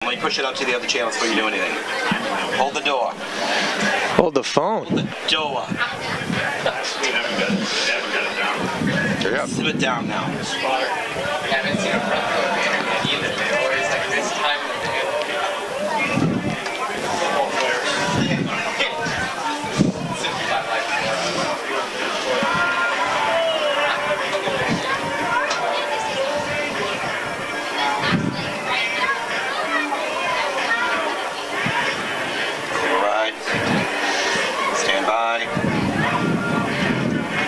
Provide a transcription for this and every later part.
Let me push it up to the other channels before you do anything. Hold the door. Hold the phone. Hold the door. Yeah. Sit it down now. I haven't seen a front row band yet either. They always like this time of the day. All right. Stand by.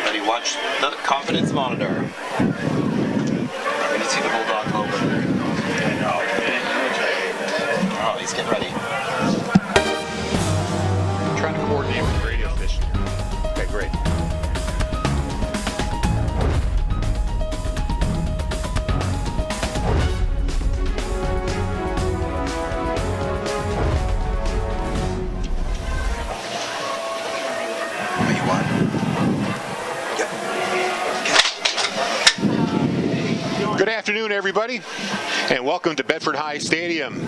Ready, watch the confidence monitor. We're gonna see the Bulldog logo. Oh, he's getting ready. I'm trying to coordinate with the radio station. Okay, great. Are you on? Good afternoon, everybody, and welcome to Bedford High Stadium.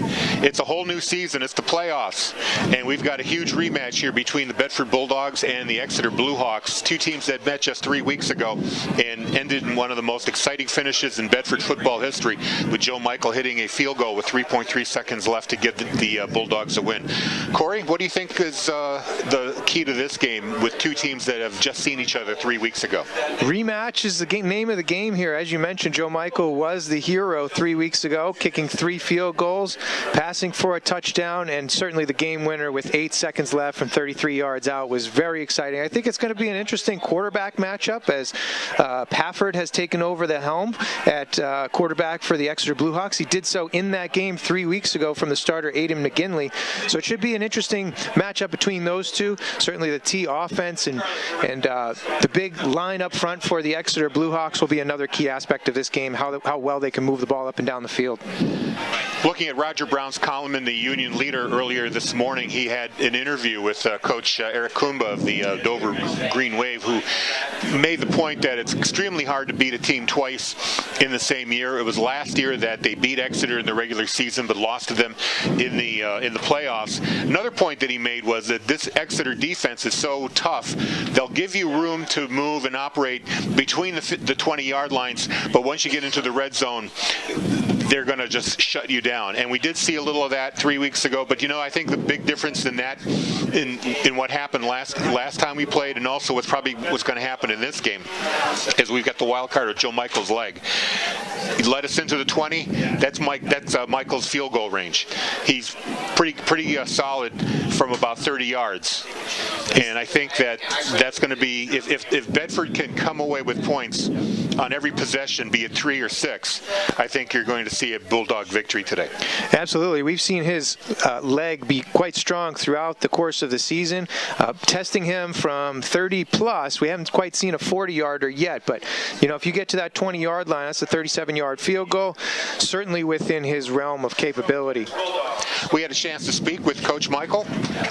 It's a whole new season. It's the playoffs, and we've got a huge rematch here between the Bedford Bulldogs and the Exeter Bluehawks, two teams that met just 3 weeks ago and ended in one of the most exciting finishes in Bedford football history, with Joe Michael hitting a field goal with 3.3 seconds left to give the Bulldogs a win. Corey, what do you think is the key to this game with two teams that have just seen each other 3 weeks ago? Rematch is the name of the game here. As you mentioned, Joe Michael was the hero 3 weeks ago, kicking 3 field goals, passing for a touchdown, and certainly the game winner with 8 seconds left from 33 yards out was very exciting. I think it's going to be an interesting quarterback matchup as Pafford has taken over the helm at quarterback for the Exeter Bluehawks. He did so in that game 3 weeks ago from the starter Aiden McGinley. So it should be an interesting matchup between those two. Certainly the T offense and the big line up front for the Exeter Bluehawks will be another key aspect of this game, how well they can move the ball up and down the field. Looking at Roger Brown's column in the Union Leader earlier this morning, he had an interview with Coach Eric Kumba of the Dover Green Wave, who made the point that it's extremely hard to beat a team twice in the same year. It was last year that they beat Exeter in the regular season, but lost to them in the playoffs. Another point that he made was that this Exeter defense is so tough, they'll give you room to move and operate between the 20-yard lines, but once you get into the red zone, they're going to just shut you down. And we did see a little of that 3 weeks ago, but I think the big difference in that, in what happened last time we played, and also what's going to happen in this game, is we've got the wild card of Joe Michael's leg. He led us into the 20. That's Michael's field goal range. He's pretty solid from about 30 yards. And I think that's going to be, if Bedford can come away with points on every possession, be it 3 or 6, I think you're going to see a Bulldog victory today. Absolutely. We've seen his leg be quite strong throughout the course of the season. Testing him from 30 plus, we haven't quite seen a 40-yarder yet, but if you get to that 20-yard line, that's a 37-yard field goal, certainly within his realm of capability. We had a chance to speak with Coach Michael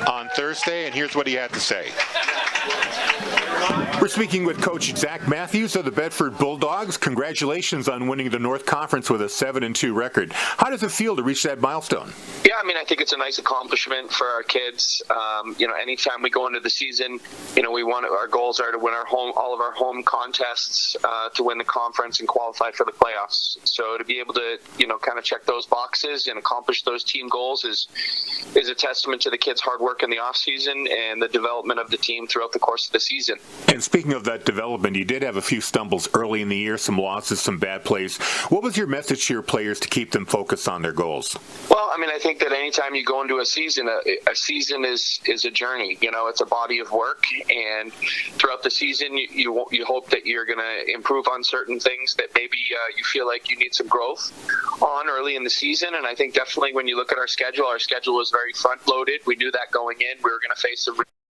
on Thursday, and here's what he had to say. We're speaking with Coach Zach Matthews of the Bedford Bulldogs. Congratulations on winning the North Conference with a 7-2 record. How does it feel to reach that milestone? Yeah, I think it's a nice accomplishment for our kids. Anytime we go into the season, our goals are to win all of our home contests, to win the conference and qualify for the playoffs. So to be able to, kind of check those boxes and accomplish those team goals is a testament to the kids' hard work in the off season and the development of the team throughout the course of the season. And speaking of that development, you did have a few stumbles early in the year, some losses, some bad plays. What was your message to your players to keep them focused on their goals? Well, I think that anytime you go into a season is a journey. It's a body of work, and throughout the season, you hope that you're going to improve on certain things that maybe you feel like you need some growth on early in the season. And I think definitely when you look at our schedule is very front-loaded. We knew that going in. We were going to face a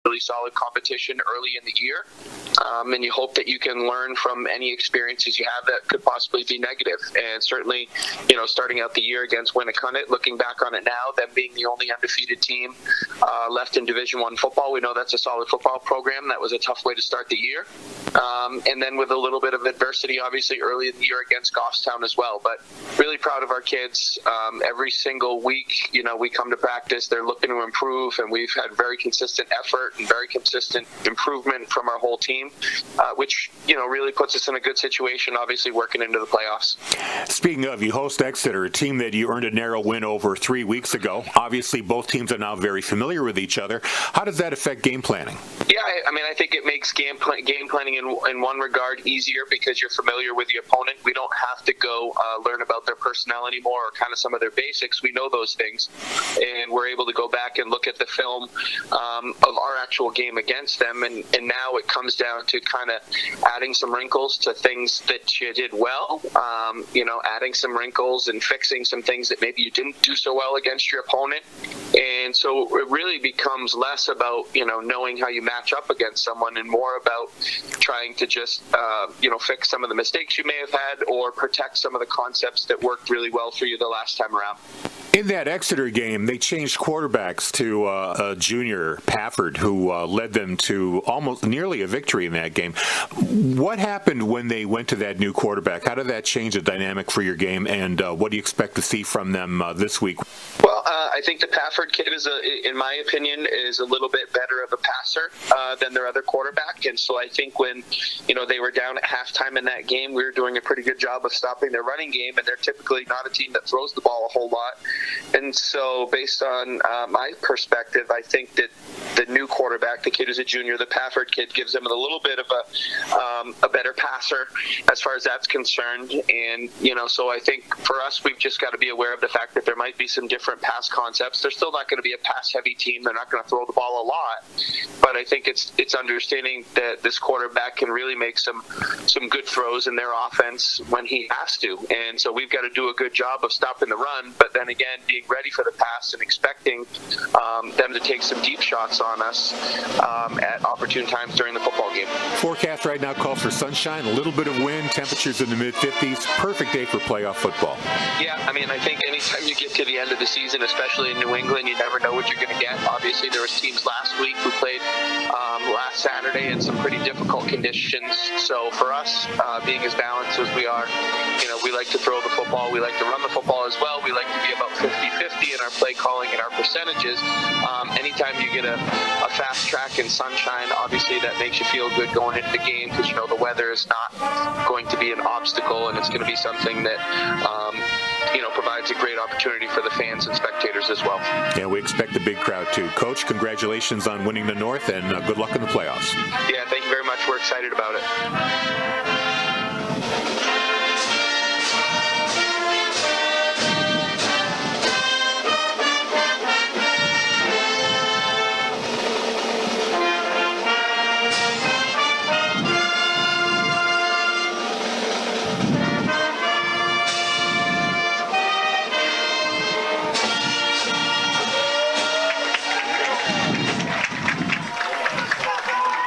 really solid competition early in the year. And you hope that you can learn from any experiences you have that could possibly be negative. And certainly, starting out the year against Winnacunnet, looking back on it now, them being the only undefeated team left in Division I football, we know that's a solid football program. That was a tough way to start the year. And then with a little bit of adversity, obviously, early in the year against Goffstown as well. But really proud of our kids. Every single week, we come to practice. They're looking to improve, and we've had very consistent effort and very consistent improvement from our whole team, which, really puts us in a good situation, obviously, working into the playoffs. Speaking of, you host Exeter, a team that you earned a narrow win over 3 weeks ago. Obviously, both teams are now very familiar with each other. How does that affect game planning? Yeah, I think it makes game planning in one regard easier because you're familiar with the opponent. We don't have to go learn about their personnel anymore or kind of some of their basics. We know those things, and we're able to go back and look at the film of our actual game against them, and now it comes down to kind of adding some wrinkles to things that you did well, adding some wrinkles and fixing some things that maybe you didn't do so well against your opponent. And so it really becomes less about, knowing how you match up against someone and more about trying to just, fix some of the mistakes you may have had or protect some of the concepts that worked really well for you the last time around. In that Exeter game, they changed quarterbacks to a junior, Pafford, who led them to almost nearly a victory in that game. What happened when they went to that new quarterback? How did that change the dynamic for your game, and what do you expect to see from them this week? Well, I think the Pafford kid in my opinion, is a little bit better of a passer than their other quarterback. And so I think when, they were down at halftime in that game, we were doing a pretty good job of stopping their running game, and they're typically not a team that throws the ball a whole lot. And so based on my perspective, I think that the new quarterback, the kid who's a junior, the Pafford kid, gives them a little bit of a better passer as far as that's concerned. And, so I think for us, we've just got to be aware of the fact that there might be some different pass concepts. They're still not going to be a pass-heavy team. They're not going to throw the ball a lot. But I think it's understanding that this quarterback can really make some good throws in their offense when he has to. And so we've got to do a good job of stopping the run, but then again, being ready for the pass and expecting them to take some deep shots on us at opportune times during the football game. Forecast right now calls for sunshine, a little bit of wind, temperatures in the mid-50s. Perfect day for playoff football. Yeah, I think anytime you get to the end of the season, especially in New England, you never know what you're going to get. Obviously, there was teams last week who played last Saturday in some pretty difficult conditions. So for us, being as balanced as we are, we like to throw the football. We like to run the football as well. We like to be about 50-50 in our play calling and our percentages. Anytime you get a fast track and sunshine, obviously that makes you feel good going into the game because the weather is not going to be an obstacle, and it's going to be something that provides a great opportunity for the fans and spectators as well. Yeah, we expect a big crowd too. Coach, congratulations on winning the North, and good luck in the playoffs. Yeah, thank you very much. We're excited about it.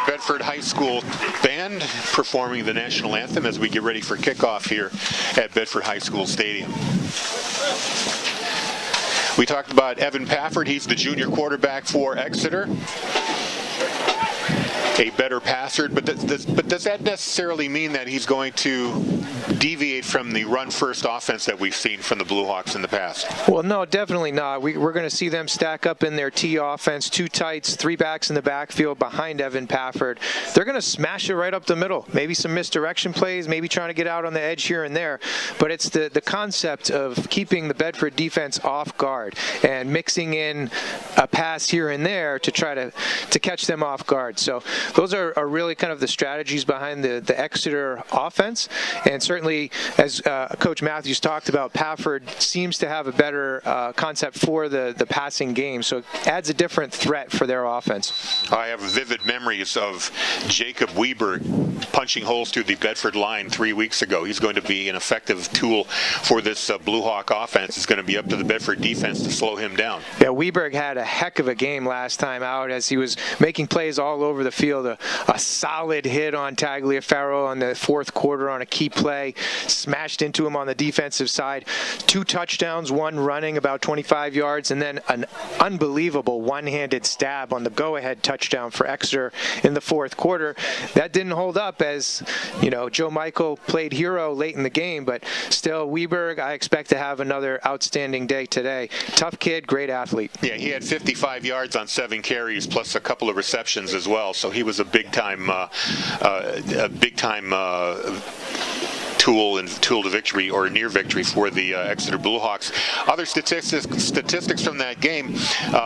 Bedford High School band performing the national anthem as we get ready for kickoff here at Bedford High School Stadium. We talked about Evan Pafford. He's the junior quarterback for Exeter. A better passer, but does that necessarily mean that he's going to deviate from the run-first offense that we've seen from the Blue Hawks in the past? Well, no, definitely not. We're going to see them stack up in their T offense, 2 tights, 3 backs in the backfield behind Evan Pafford. They're going to smash it right up the middle. Maybe some misdirection plays, maybe trying to get out on the edge here and there. But it's the concept of keeping the Bedford defense off guard and mixing in a pass here and there to try to catch them off guard. So those are really kind of the strategies behind the Exeter offense. And certainly, as Coach Matthews talked about, Pafford seems to have a better concept for the passing game, so it adds a different threat for their offense. I have vivid memories of Jacob Weberg punching holes through the Bedford line 3 weeks ago. He's going to be an effective tool for this Blue Hawk offense. It's going to be up to the Bedford defense to slow him down. Yeah, Weberg had a heck of a game last time out as he was making plays all over the field. A solid hit on Tagliaferro on the fourth quarter on a key play, smashed into him on the defensive side. 2 touchdowns, 1 running about 25 yards, and then an unbelievable one-handed stab on the go-ahead touchdown for Exeter in the fourth quarter. That didn't hold up as, Joe Michael played hero late in the game, but still, Weberg, I expect to have another outstanding day today. Tough kid, great athlete. Yeah, he had 55 yards on 7 carries plus a couple of receptions as well, so he was a big-time tool to victory or near victory for the Exeter Bluehawks. Other statistics from that game,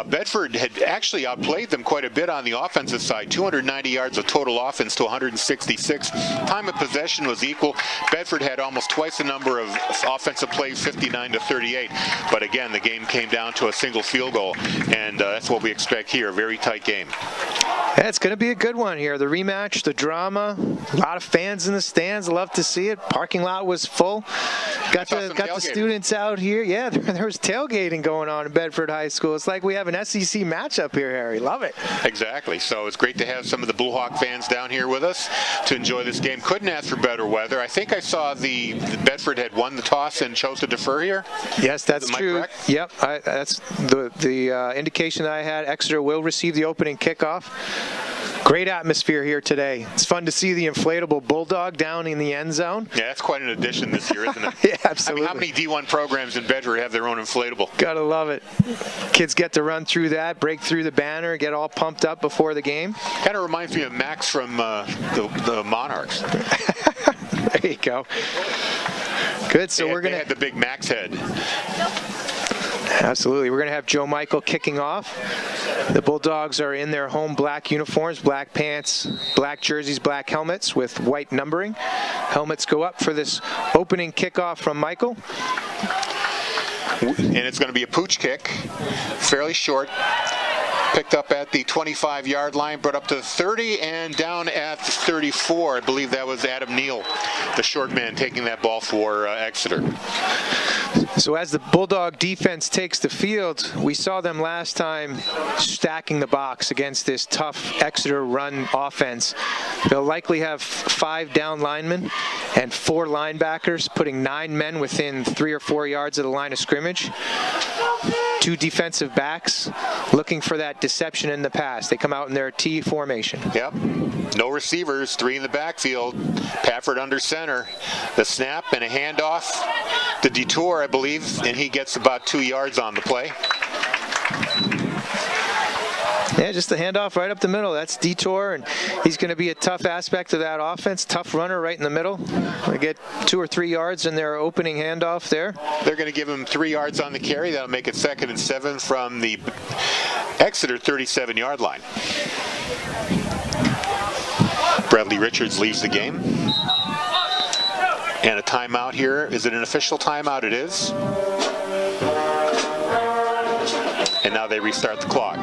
Bedford had actually outplayed them quite a bit on the offensive side. 290 yards of total offense to 166. Time of possession was equal. Bedford had almost twice the number of offensive plays, 59 to 38. But again, the game came down to a single field goal, and that's what we expect here. A very tight game. Yeah, it's going to be a good one here. The rematch, the drama, a lot of fans in the stands. Love to see it. Parking lot was full. Got the students out here. Yeah, there was tailgating going on in Bedford High School. It's like we have an SEC matchup here, Harry. Love it. Exactly. So it's great to have some of the Blue Hawk fans down here with us to enjoy this game. Couldn't ask for better weather. I think I saw the Bedford had won the toss and chose to defer here. Yes, that's true. Correct? Yep, that's the indication that I had. Exeter will receive the opening kickoff. Great atmosphere here today. It's fun to see the inflatable Bulldog down in the end zone. Yeah, that's quite an addition this year, isn't it? Yeah, absolutely. I mean, how many D1 programs in Bedford have their own inflatable? Gotta love it. Kids get to run through that, break through the banner, get all pumped up before the game. Kind of reminds me of Max from the Monarchs. There you go. Good, so we're going to... They had the big Max head. Absolutely. We're going to have Joe Michael kicking off. The Bulldogs are in their home black uniforms, black pants, black jerseys, black helmets with white numbering. Helmets go up for this opening kickoff from Michael. And it's going to be a pooch kick, fairly short. Picked up at the 25-yard line, brought up to 30 and down at the 34. I believe that was Adam Neal, the short man, taking that ball for Exeter. So as the Bulldog defense takes the field, we saw them last time stacking the box against this tough Exeter run offense. They'll likely have 5 down linemen and 4 linebackers, putting 9 men within 3 or 4 yards of the line of scrimmage. 2 defensive backs looking for that deception in the pass. They come out in their T formation. Yep. No receivers, 3 in the backfield. Pafford under center. The snap and a handoff. The detour, I believe, and he gets about 2 yards on the play. Yeah, just the handoff right up the middle. That's Detour, and he's going to be a tough aspect of that offense. Tough runner right in the middle. They get 2 or 3 yards in their opening handoff there. They're going to give him 3 yards on the carry. That'll make it 2nd and 7 from the Exeter 37-yard line. Bradley Richards leaves the game. And a timeout here. Is it an official timeout? It is. And now they restart the clock.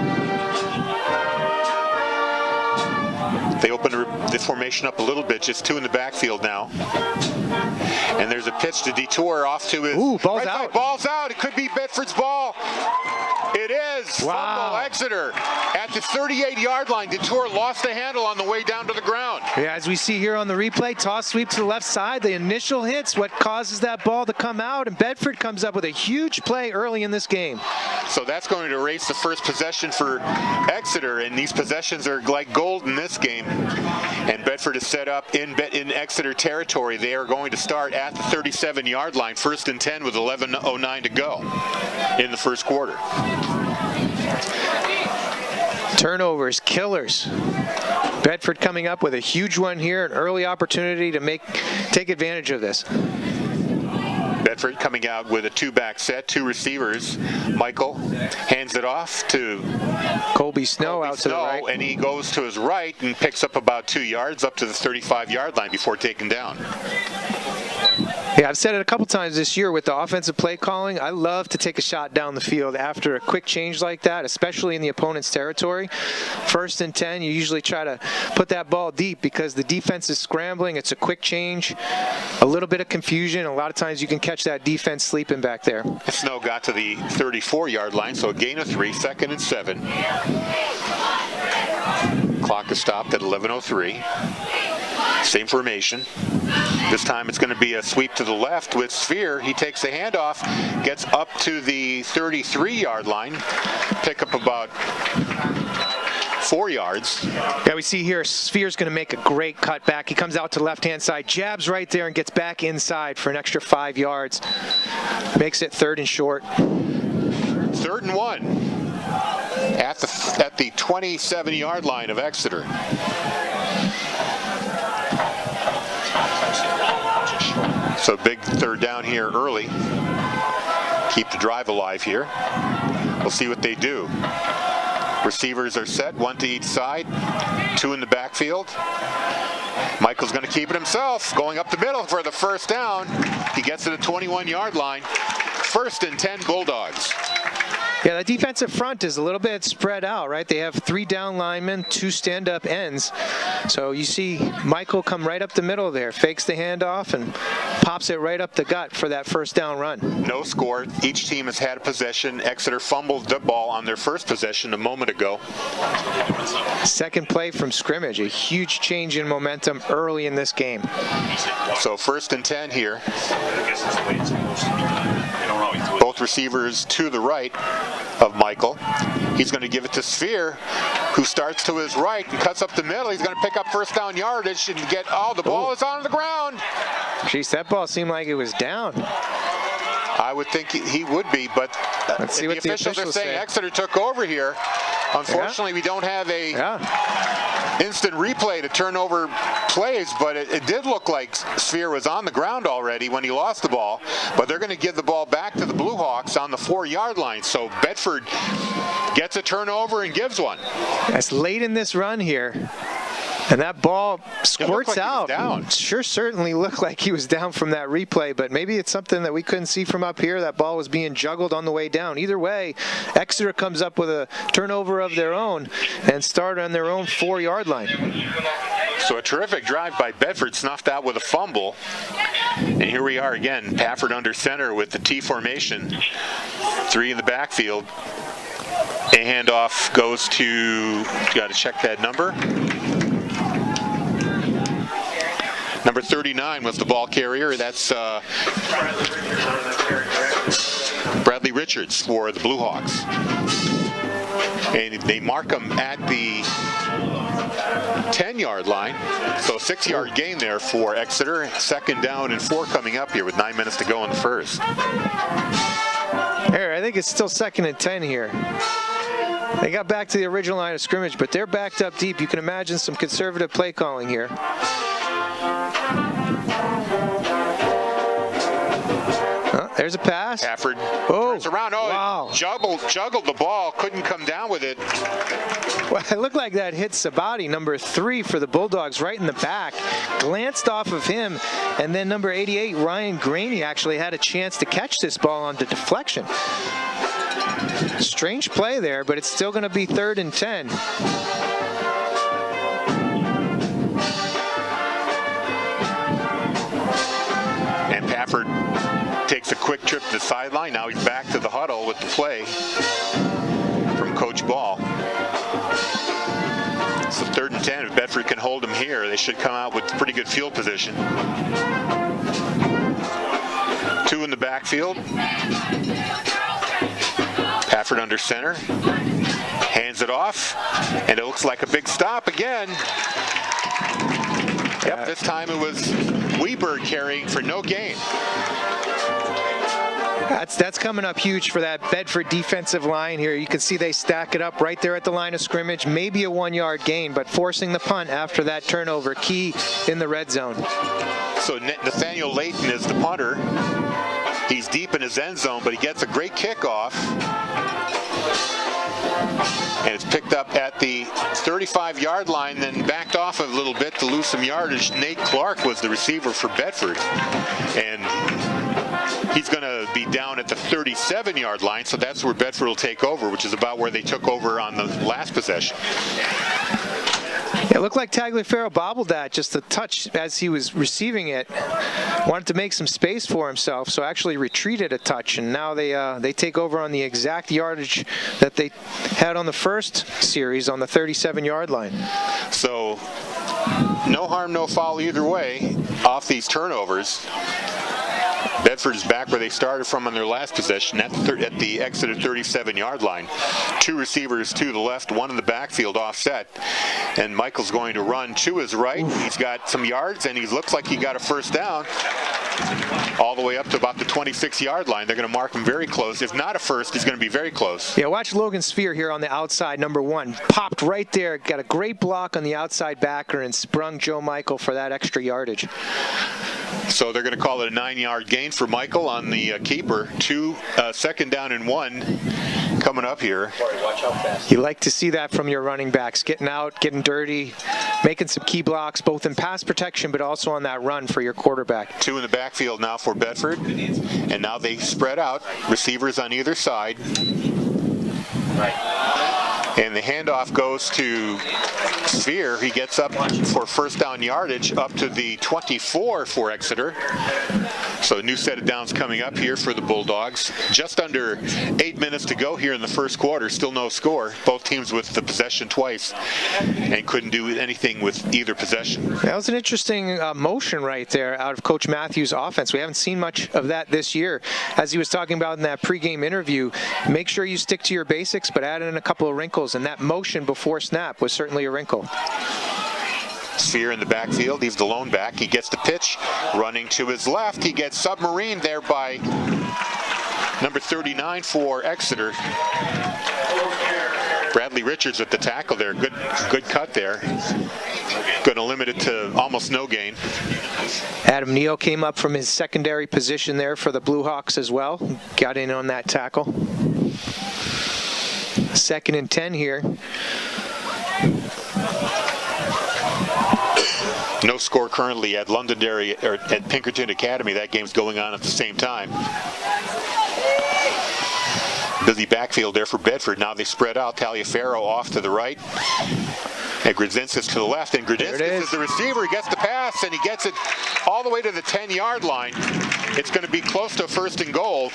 They open the formation up a little bit, just 2 in the backfield now. And there's a pitch to Detour off to his... Ooh, ball's out. Ball's out. It could be Bedford's ball. It is. Wow. Fumble Exeter at the 38-yard line. Detour lost the handle on the way down to the ground. Yeah, as we see here on the replay, toss sweep to the left side. The initial hit's what causes that ball to come out, and Bedford comes up with a huge play early in this game. So that's going to erase the first possession for Exeter, and these possessions are like gold in this game. And Bedford is set up in Exeter territory. They are going to start at the 37-yard line, 1st and 10 with 11:09 to go in the first quarter. Turnovers, killers. Bedford coming up with a huge one here, an early opportunity to take advantage of this. Bedford coming out with a two-back set, two receivers. Michael hands it off to Colby Snow out to the right. And he goes to his right and picks up about 2 yards up to the 35-yard line before taken down. Yeah, I've said it a couple times this year with the offensive play calling. I love to take a shot down the field after a quick change like that, especially in the opponent's territory. 1st and 10, you usually try to put that ball deep because the defense is scrambling. It's a quick change, a little bit of confusion. A lot of times you can catch that defense sleeping back there. Snow got to the 34-yard line, so a gain of 3, 2nd and 7. Clock is stopped at 11:03. Same formation. This time it's going to be a sweep to the left with Sphere. He takes the handoff, gets up to the 33-yard line, pick up about 4 yards. Yeah, we see here Sphere's going to make a great cut back. He comes out to the left-hand side, jabs right there, and gets back inside for an extra 5 yards. Makes it 3rd and short. 3rd and 1 at the 27-yard line of Exeter. So big 3rd down here early. Keep the drive alive here. We'll see what they do. Receivers are set, 1 to each side, 2 in the backfield. Michael's going to keep it himself, going up the middle for the 1st down. He gets to the 21-yard line. 1st and 10 Bulldogs. Yeah, the defensive front is a little bit spread out, right? They have 3 down linemen, 2 stand-up ends. So you see Michael come right up the middle there, fakes the handoff, and pops it right up the gut for that 1st down run. No score. Each team has had a possession. Exeter fumbled the ball on their 1st possession a moment ago. 2nd play from scrimmage, a huge change in momentum early in this game. So 1st and 10 here. Both receivers to the right of Michael. He's going to give it to Sphere, who starts to his right and cuts up the middle. He's going to pick up 1st down yardage and get, the ball is on the ground. Jeez, that ball seemed like it was down. I would think he would be, but let's see what the officials are saying Exeter took over here. Unfortunately, we don't have a instant replay to turn over plays, but it did look like Sphere was on the ground already when he lost the ball, but they're going to give the ball back to the Blue Hawks on the 4-yard line. So Bedford gets a turnover and gives one. That's late in this run here. And that ball squirts out. Sure certainly looked like he was down from that replay, but maybe it's something that we couldn't see from up here. That ball was being juggled on the way down. Either way, Exeter comes up with a turnover of their own and start on their own 4-yard line. So a terrific drive by Bedford, snuffed out with a fumble. And here we are again, Pafford under center with the T formation. 3 in the backfield. A handoff goes to, you got to check that number. Number 39 was the ball carrier. That's Bradley Richards for the Blue Hawks. And they mark him at the 10-yard line. So 6-yard gain there for Exeter. 2nd down and 4 coming up here with 9 minutes to go in the 1st. Here, I think it's still 2nd and 10 here. They got back to the original line of scrimmage, but they're backed up deep. You can imagine some conservative play calling here. There's a pass. Pafford turns around. Wow. Juggled the ball. Couldn't come down with it. Well, it looked like that hit Sabati, number 3 for the Bulldogs, right in the back. Glanced off of him, and then number 88, Ryan Graney, actually had a chance to catch this ball on the deflection. Strange play there, but it's still going to be 3rd and 10. And Pafford takes a quick trip to the sideline. Now he's back to the huddle with the play from Coach Ball. So 3rd and 10. If Bedford can hold him here, they should come out with pretty good field position. 2 in the backfield. Pafford under center. Hands it off. And it looks like a big stop again. Yep, this time it was Weber carrying for no gain. That's coming up huge for that Bedford defensive line here. You can see they stack it up right there at the line of scrimmage. Maybe a 1-yard gain, but forcing the punt after that turnover, key in the red zone. So Nathaniel Layton is the punter. He's deep in his end zone, but he gets a great kickoff. And it's picked up at the 35-yard line, then backed off a little bit to lose some yardage. Nate Clark was the receiver for Bedford. And he's going to be down at the 37-yard line, so that's where Bedford will take over, which is about where they took over on the last possession. It looked like Tagliaferro bobbled that just a touch as he was receiving it. Wanted to make some space for himself, so actually retreated a touch, and now they take over on the exact yardage that they had on the first series on the 37-yard line. So no harm, no foul either way off these turnovers. Bedford is back where they started from on their last possession at the Exeter 37-yard line. Two receivers to the left, one in the backfield offset. And Michael's going to run to his right. He's got some yards, and he looks like he got a first down all the way up to about the 26-yard line. They're going to mark him very close. If not a first, he's going to be very close. Yeah, watch Logan Sphere here on the outside, number 1. Popped right there, got a great block on the outside backer, and sprung Joe Michael for that extra yardage. So they're going to call it a 9-yard gain for Michael on the keeper. 2 second down and 1 coming up here. You like to see that from your running backs, getting out, getting dirty, making some key blocks, both in pass protection but also on that run for your quarterback. 2 in the backfield now for Bedford, and now they spread out, receivers on either side. And the handoff goes to Sphere. He gets up for first down yardage up to the 24 for Exeter. So a new set of downs coming up here for the Bulldogs. Just under 8 minutes to go here in the first quarter. Still no score. Both teams with the possession twice and couldn't do anything with either possession. That was an interesting motion right there out of Coach Matthews' offense. We haven't seen much of that this year. As he was talking about in that pregame interview, make sure you stick to your basics, but add in a couple of wrinkles. And that motion before snap was certainly a wrinkle. Sphere in the backfield. He's the lone back. He gets the pitch. Running to his left. He gets submarined there by number 39 for Exeter. Bradley Richards at the tackle there. Good cut there. Going to limit it to almost no gain. Adam Neal came up from his secondary position there for the Blue Hawks as well. Got in on that tackle. 2nd and 10 here. No score currently at Londonderry or at Pinkerton Academy. That game's going on at the same time. Busy backfield there for Bedford. Now they spread out. Tagliaferro off to the right. And Gradzinskis to the left. And Gradzinskis is the receiver. He gets the pass, and he gets it all the way to the 10-yard line. It's going to be close to 1st and goal.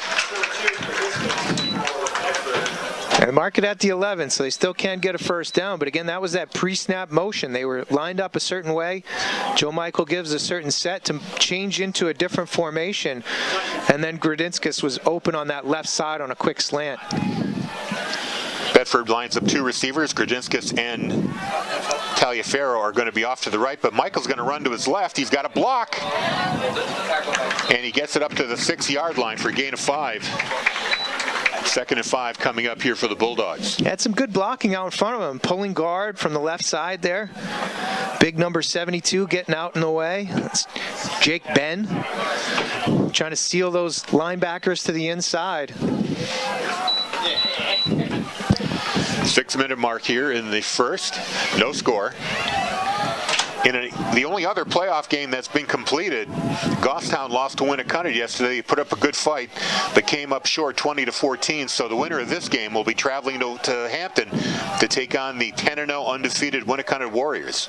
And mark it at the 11, so they still can't get a first down. But again, that was that pre-snap motion. They were lined up a certain way. Joe Michael gives a certain set to change into a different formation. And then Gradzinskis was open on that left side on a quick slant. Bedford lines up 2 receivers. Gradzinskis and Tagliaferro are going to be off to the right, but Michael's going to run to his left. He's got a block, and he gets it up to the 6-yard line for a gain of 5. 2nd and 5 coming up here for the Bulldogs. He had some good blocking out in front of him. Pulling guard from the left side there. Big number 72 getting out in the way. That's Jake Ben trying to seal those linebackers to the inside. 6-minute mark here in the first. No score. In the only other playoff game that's been completed, Goffstown lost to Winnicott yesterday. They put up a good fight, but came up short 20-14. So the winner of this game will be traveling to Hampton to take on the 10-0 undefeated Winnicott Warriors.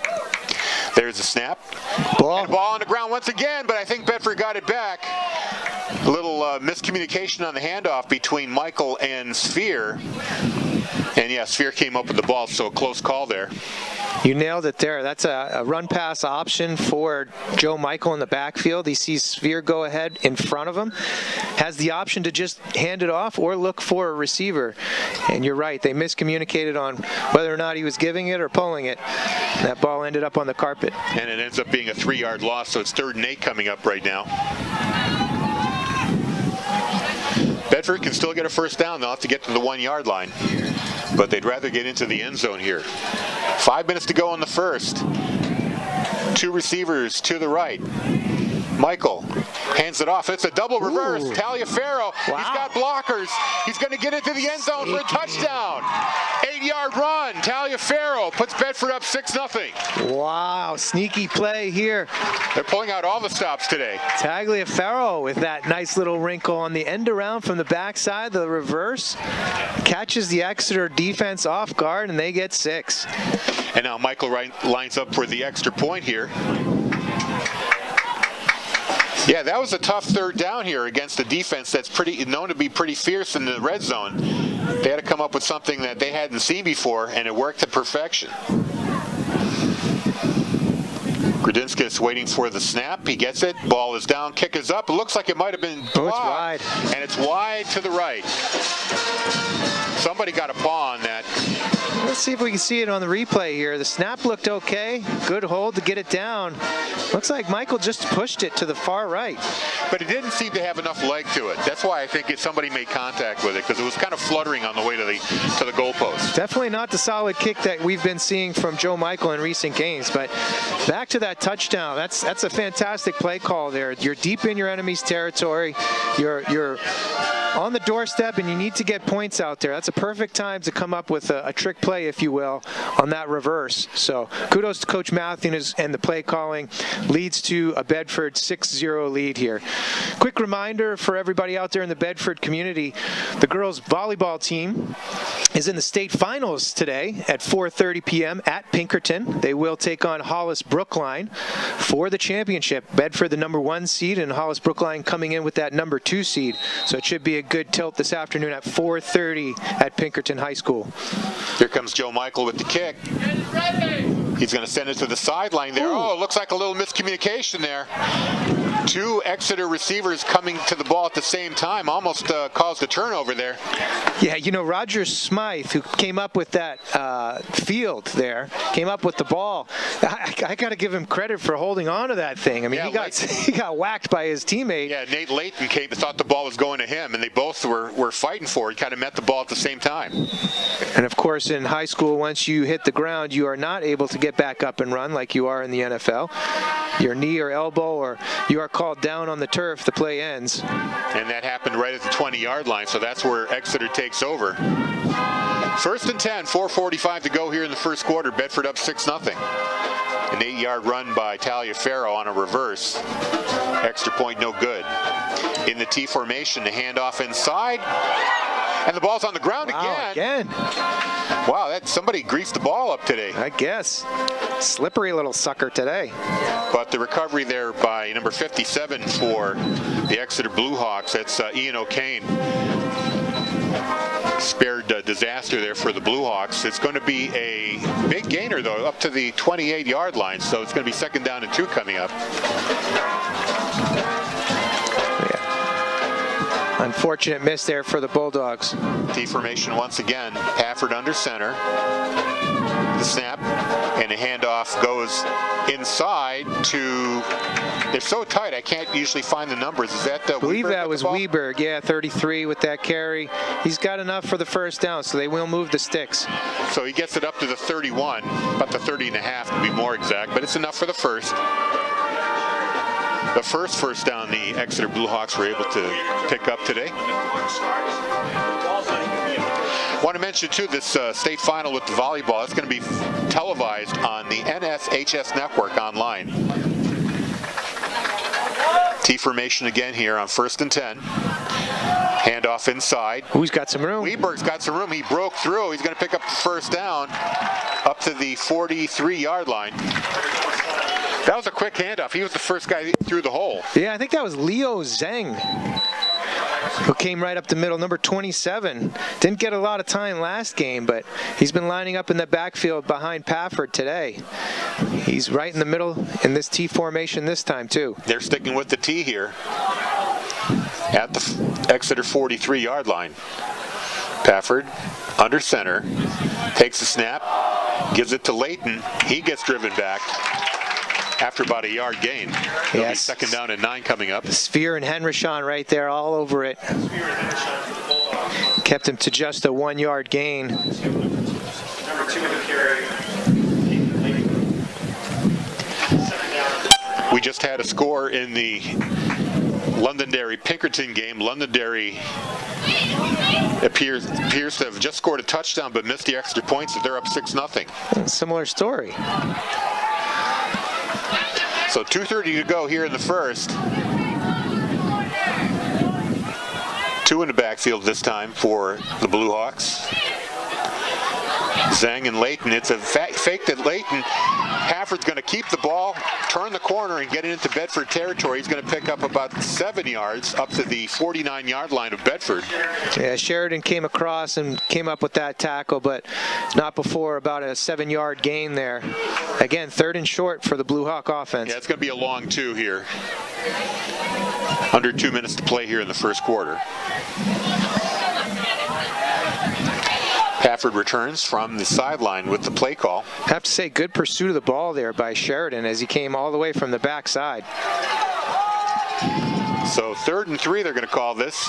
There's a snap. And a ball on the ground once again, but I think Bedford got it back. A little miscommunication on the handoff between Michael and Sphere. And yeah, Sphere came up with the ball, so a close call there. You nailed it there. That's a run-pass option for Joe Michael in the backfield. He sees Sphere go ahead in front of him. Has the option to just hand it off or look for a receiver. And you're right, they miscommunicated on whether or not he was giving it or pulling it. That ball ended up on the carpet. And it ends up being a 3-yard loss, so it's 3rd and 8 coming up right now. Bedford can still get a first down. They'll have to get to the 1-yard line, but they'd rather get into the end zone here. 5 minutes to go in the first. 2 receivers to the right. Michael hands it off. It's a double reverse. Ooh. Taliaferro, Wow. he's got blockers. He's going to get into the end zone for a touchdown. 8-yard run. Taliaferro puts Bedford up 6-0. Wow, sneaky play here. They're pulling out all the stops today. Tagliaferro with that nice little wrinkle on the end around from the backside, the reverse. Catches the Exeter defense off guard, and they get 6. And now Michael lines up for the extra point here. Yeah, that was a tough third down here against a defense that's known to be pretty fierce in the red zone. They had to come up with something that they hadn't seen before, and it worked to perfection. Grudinskis waiting for the snap. He gets it. Ball is down. Kick is up. It looks like it might have been blocked. Oh, it's wide. And it's wide to the right. Somebody got a paw on that. Let's see if we can see it on the replay here. The snap looked okay. Good hold to get it down. Looks like Michael just pushed it to the far right. But it didn't seem to have enough leg to it. That's why I think somebody made contact with it, because it was kind of fluttering on the way to the goalpost. Definitely not the solid kick that we've been seeing from Joe Michael in recent games. But back to that touchdown. That's a fantastic play call there. You're deep in your enemy's territory. You're on the doorstep, and you need to get points out there. That's a perfect time to come up with a trick play, if you will, on that reverse. So kudos to Coach Matthews, and the play calling leads to a Bedford 6-0 lead here. Quick reminder for everybody out there in the Bedford community, the girls volleyball team is in the state finals today at 4:30 p.m. at Pinkerton. They will take on Hollis Brookline for the championship. Bedford, the #1 seed, and Hollis Brookline coming in with that #2 seed. So it should be a good tilt this afternoon at 4:30 at Pinkerton High School. Here comes Joe Michael with the kick. He's going to send it to the sideline there. Ooh. Oh, it looks like a little miscommunication there. Two Exeter receivers coming to the ball at the same time almost caused a turnover there. Yeah, you know, Roger Smythe, who came up with that field there, came up with the ball. I got to give him credit for holding on to that thing. I mean, yeah, he got whacked by his teammate. Yeah, Nate Layton thought the ball was going to him, and they both were fighting for it, kind of met the ball at the same time. And, of course, in high school, once you hit the ground, you are not able to get back up and run like you are in the NFL. Your knee or elbow, or you are called down on the turf, the play ends. And that happened right at the 20-yard line, so that's where Exeter takes over. 1st and 10, 4:45 to go here in the first quarter. Bedford up 6-0. An 8-yard run by Taliaferro on a reverse. Extra point, no good. In the T formation, the handoff inside. And the ball's on the ground again. Wow, somebody greased the ball up today. I guess. Slippery little sucker today. But the recovery there by number 57 for the Exeter Bluehawks, that's Ian O'Kane. Spared disaster there for the Bluehawks. It's going to be a big gainer, though, up to the 28-yard line. So it's going to be 2nd down and 2 coming up. Unfortunate miss there for the Bulldogs. T formation once again. Pafford under center. The snap and the handoff goes inside to. They're so tight, I can't usually find the numbers. Is that I believe that was Weberg, yeah, 33 with that carry. He's got enough for the first down, so they will move the sticks. So he gets it up to the 31, about the 30 and a half to be more exact, but it's enough for the first. The first down the Exeter Bluehawks were able to pick up today. I want to mention, too, this state final with the volleyball. It's going to be televised on the NFHS network online. T formation again here on 1st and 10. Handoff inside. Who's got some room? Weberg's got some room. He broke through. He's going to pick up the first down up to the 43-yard line. That was a quick handoff. He was the first guy through the hole. Yeah, I think that was Leo Zhang, who came right up the middle, number 27. Didn't get a lot of time last game, but he's been lining up in the backfield behind Pafford today. He's right in the middle in this T formation this time, too. They're sticking with the T here at the Exeter 43-yard line. Pafford under center, takes the snap, gives it to Layton. He gets driven back after about a yard gain. It'll be 2nd down and 9 coming up. Sphere and Henrishon right there all over it. Kept him to just a 1-yard gain. We just had a score in the Londonderry-Pinkerton game. Londonderry appears to have just scored a touchdown but missed the extra points, so they're up 6-0. Similar story. So 2:30 to go here in the first. 2 in the backfield this time for the Blue Hawks. Zhang and Layton. It's a fake that Layton. Hafford's going to keep the ball, turn the corner, and get it into Bedford territory. He's going to pick up about 7 yards up to the 49-yard line of Bedford. Yeah, Sheridan came across and came up with that tackle, but not before about a 7-yard gain there. Again, 3rd and short for the Blue Hawk offense. Yeah, it's going to be a long 2 here. Under 2 minutes to play here in the first quarter. Pafford returns from the sideline with the play call. I have to say, good pursuit of the ball there by Sheridan as he came all the way from the backside. So 3rd and 3, they're going to call this.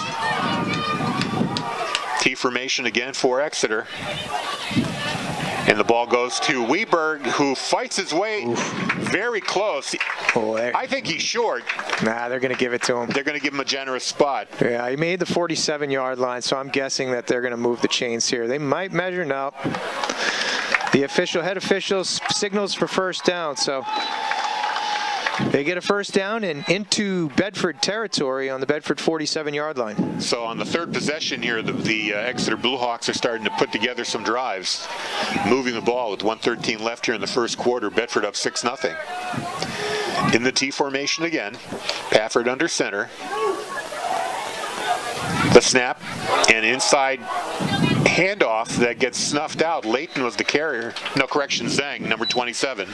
T formation again for Exeter. And the ball goes to Weberg, who fights his way very close. Boy. I think he's short. Nah, they're going to give it to him. They're going to give him a generous spot. Yeah, he made the 47-yard line, so I'm guessing that they're going to move the chains here. They might measure now. The head official signals for first down, so they get a first down and into Bedford territory on the Bedford 47-yard line. So on the 3rd possession here, the Exeter Blue Hawks are starting to put together some drives, moving the ball with 1:13 left here in the first quarter. Bedford up 6-0. In the T formation again, Pafford under center. The snap and inside handoff that gets snuffed out. Layton was the carrier. No, correction, Zhang, number 27.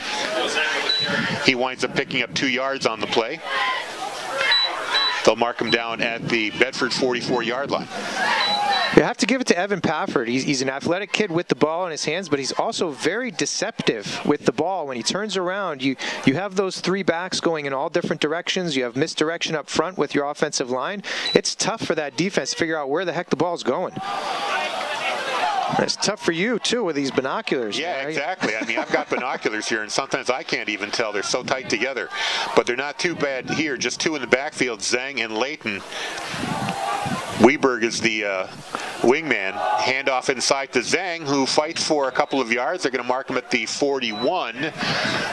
He winds up picking up 2 yards on the play. They'll mark him down at the Bedford 44-yard line. You have to give it to Evan Pafford. He's an athletic kid with the ball in his hands, but he's also very deceptive with the ball. When he turns around, you have those 3 backs going in all different directions. You have misdirection up front with your offensive line. It's tough for that defense to figure out where the heck the ball's going. It's tough for you, too, with these binoculars. Yeah, right? exactly. I mean, I've got binoculars here, and sometimes I can't even tell. They're so tight together. But they're not too bad here. Just 2 in the backfield, Zhang and Layton. Weberg is the wingman. Handoff inside to Zhang, who fights for a couple of yards. They're going to mark him at the 41.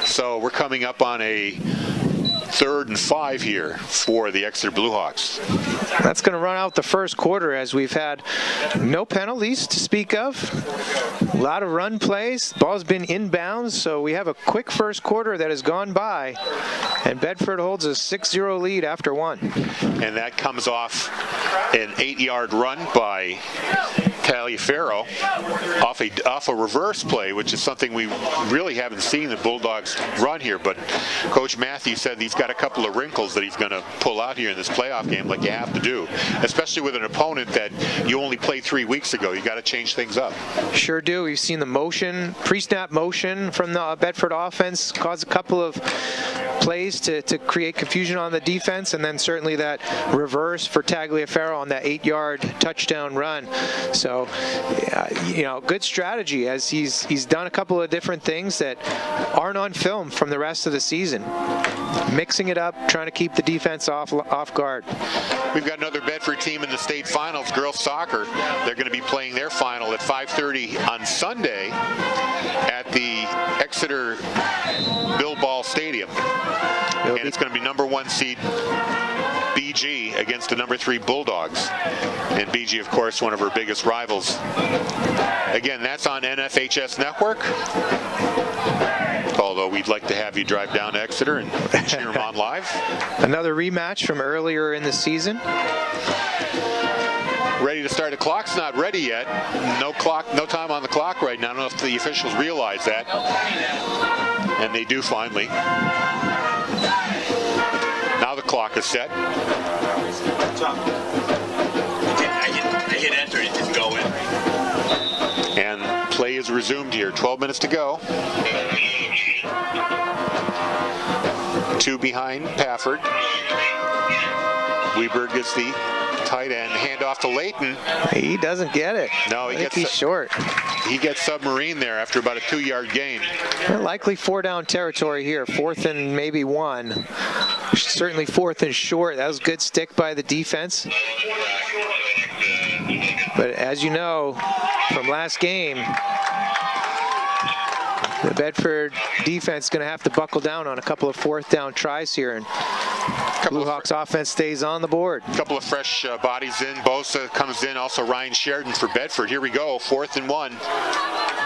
So we're coming up on a 3rd and 5 here for the Exeter Blue Hawks. That's going to run out the first quarter as we've had no penalties to speak of. A lot of run plays. Ball's been inbounds, so we have a quick first quarter that has gone by, and Bedford holds a 6-0 lead after 1. And that comes off an 8-yard run by Taliaferro off a reverse play, which is something we really haven't seen the Bulldogs run here. But Coach Matthews said he's got a couple of wrinkles that he's going to pull out here in this playoff game, like you have to do, especially with an opponent that you only played 3 weeks ago. You got to change things up. Sure do. We've seen the motion, pre-snap motion from the Bedford offense cause a couple of plays to create confusion on the defense, and then certainly that reverse for Tagliaferro on that 8-yard touchdown run. So, good strategy as he's done a couple of different things that aren't on film from the rest of the season. Mixing it up, trying to keep the defense off guard. We've got another Bedford team in the state finals, girls soccer. They're going to be playing their final at 5:30 on Sunday at the Exeter Billball Stadium. And it's going to be number 1 seed BG against the number 3 Bulldogs. And BG, of course, one of our biggest rivals. Again, that's on NFHS Network. Although we'd like to have you drive down to Exeter and cheer them on live. Another rematch from earlier in the season. Ready to start. The clock's not ready yet. No time on the clock right now. I don't know if the officials realize that. And they do finally. Now the clock is set. I hit enter and it didn't go in. And play is resumed here. 12 minutes to go. 2 behind Pafford. Weberg is the tight end, handoff to Layton. He doesn't get it. No, he's short. He gets submarine there after about a 2-yard gain. Likely 4-down territory here. 4th and maybe 1. Certainly 4th and short. That was a good stick by the defense. But as you know from last game, the Bedford defense is going to have to buckle down on a couple of 4th down tries here, and Blue Hawks offense stays on the board. A couple of fresh bodies in. Bosa comes in, also Ryan Sheridan for Bedford. Here we go, 4th and 1.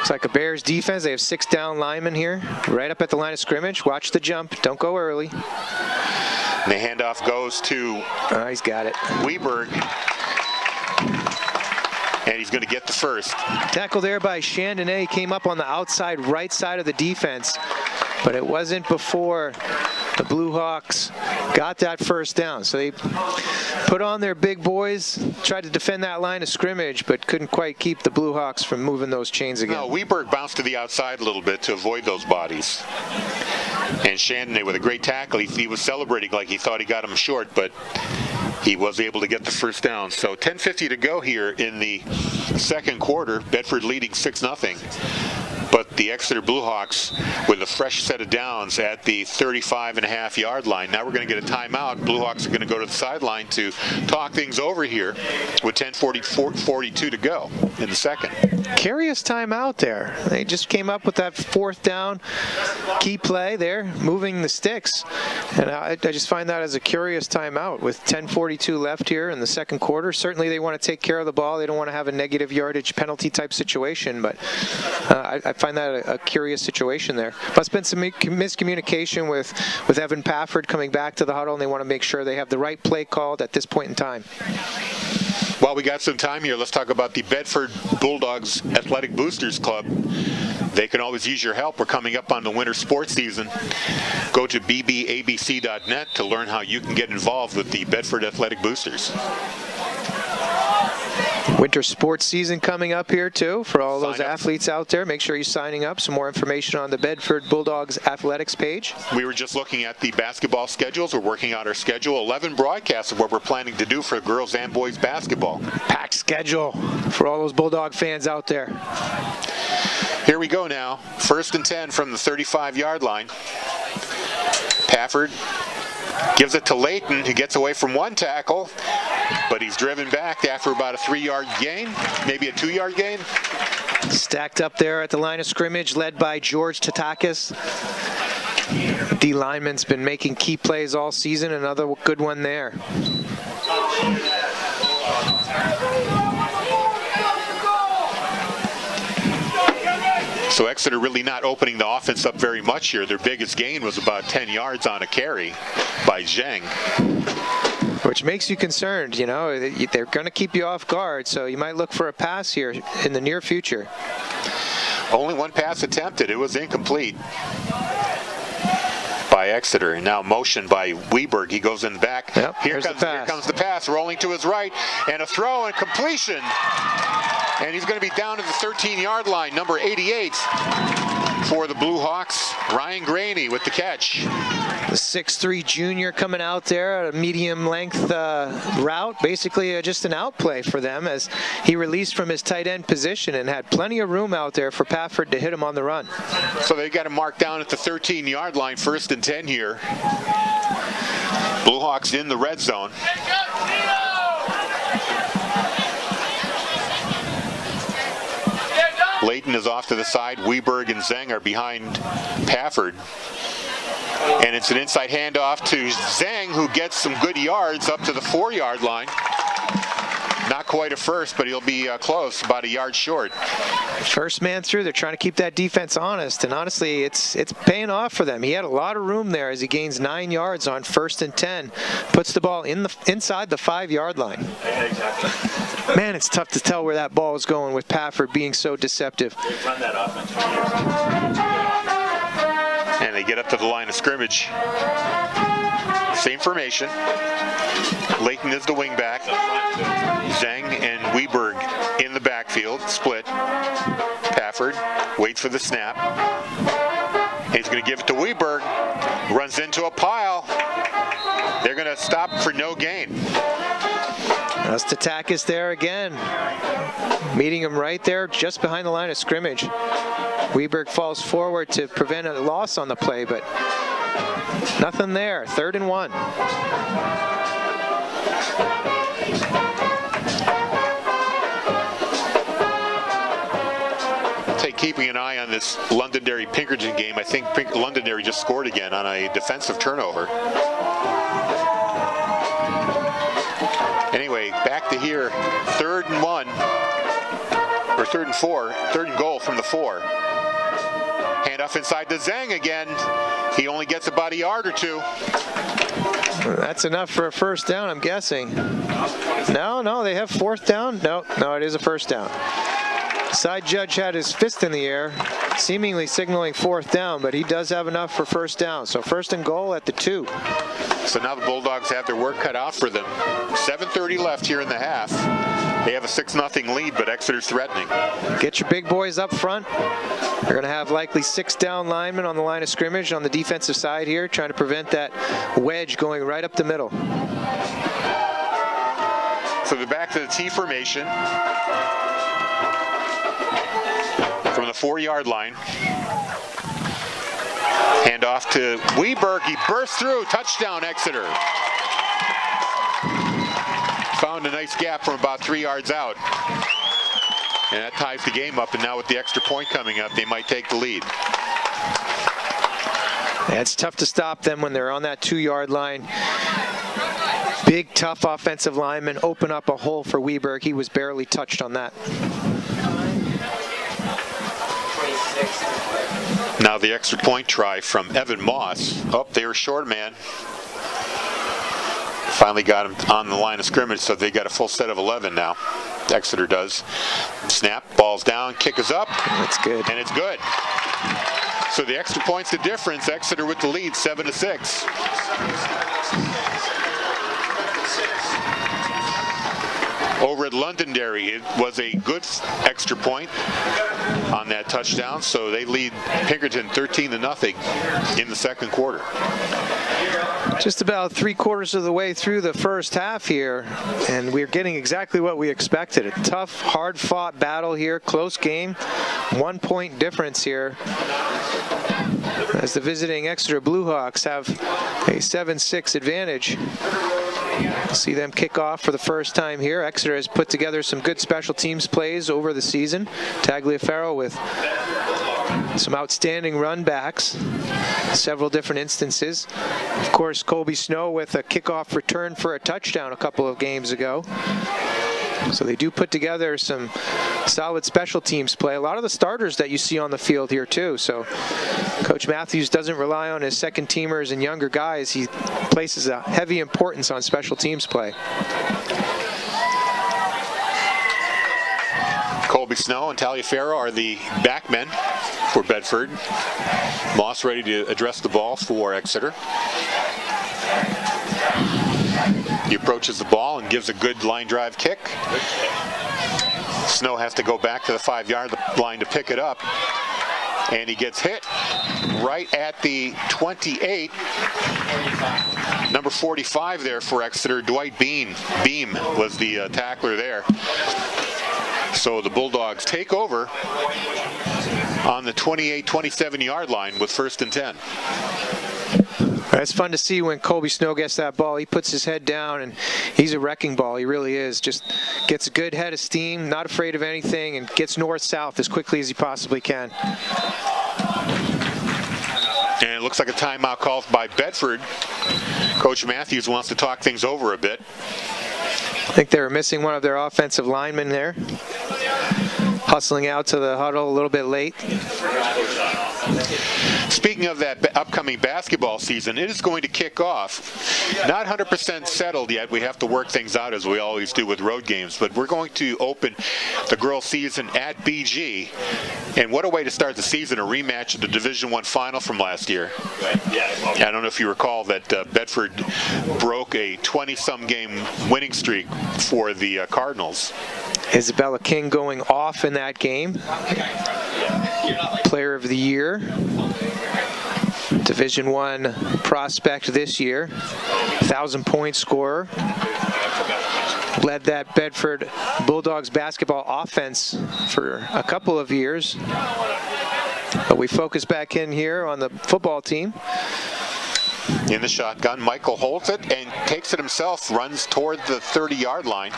It's like a Bears defense. They have 6 down linemen here, right up at the line of scrimmage. Watch the jump. Don't go early. And the handoff goes to he's got it. Weberg. And he's going to get the first. Tackle there by Chandonnet. He came up on the outside right side of the defense, but it wasn't before the Blue Hawks got that first down. So they put on their big boys, tried to defend that line of scrimmage, but couldn't quite keep the Blue Hawks from moving those chains again. No, Weberg bounced to the outside a little bit to avoid those bodies. And Chandonnet with a great tackle. He was celebrating like he thought he got him short, but he was able to get the first down. So 10:50 to go here in the second quarter. Bedford leading 6-0. But the Exeter Blue Hawks with a fresh set of downs at the 35.5-yard line. Now we're going to get a timeout. Blue Hawks are going to go to the sideline to talk things over here with 10:42 to go in the second. Curious timeout there. They just came up with that 4th down key play there, moving the sticks. And I just find that as a curious timeout with 10:42 left here in the second quarter. Certainly they want to take care of the ball. They don't want to have a negative yardage penalty type situation, but I find that a curious situation there. Must have been some miscommunication with Evan Pafford coming back to the huddle, and they want to make sure they have the right play called at this point in time. While we got some time here, let's talk about the Bedford Bulldogs Athletic Boosters Club. They can always use your help. We're coming up on the winter sports season. Go to bbabc.net to learn how you can get involved with the Bedford Athletic Boosters. Winter sports season coming up here too for all those athletes out there. Make sure you're signing up. Some more information on the Bedford Bulldogs athletics page. We were just looking at the basketball schedules. We're working out our schedule. 11 broadcasts of what we're planning to do for girls and boys basketball. Packed schedule for all those Bulldog fans out there. Here we go now. 1st and 10 from the 35-yard line. Pafford gives it to Layton, who gets away from one tackle, but he's driven back after about a 3-yard gain, maybe a 2-yard gain. Stacked up there at the line of scrimmage, led by George Tatakis. D lineman's been making key plays all season. Another good one there. So Exeter really not opening the offense up very much here. Their biggest gain was about 10 yards on a carry by Zhang. Which makes you concerned, you know. They're going to keep you off guard, so you might look for a pass here in the near future. Only one pass attempted. It was incomplete by Exeter. And now motion by Weberg. He goes in the back. Yep, Here comes the pass, rolling to his right, and a throw and completion. And he's going to be down to the 13-yard line, number 88 for the Blue Hawks. Ryan Graney with the catch. The 6'3" junior coming out there, a medium length route, basically just an outplay for them as he released from his tight end position and had plenty of room out there for Pafford to hit him on the run. So they got him marked down at the 13-yard line, 1st and 10 here. Blue Hawks in the red zone. Layton is off to the side. Weberg and Zhang are behind Pafford. And it's an inside handoff to Zhang, who gets some good yards up to the 4-yard line. Not quite a first, but he'll be close, about a yard short. First man through. They're trying to keep that defense honest, and honestly, it's paying off for them. He had a lot of room there as he gains 9 yards on 1st and 10. Puts the ball inside the 5-yard line. Man, it's tough to tell where that ball is going with Pafford being so deceptive. And they get up to the line of scrimmage. Same formation. Layton is the wingback. Zhang and Weberg in the backfield, split. Pafford waits for the snap. He's going to give it to Weberg. Runs into a pile. They're going to stop for no gain. Statakis there again, meeting him right there just behind the line of scrimmage. Weberg falls forward to prevent a loss on the play, but nothing there. 3rd and 1. Keeping an eye on this Londonderry-Pinkerton game. I think Londonderry just scored again on a defensive turnover. Anyway, back to here. 3rd and 1, or 3rd and 4. 3rd and goal from the 4. Handoff inside to Zhang again. He only gets about a yard or 2. That's enough for a first down, I'm guessing. No, they have 4th down. No, it is a first down. Side judge had his fist in the air, seemingly signaling 4th down, but he does have enough for first down. So 1st and goal at the 2. So now the Bulldogs have their work cut out for them. 7:30 left here in the half. They have a 6-0 lead, but Exeter's threatening. Get your big boys up front. You're going to have likely 6 down linemen on the line of scrimmage on the defensive side here, trying to prevent that wedge going right up the middle. So they're back to the T formation. From the 4-yard line. Handoff to Weberg. He bursts through. Touchdown, Exeter. Found a nice gap from about 3 yards out. And that ties the game up. And now with the extra point coming up, they might take the lead. Yeah, it's tough to stop them when they're on that 2-yard line. Big, tough offensive lineman open up a hole for Weberg. He was barely touched on that. Now the extra point try from Evan Moss. Oh, they were short, man. Finally got him on the line of scrimmage, so they got a full set of 11 now. Exeter does. Snap, ball's down, kick is up. That's good. And it's good. So the extra point's the difference. Exeter with the lead, 7-6. Over at Londonderry, it was a good extra point on that touchdown, so they lead Pinkerton 13-0 in the 2nd quarter. Just about 3/4 of the way through the first half here, and we're getting exactly what we expected. A tough, hard-fought battle here, close game, 1-point difference here, as the visiting Exeter Bluehawks have a 7-6 advantage. See them kick off for the first time here. Exeter has put together some good special teams plays over the season. Tagliaferro with some outstanding run backs, several different instances. Of course, Colby Snow with a kickoff return for a touchdown a couple of games ago. So they do put together some solid special teams play. A lot of the starters that you see on the field here too. So Coach Matthews doesn't rely on his second teamers and younger guys. He places a heavy importance on special teams play. Colby Snow and Taliaferro are the backmen for Bedford. Moss ready to address the ball for Exeter. He approaches the ball and gives a good line drive kick. Snow has to go back to the 5-yard line to pick it up. And he gets hit right at the 28. Number 45 there for Exeter, Dwight Beam was the tackler there. So the Bulldogs take over on the 28-27 yard line with 1st and 10. It's fun to see when Colby Snow gets that ball. He puts his head down, and he's a wrecking ball. He really is. Just gets a good head of steam, not afraid of anything, and gets north-south as quickly as he possibly can. And it looks like a timeout called by Bedford. Coach Matthews wants to talk things over a bit. I think they were missing one of their offensive linemen there. Hustling out to the huddle a little bit late. Speaking of that upcoming basketball season, it is going to kick off. Not 100% settled yet. We have to work things out as we always do with road games. But we're going to open the girls' season at BG. And what a way to start the season, a rematch of the Division I final from last year. I don't know if you recall that Bedford broke a 20-some game winning streak for the Cardinals. Isabella King going off in that game. Player of the Year. Division I prospect this year. 1,000-point scorer. led that Bedford Bulldogs basketball offense for a couple of years. But we focus back in here on the football team. In the shotgun, Michael holds it and takes it himself, runs toward the 30-yard line.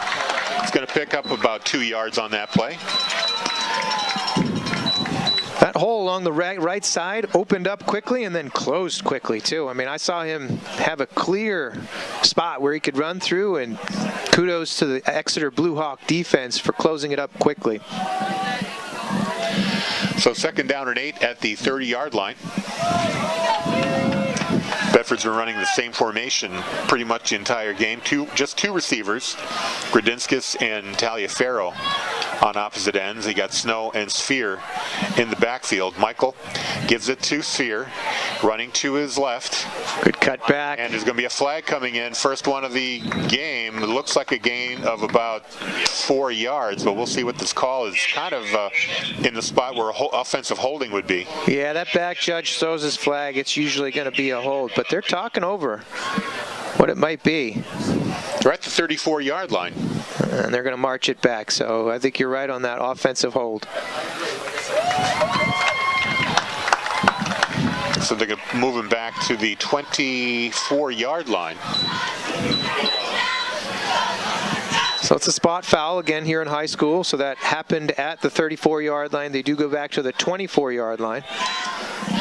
He's going to pick up about 2 yards on that play. That hole along the right side opened up quickly and then closed quickly, too. I mean, I saw him have a clear spot where he could run through, and kudos to the Exeter Blue Hawk defense for closing it up quickly. So 2nd down and 8 at the 30-yard line. Bedford's been running the same formation pretty much the entire game. Just two receivers, Gradinskis and Taliaferro on opposite ends. He got Snow and Sphere in the backfield. Michael gives it to Sphere, running to his left. Good cut back. And there's going to be a flag coming in. First one of the game. It looks like a gain of about 4 yards, but we'll see what this call is. Kind of in the spot where offensive holding would be. Yeah, that back judge throws his flag. It's usually going to be a hold, but they're talking over what it might be. They're at the 34-yard line. And they're going to march it back, so I think you're right on that offensive hold. So they're going to move him back to the 24-yard line. So it's a spot foul again here in high school, so that happened at the 34-yard line. They do go back to the 24-yard line.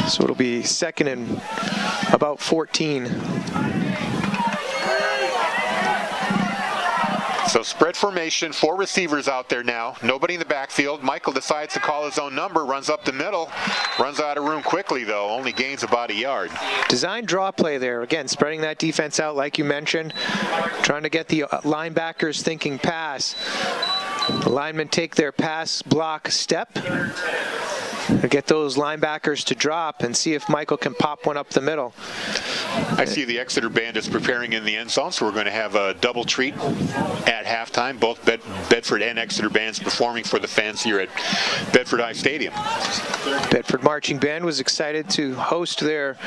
So it'll be 2nd and about 14. So spread formation, 4 receivers out there now. Nobody in the backfield. Michael decides to call his own number, runs up the middle, runs out of room quickly though, only gains about a yard. Design draw play there. Again, spreading that defense out like you mentioned, trying to get the linebackers thinking pass. The linemen take their pass block step. Get those linebackers to drop and see if Michael can pop one up the middle. I see the Exeter band is preparing in the end zone, so we're going to have a double treat at halftime. Both Bedford and Exeter bands performing for the fans here at Bedford High Stadium. Bedford Marching Band was excited to host their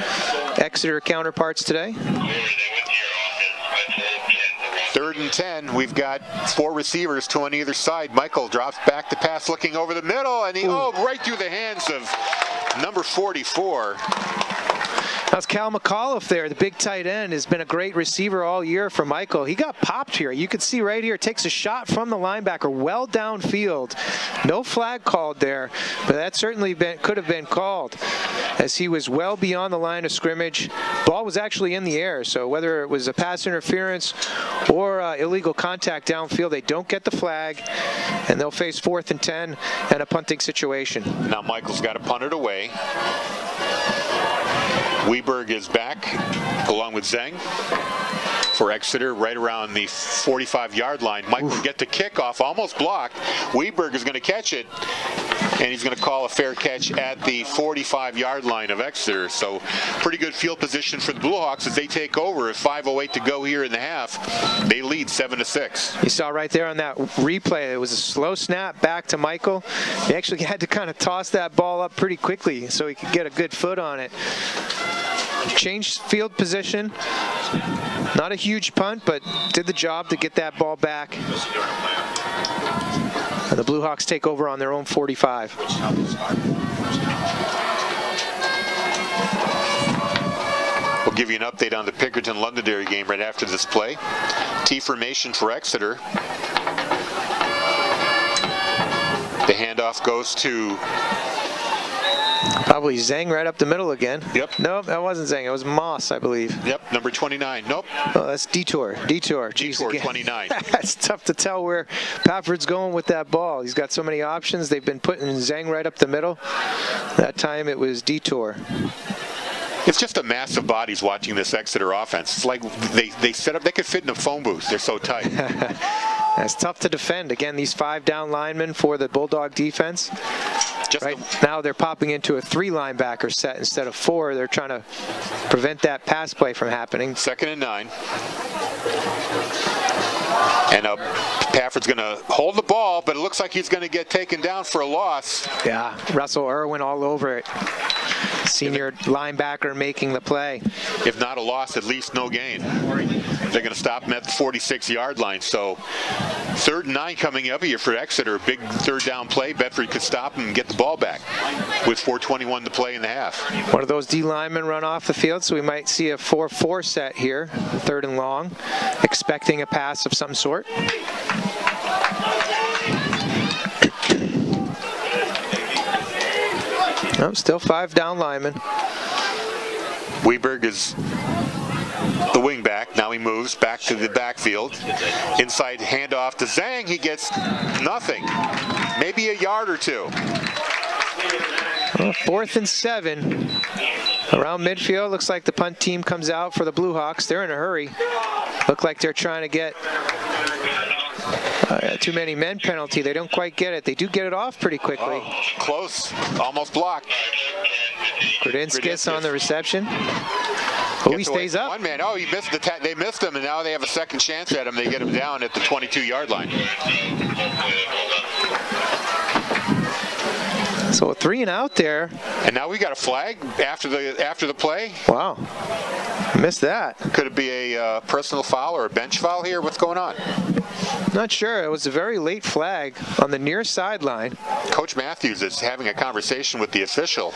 Exeter counterparts today. 3rd and 10. We've got 4 receivers, 2 on either side. Michael drops back to pass, looking over the middle, and right through the hands of number 44. That's Cal McAuliffe there, the big tight end, has been a great receiver all year for Michael. He got popped here. You can see right here, takes a shot from the linebacker well downfield. No flag called there, but that certainly could have been called as he was well beyond the line of scrimmage. Ball was actually in the air, so whether it was a pass interference or illegal contact downfield, they don't get the flag, and they'll face 4th and 10 and a punting situation. Now Michael's got to punt it away. Weberg is back along with Zeng for Exeter right around the 45-yard line. Michael will get the kickoff, almost blocked. Weberg is going to catch it, and he's going to call a fair catch at the 45-yard line of Exeter. So pretty good field position for the Blue Hawks as they take over. With 5:08 to go here in the half, they lead 7-6. You saw right there on that replay, it was a slow snap back to Michael. He actually had to kind of toss that ball up pretty quickly so he could get a good foot on it. Changed field position. Not a huge punt, but did the job to get that ball back. And the Blue Hawks take over on their own 45. We'll give you an update on the Pinkerton-Londonderry game right after this play. T formation for Exeter. The handoff goes to probably Zeng right up the middle again. Yep. Nope, that wasn't Zeng. It was Moss, I believe. Yep, number 29. Nope. Oh, that's Detour. Detour, Jeez, 29. That's tough to tell where Pafford's going with that ball. He's got so many options. They've been putting Zeng right up the middle. That time it was Detour. It's just a mass of bodies watching this Exeter offense. It's like they set up, they could fit in a phone booth. They're so tight. That's tough to defend. Again, these 5 down linemen for the Bulldog defense. Right now they're popping into a 3 linebacker set instead of 4. They're trying to prevent that pass play from happening. 2nd and 9. And a Pafford's going to hold the ball, but it looks like he's going to get taken down for a loss. Yeah, Russell Irwin all over it. Senior linebacker making the play. If not a loss, at least no gain. They're going to stop him at the 46-yard line. So 3rd and 9 coming up here for Exeter. Big 3rd down play. Bedford could stop him and get the ball back with 4:21 to play in the half. One of those D linemen run off the field, so we might see a 4-4 set here, 3rd and long, expecting a pass of some sort. Oh, still 5 down linemen. Weberg is the wing back. Now he moves back to the backfield. Inside handoff to Zhang. He gets nothing. Maybe a yard or two. 4th and 7. Around midfield, looks like the punt team comes out for the Blue Hawks. They're in a hurry. Look like they're trying to get too many men penalty. They don't quite get it. They do get it off pretty quickly. Oh, close. Almost blocked. Gradinskis on the reception. Oh, he stays up. One man. Oh, he missed the they missed him, and now they have a second chance at him. They get him down at the 22-yard line. So a 3 and out there. And now we got a flag after the play. Wow, missed that. Could it be a personal foul or a bench foul here? What's going on? Not sure. It was a very late flag on the near sideline. Coach Matthews is having a conversation with the official,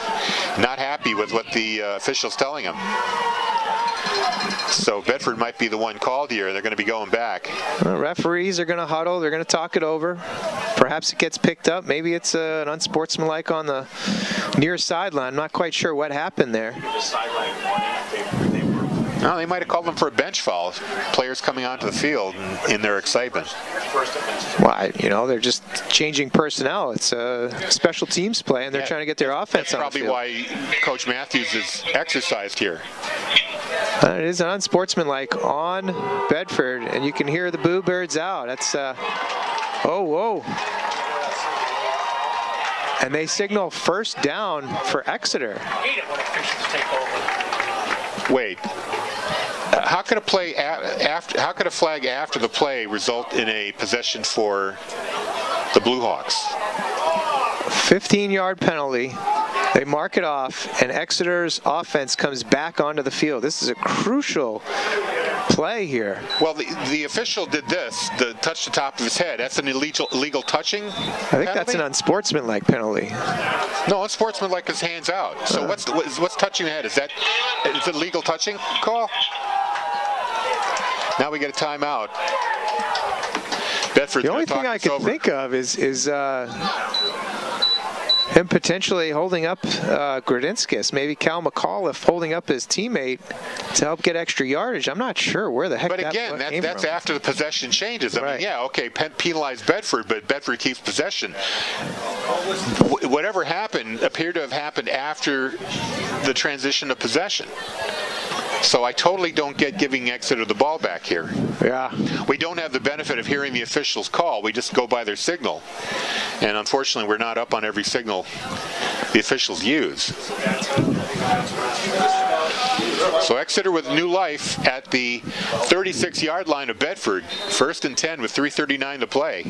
not happy with what the official's telling him. So Bedford might be the one called here. They're going to be going back. Referees are going to huddle. They're going to talk it over. Perhaps it gets picked up. Maybe it's an unsportsmanlike on the near sideline. I'm not quite sure what happened there. No, they might have called them for a bench foul. Players coming onto the field in their excitement. Well, they're just changing personnel. It's a special teams play, and they're trying to get their offense on the field. That's probably why Coach Matthews is exercised here. It is an unsportsmanlike on Bedford, and you can hear the boo birds out. That's whoa. And they signal 1st down for Exeter. Wait. How could a play how could a flag after the play result in a possession for the Blue Hawks? 15-yard penalty. They mark it off, and Exeter's offense comes back onto the field. This is a crucial play here. Well, the official did this, touch the top of his head. That's an illegal touching penalty? I think that's an unsportsmanlike penalty. No, unsportsmanlike is hands out. So what's touching the head? Is it a legal touching call? Now we get a timeout. Bedford's the only thing I can think of is him potentially holding up Gradinskis, maybe Cal McAuliffe holding up his teammate to help get extra yardage. I'm not sure where the heck that came from. But again, that's after the possession changes. I mean, yeah, okay, penalize Bedford, but Bedford keeps possession. Whatever happened appeared to have happened after the transition of possession. So I totally don't get giving Exeter the ball back here. Yeah. We don't have the benefit of hearing the officials' call. We just go by their signal. And unfortunately, we're not up on every signal the officials use. So Exeter with new life at the 36-yard line of Bedford. 1st and 10 with 3:39 to play.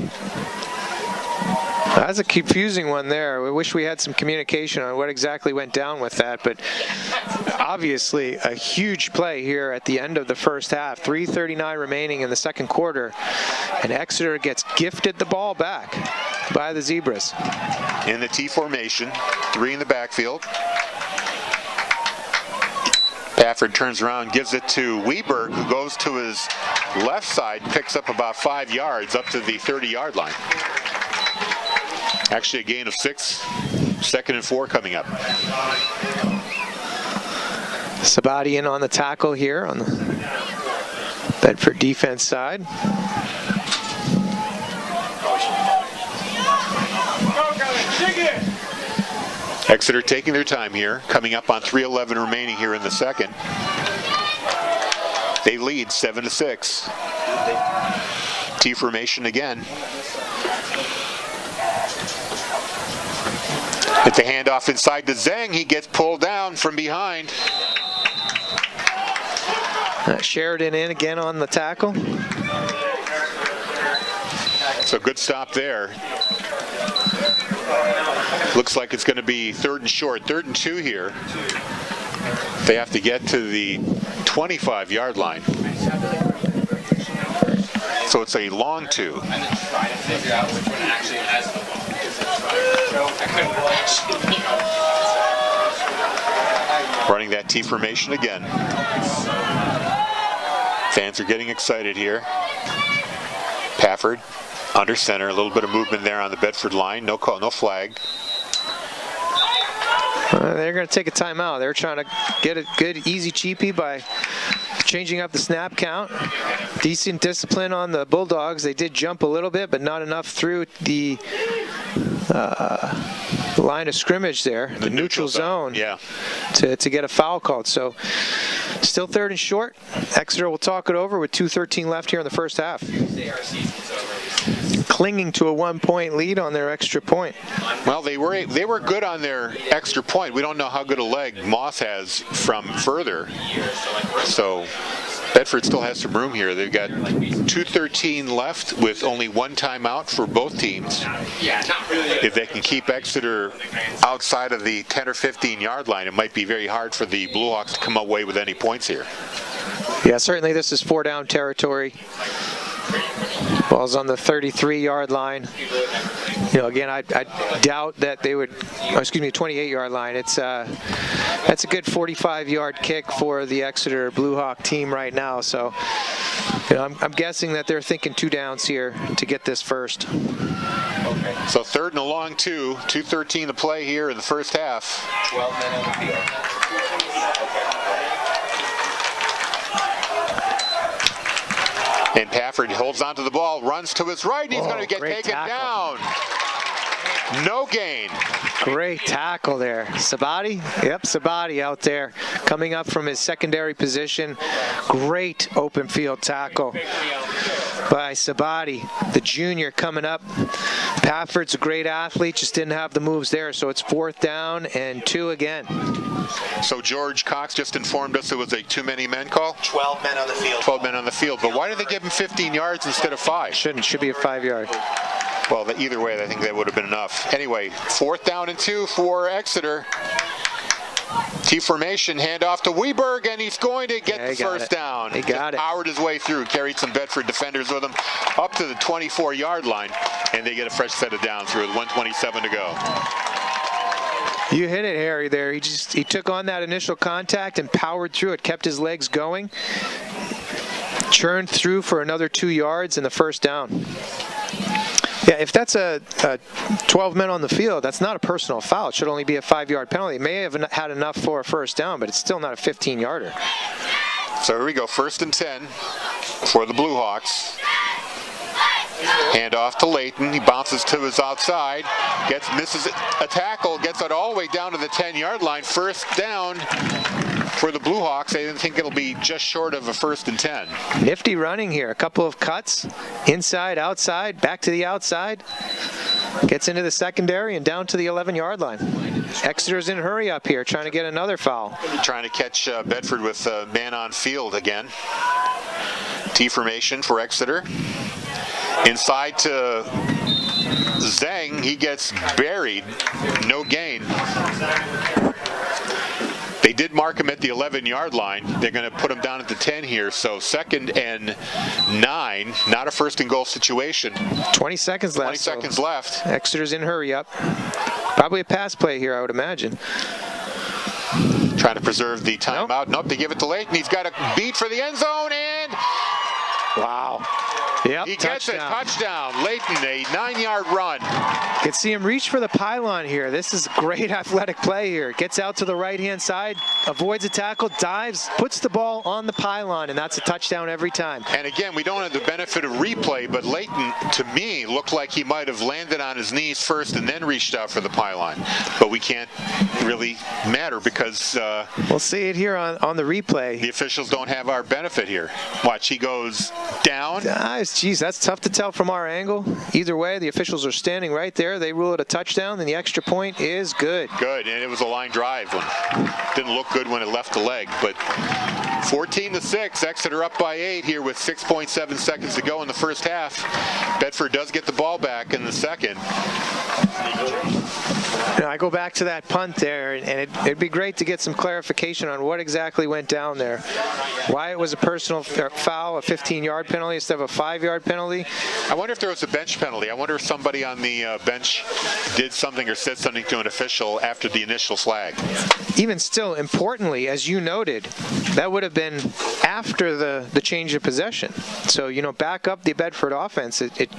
That's a confusing one there. We wish we had some communication on what exactly went down with that, but obviously a huge play here at the end of the first half. 3:39 remaining in the second quarter, and Exeter gets gifted the ball back by the Zebras. In the T formation, 3 in the backfield. Pafford turns around, gives it to Weberg, who goes to his left side, picks up about 5 yards up to the 30-yard line. Actually a gain of 6, 2nd and 4 coming up. Sabati in on the tackle here on the Bedford defense side. Exeter taking their time here, coming up on 3:11 remaining here in the second. They lead 7-6. T formation again. At the handoff inside to Zhang, he gets pulled down from behind. Sheridan in again on the tackle. So good stop there. Looks like it's going to be 3rd and short, 3rd and 2 here. They have to get to the 25-yard line. So it's a long 2. Running that T formation again. Fans are getting excited here. Pafford under center, a little bit of movement there on the Bedford line. No call, no flag. They're going to take a timeout. They're trying to get a good, easy cheapie by changing up the snap count. Decent discipline on the Bulldogs. They did jump a little bit, but not enough through the line of scrimmage there, the neutral zone, yeah, to get a foul called. So still 3rd and short. Exeter will talk it over with 2:13 left here in the first half. Clinging to a 1-point lead on their extra point. Well, they were good on their extra point. We don't know how good a leg Moss has from further. So Bedford still has some room here. They've got 2:13 left with only 1 timeout for both teams. If they can keep Exeter outside of the 10 or 15-yard line, it might be very hard for the Blue Hawks to come away with any points here. Yeah, certainly this is 4-down territory. Ball's on the 33-yard line. You know, again, I doubt that they would, 28-yard line. It's that's a good 45-yard kick for the Exeter Blue Hawk team right now. So, you know, I'm guessing that they're thinking 2 downs here to get this first. So 3rd and a long 2, 2:13 to play here in the first half. 12 men on the field. And Pafford holds onto the ball, runs to his right, and he's going to get taken tackle. down. No gain. Great tackle there. Sabati? Yep, Sabati out there coming up from his secondary position. Great open field tackle by Sabati, the junior coming up. Pafford's a great athlete, just didn't have the moves there, so it's 4th down and 2 again. So George Cox just informed us it was a too many men call? 12 men on the field. 12 men on the field. But why did they give him 15 yards instead of 5? Should be a 5-yard. Well, either way, I think that would have been enough. Anyway, 4th down and 2 for Exeter. T formation, handoff to Weberg, and he's going to get the first down. He got it. Powered his way through, carried some Bedford defenders with him up to the 24-yard line, and they get a fresh set of downs with 1:27 to go. You hit it, Harry, there. He took on that initial contact and powered through it, kept his legs going, churned through for another 2 yards and the first down. Yeah, if that's a 12 men on the field, that's not a personal foul. It should only be a 5-yard penalty. It may have had enough for a first down, but it's still not a 15-yarder. So here we go, 1st and 10 for the Blue Hawks. Hand off to Layton. He bounces to his outside, misses a tackle, gets it all the way down to the 10-yard line. First down for the Blue Hawks. I think it'll be just short of a 1st and 10. Nifty running here. A couple of cuts, inside, outside, back to the outside. Gets into the secondary and down to the 11-yard line. Exeter's in hurry up here, trying to get another foul. Trying to catch Bedford with a man on field again. T formation for Exeter. Inside to Zhang, he gets buried, no gain. They did mark him at the 11-yard line. They're going to put him down at the 10 here, so 2nd and 9, not a 1st and goal situation. 20 seconds left. 20 seconds left. Exeter's in hurry up. Probably a pass play here, I would imagine. Trying to preserve the timeout. Nope, they give it to Layton. He's got a beat for the end zone, and wow. Yep, he gets a touchdown. Layton, a 9-yard run. You can see him reach for the pylon here. This is great athletic play here. Gets out to the right-hand side, avoids a tackle, dives, puts the ball on the pylon, and that's a touchdown every time. And again, we don't have the benefit of replay, but Layton, to me, looked like he might have landed on his knees first and then reached out for the pylon. But we can't really matter because we'll see it here on the replay. The officials don't have our benefit here. Watch, he goes down. Dives geez, that's tough to tell from our angle. Either way, the officials are standing right there. They rule it a touchdown, and the extra point is good. Good, and it was a line drive. Didn't look good when it left the leg, but 14-6, Exeter up by 8 here with 6.7 seconds to go in the first half. Bedford does get the ball back in the second. I go back to that punt there, and it'd be great to get some clarification on what exactly went down there. Why it was a personal foul, a 15-yard penalty instead of a 5-yard penalty. I wonder if there was a bench penalty. I wonder if somebody on the bench did something or said something to an official after the initial flag. Even still, importantly, as you noted, that would have been after the change of possession. So, back up the Bedford offense. It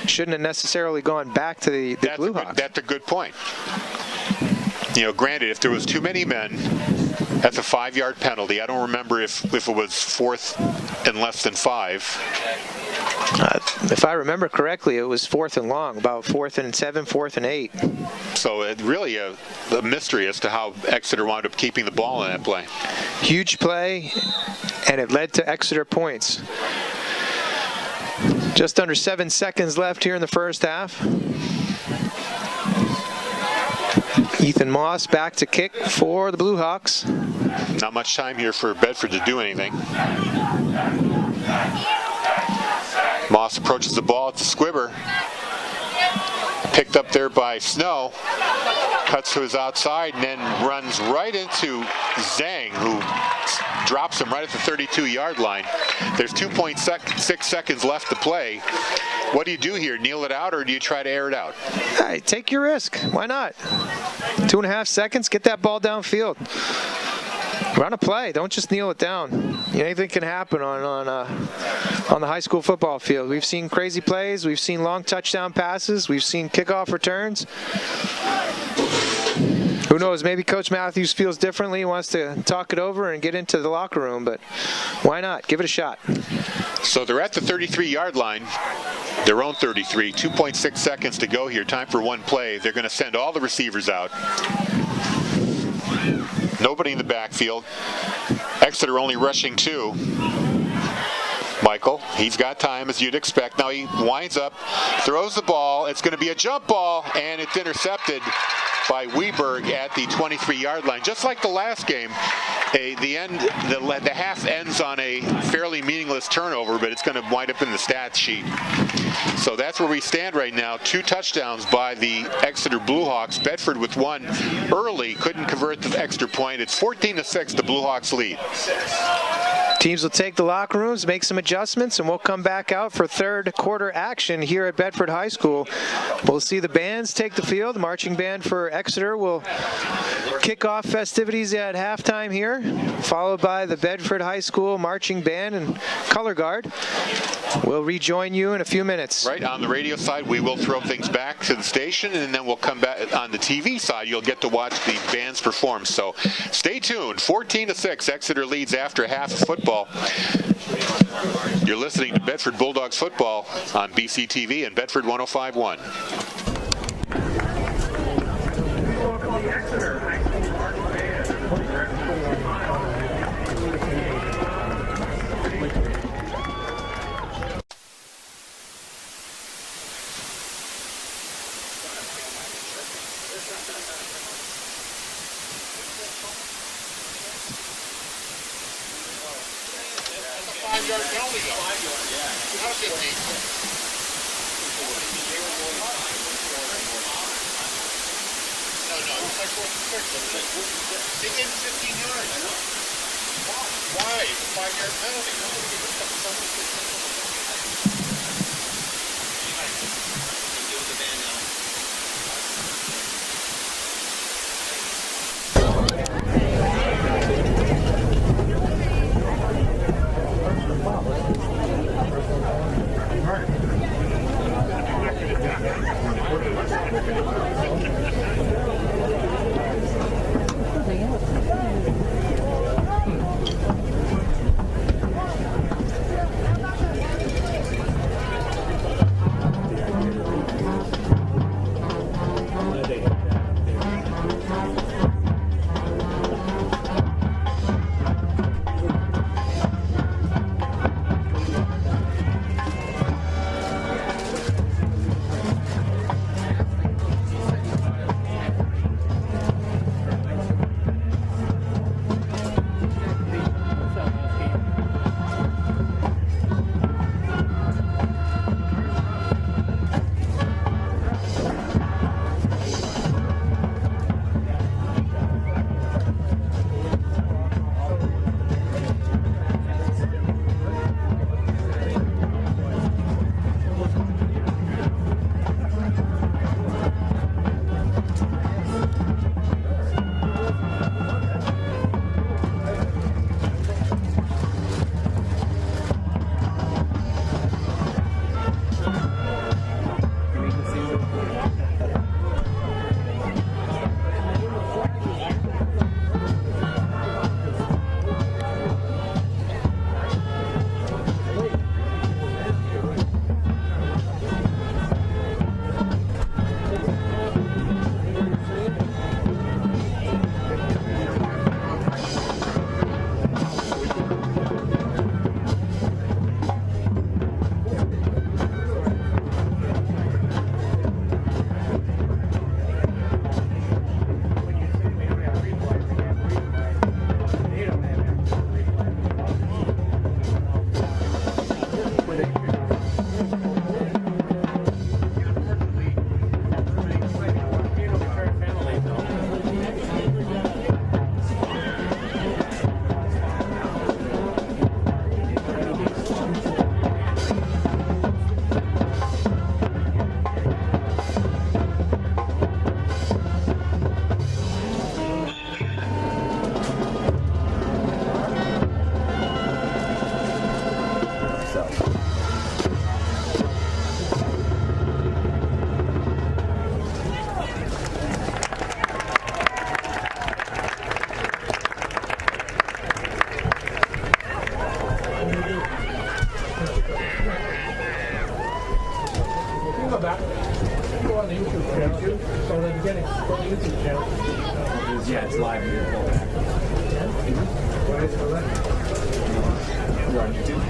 shouldn't have necessarily gone back to the Blue Hawks. That's a good point. Granted, if there was too many men, that's a 5-yard penalty. I don't remember if it was 4th and less than 5. If I remember correctly, it was 4th and long, about 4th and 7, 4th and 8. So it really a mystery as to how Exeter wound up keeping the ball in that play. Huge play, and it led to Exeter points. Just under 7 seconds left here in the first half. Ethan Moss back to kick for the Blue Hawks. Not much time here for Bedford to do anything. Moss approaches the ball at the squibber. Picked up there by Snow. Cuts to his outside and then runs right into Zhang, who drops him right at the 32-yard line. There's 2.6 seconds left to play. What do you do here? Kneel it out, or do you try to air it out? Hey, take your risk. Why not? 2.5 seconds. Get that ball downfield. Run a play. Don't just kneel it down. Anything can happen on the high school football field. We've seen crazy plays. We've seen long touchdown passes. We've seen kickoff returns. Who knows? Maybe Coach Matthews feels differently. He wants to talk it over and get into the locker room, but why not? Give it a shot. So they're at the 33-yard line. Their own 33. 2.6 seconds to go here. Time for one play. They're going to send all the receivers out. Nobody in the backfield. Exeter only rushing 2. Michael, he's got time as you'd expect. Now he winds up, throws the ball. It's going to be a jump ball, and it's intercepted by Weberg at the 23-yard line. Just like the last game, the half ends on a fairly meaningless turnover, but it's going to wind up in the stats sheet. So that's where we stand right now. 2 touchdowns by the Exeter Blue Hawks. Bedford with one early, couldn't convert the extra point. It's 14-6, the Blue Hawks lead. Teams will take the locker rooms, make some adjustments, and we'll come back out for third quarter action here at Bedford High School. We'll see the bands take the field. The marching band for Exeter will kick off festivities at halftime here, followed by the Bedford High School marching band and color guard. We'll rejoin you in a few minutes. Right, on the radio side, we will throw things back to the station, and then we'll come back on the TV side. You'll get to watch the bands perform. So stay tuned. 14-6, Exeter leads after half of football. You're listening to Bedford Bulldogs football on BCTV and Bedford 105.1. They gave him 15 yards. Why? 5-yard penalty. Yeah, it's live. Why is it live? You're on YouTube.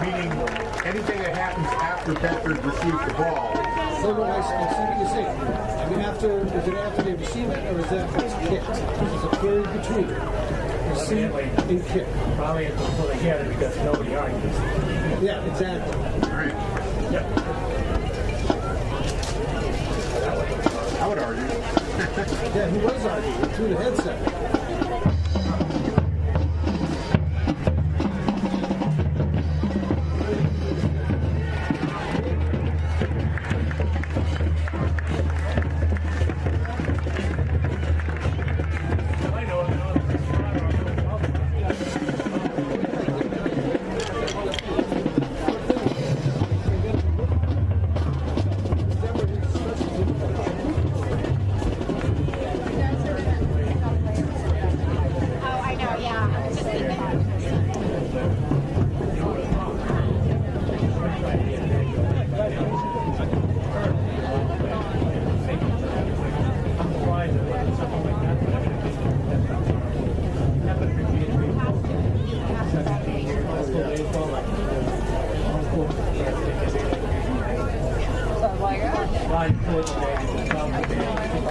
Meaning anything that happens after Bedford receives the ball. No, I see what you're saying. I mean, is it after they receive it, or is that it's kicked? There's a period between receive and kick. Probably have to pull together because nobody argues. Yeah, exactly. Right. Yep. I would argue. Yeah, he was arguing through the headset.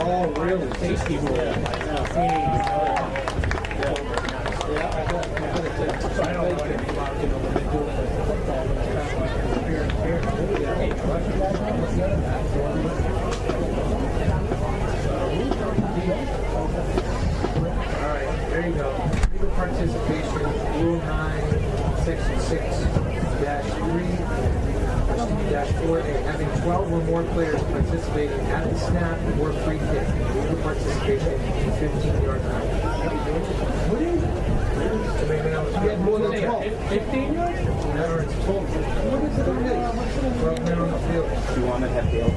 Oh, really? Tasty boy. So I don't know what it's about, you know, what they're doing with football, but it's kind of like all right, there you go. Legal participation, Rule 9, Section 6-3-4A, having 12 or more players participating at the snap or free kick. Legal participation in 15-yard line. What do you? You had more than 12. 15 yards? Whatever it's total. What is it on this? 12 men on the field. You want to have the LP? I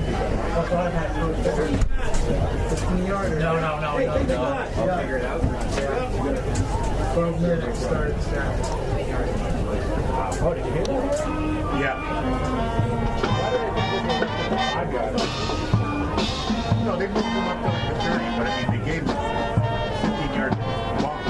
thought I had 15 yards. No. I'll figure it out. Yeah. 12 minutes started snap. Oh, did you hear that? Yeah. I got it. No, they moved them up to like the 30, but I mean, they gave them 15-yard long.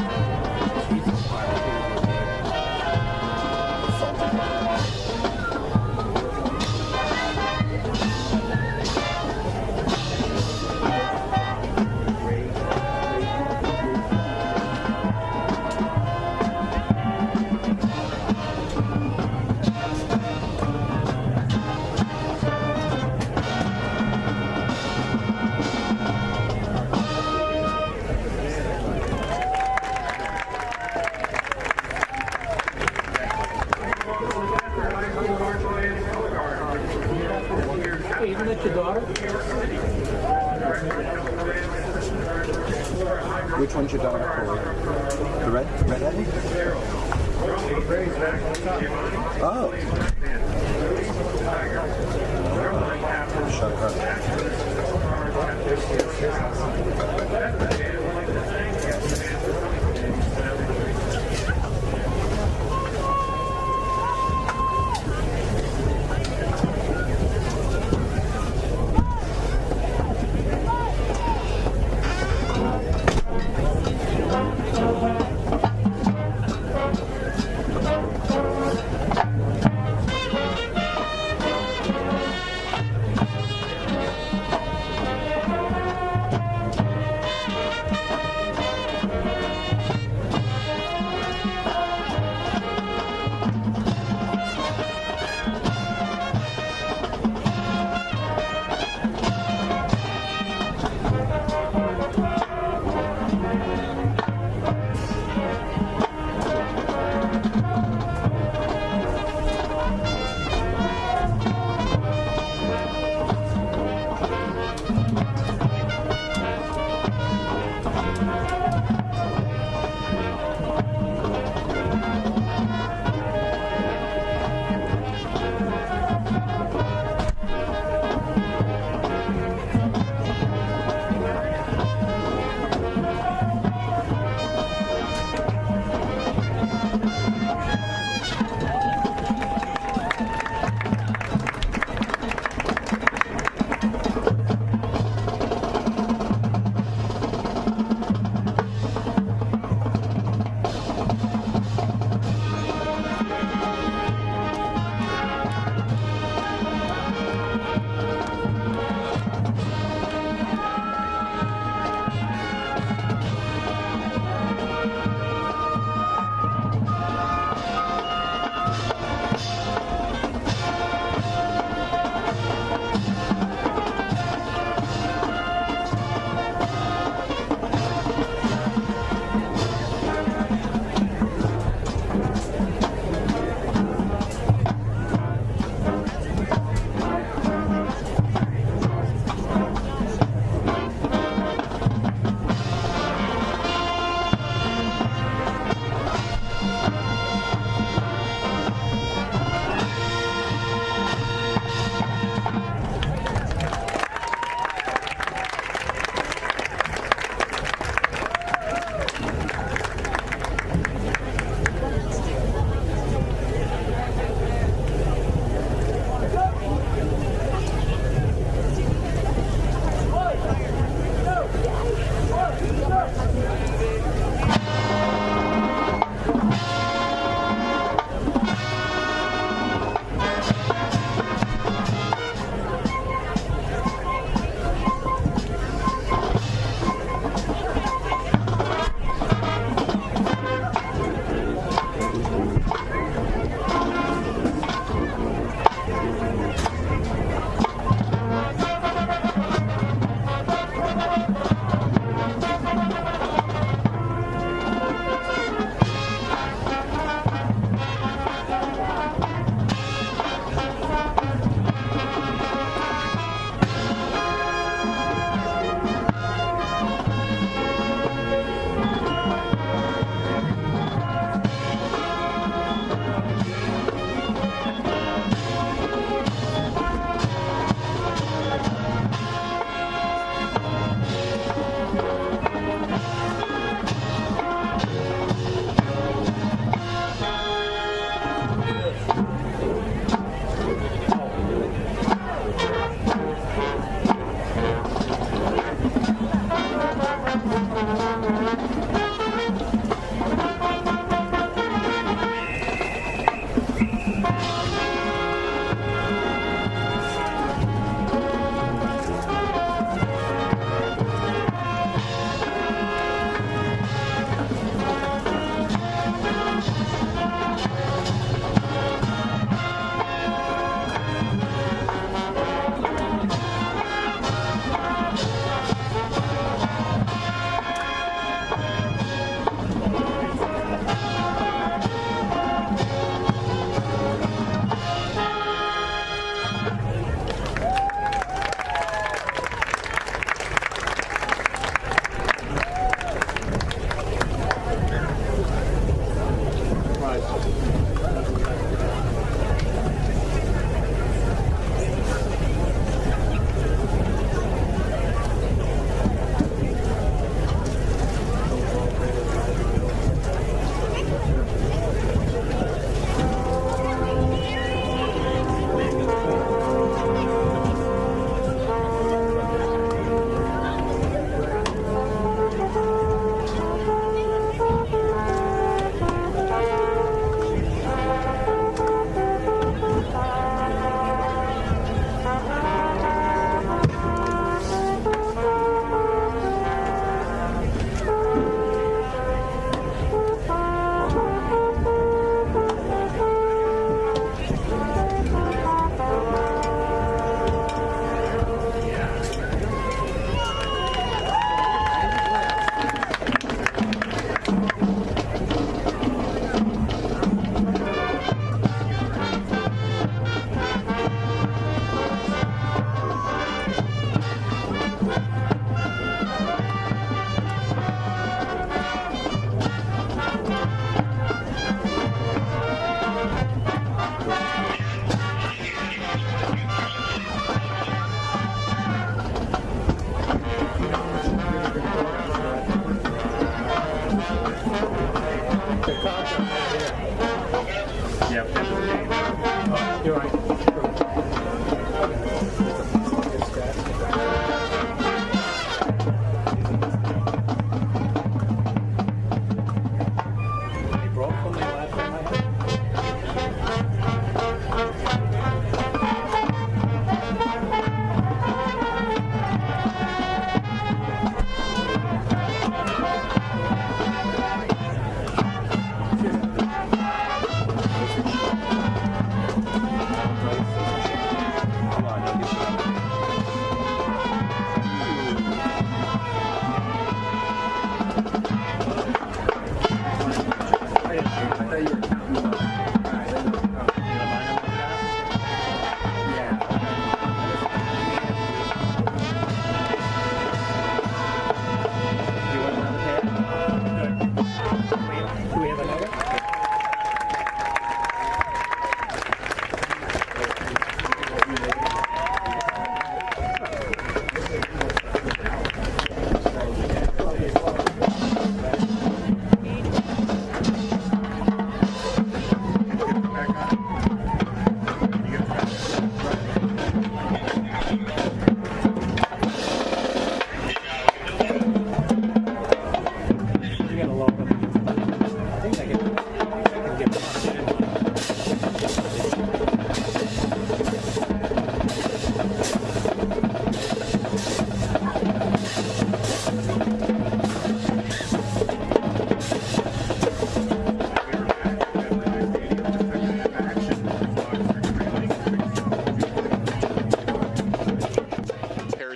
The red Eddie? Oh. Shut You're right.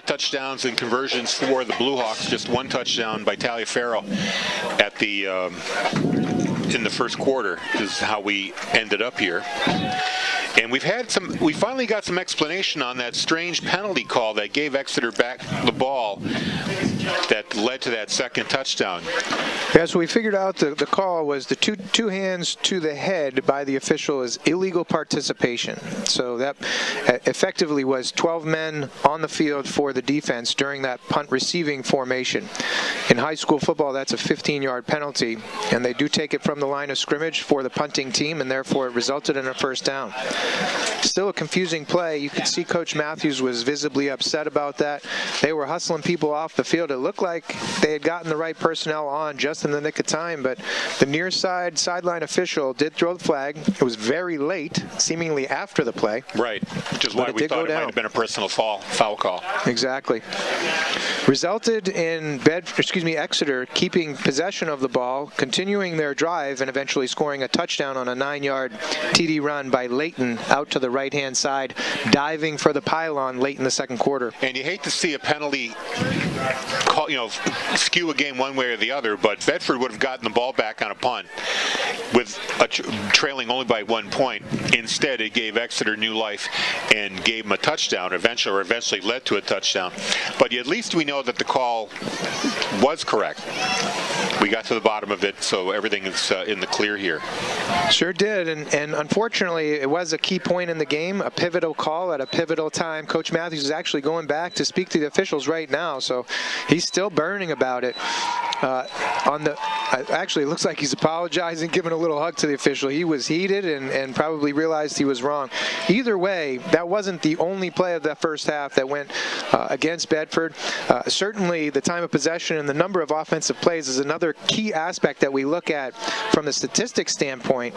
Touchdowns and conversions for the Blue Hawks. Just one touchdown by Taliaferro at the in the first quarter is how we ended up here. And we finally got some explanation on that strange penalty call that gave Exeter back the ball that led to that second touchdown. Yeah, so we figured out the call was the two hands to the head by the official is illegal participation. So that effectively was 12 men on the field for the defense during that punt receiving formation. In high school football, that's a 15-yard penalty, and they do take it from the line of scrimmage for the punting team, and therefore it resulted in a first down. Still a confusing play. You could see Coach Matthews was visibly upset about that. They were hustling people off the field. It looked like they had gotten the right personnel on just in the nick of time, but the near side sideline official did throw the flag. It was very late, seemingly after the play. Right, which is why we thought it might have been a personal foul call. Exactly. Resulted in Exeter keeping possession of the ball, continuing their drive, and eventually scoring a touchdown on a 9-yard TD run by Leighton out to the right-hand side, diving for the pylon late in the second quarter. And you hate to see a penalty call, skew a game one way or the other, but Bedford would have gotten the ball back on a punt with trailing only by 1 point. Instead, it gave Exeter new life and gave them a touchdown, eventually led to a touchdown. But at least we know that the call was correct. We got to the bottom of it, so everything is in the clear here. Sure did, and unfortunately, it was a key point in the game, a pivotal call at a pivotal time. Coach Matthews is actually going back to speak to the officials right now, so he's still burning about it. Actually, it looks like he's apologizing, giving a little hug to the official. He was heated and probably realized he was wrong. Either way, that wasn't the only play of that first half that went against Bedford. Certainly, the time of possession and the number of offensive plays is another key aspect that we look at from the statistics standpoint,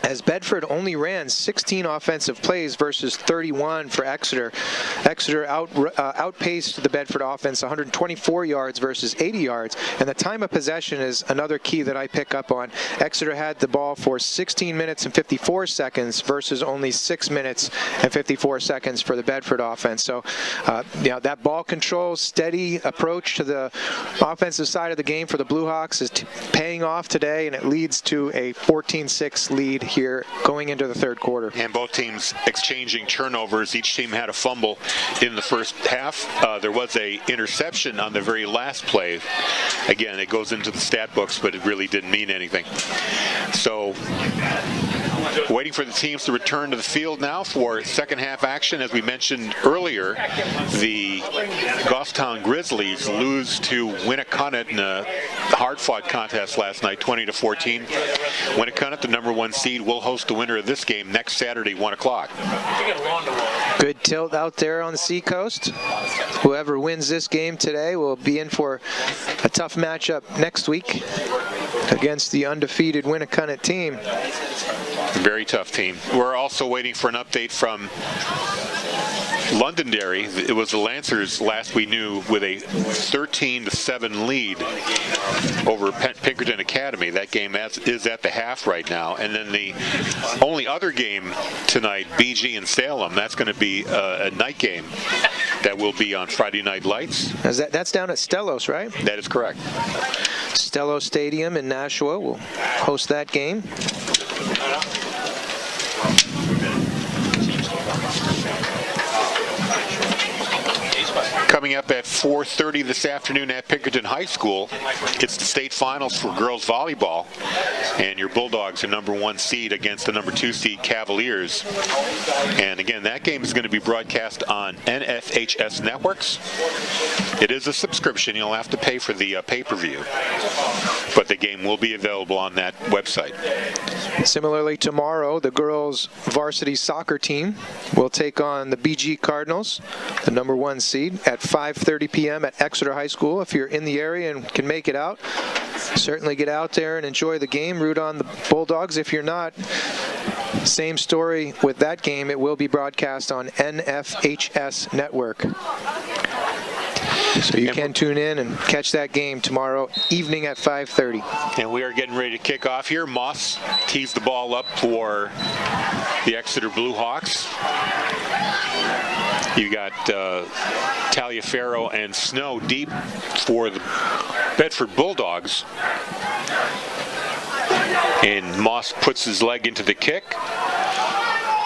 as Bedford only ran 16 offensive plays versus 31 for Exeter. Exeter outpaced the Bedford offense 124 yards versus 80 yards, and the time of possession is another key that I pick up on. Exeter had the ball for 16 minutes and 54 seconds versus only 6 minutes and 54 seconds for the Bedford offense. So, that ball control, steady approach to the offensive side of the game for the Blue Hawks is paying off today, and it leads to a 14-6 lead here going into the third quarter. And both teams exchanging turnovers. Each team had a fumble in the first half. There was a interception on the very last play. Again, it goes into the stat books, but it really didn't mean anything. So Waiting for the teams to return to the field now for second half action. As we mentioned earlier, the Goffstown Grizzlies lose to Winnicott in a hard-fought contest last night, 20-14. Winnicott, the #1 seed, will host the winner of this game next Saturday, 1 o'clock. Good tilt out there on the seacoast. Whoever wins this game today will be in for a tough matchup next week against the undefeated Winnicott team. Very tough team. We're also waiting for an update from Londonderry. It was the Lancers last we knew with a 13-7 lead over Pinkerton Academy. That game is at the half right now. And then the only other game tonight, BG and Salem, that's going to be a night game that will be on Friday Night Lights. That's down at Stellos, right? That is correct. Stellos Stadium in Nashua will host that game. Coming up at 4:30 this afternoon at Pinkerton High School, it's the state finals for girls volleyball, and your Bulldogs are #1 seed against the #2 seed Cavaliers. And again, that game is going to be broadcast on NFHS networks. It is a subscription. You'll have to pay for the pay-per-view, but the game will be available on that website. Similarly, tomorrow, the girls varsity soccer team will take on the BG Cardinals, the #1 seed, at 5:30 p.m. at Exeter High School. If you're in the area and can make it out, certainly get out there and enjoy the game. Root on the Bulldogs. If you're not, same story with that game. It will be broadcast on NFHS network. So you can tune in and catch that game tomorrow evening at 5:30. And we are getting ready to kick off here. Moss tees the ball up for the Exeter Blue Hawks. You got Taliaferro and Snow deep for the Bedford Bulldogs. And Moss puts his leg into the kick.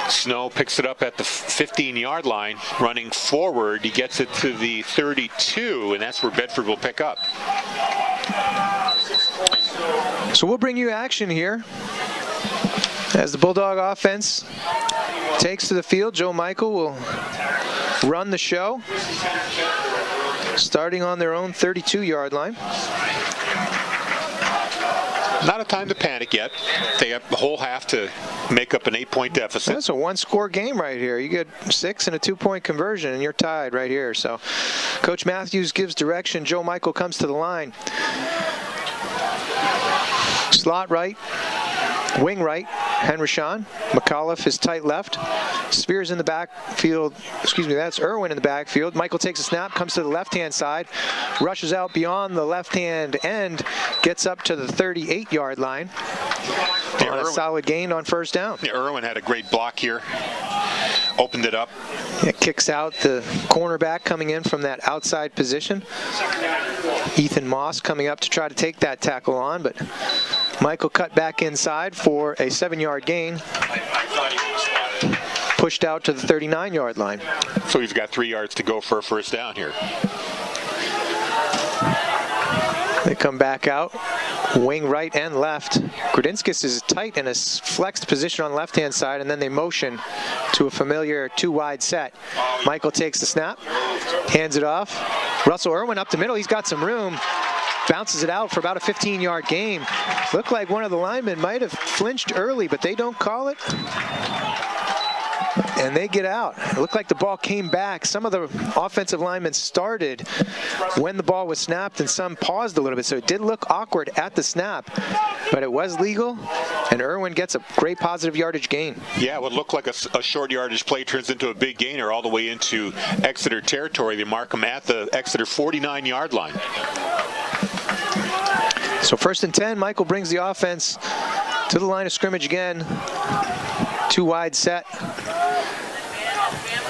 Snow picks it up at the 15-yard line, running forward. He gets it to the 32, and that's where Bedford will pick up. So we'll bring you action here as the Bulldog offense takes to the field. Joe Michael will run the show, starting on their own 32-yard line. Not a time to panic yet. They have the whole half to make up an 8-point deficit. That's a one-score game right here. You get 6 and a 2-point conversion, and you're tied right here. So Coach Matthews gives direction. Joe Michael comes to the line. Slot right, wing right, Henry Sean. McAuliffe is tight left. Spears in the backfield. Excuse me, that's Irwin in the backfield. Michael takes a snap, comes to the left-hand side, rushes out beyond the left-hand end, gets up to the 38-yard line. On a solid gain on first down. Yeah, Irwin had a great block here. Opened it up. It kicks out the cornerback coming in from that outside position. Ethan Moss coming up to try to take that tackle on, but Michael cut back inside for a 7-yard gain. Pushed out to the 39-yard line. So he's got 3 yards to go for a first down here. They come back out, wing right and left. Grudinskis is tight in a flexed position on the left-hand side, and then they motion to a familiar 2-wide set. Michael takes the snap, hands it off. Russell Irwin up the middle. He's got some room. Bounces it out for about a 15-yard gain. Looked like one of the linemen might have flinched early, but they don't call it. And they get out. It looked like the ball came back. Some of the offensive linemen started when the ball was snapped, and some paused a little bit. So it did look awkward at the snap, but it was legal, and Irwin gets a great positive yardage gain. Yeah, what looked like a short yardage play turns into a big gainer all the way into Exeter territory. They mark him at the Exeter 49-yard line. So 1st and 10, Michael brings the offense to the line of scrimmage again. 2-wide set.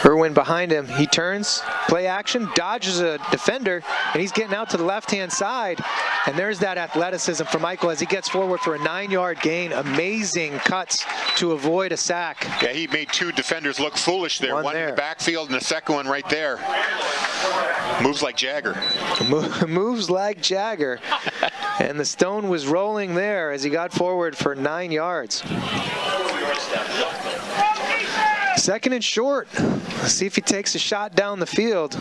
Irwin behind him. He turns, play action, dodges a defender, and he's getting out to the left-hand side. And there's that athleticism for Michael as he gets forward for a 9-yard gain. Amazing cuts to avoid a sack. Yeah, he made 2 defenders look foolish there. One in the backfield and the second one right there. Moves like Jagger. Moves like Jagger. And the stone was rolling there as he got forward for 9 yards. Second and short. Let's see if he takes a shot down the field.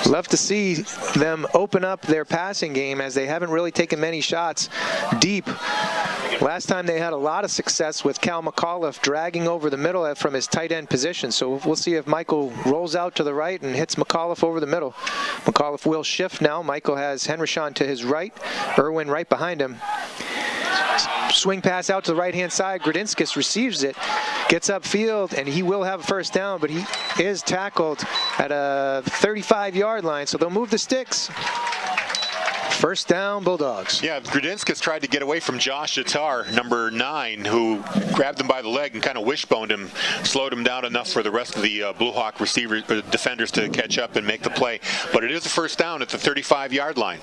Love to see them open up their passing game, as they haven't really taken many shots deep. Last time they had a lot of success with Cal McAuliffe dragging over the middle from his tight end position. So we'll see if Michael rolls out to the right and hits McAuliffe over the middle. McAuliffe will shift now. Michael has Hendershot to his right, Irwin right behind him. Swing pass out to the right-hand side. Gradinskis receives it, gets upfield, and he will have a first down, but he is tackled at a 35-yard line, so they'll move the sticks. First down, Bulldogs. Yeah, Gradinskis tried to get away from Josh Attar, number 9, who grabbed him by the leg and kind of wishboned him, slowed him down enough for the rest of the Blue Hawk defenders to catch up and make the play. But it is a first down at the 35-yard line.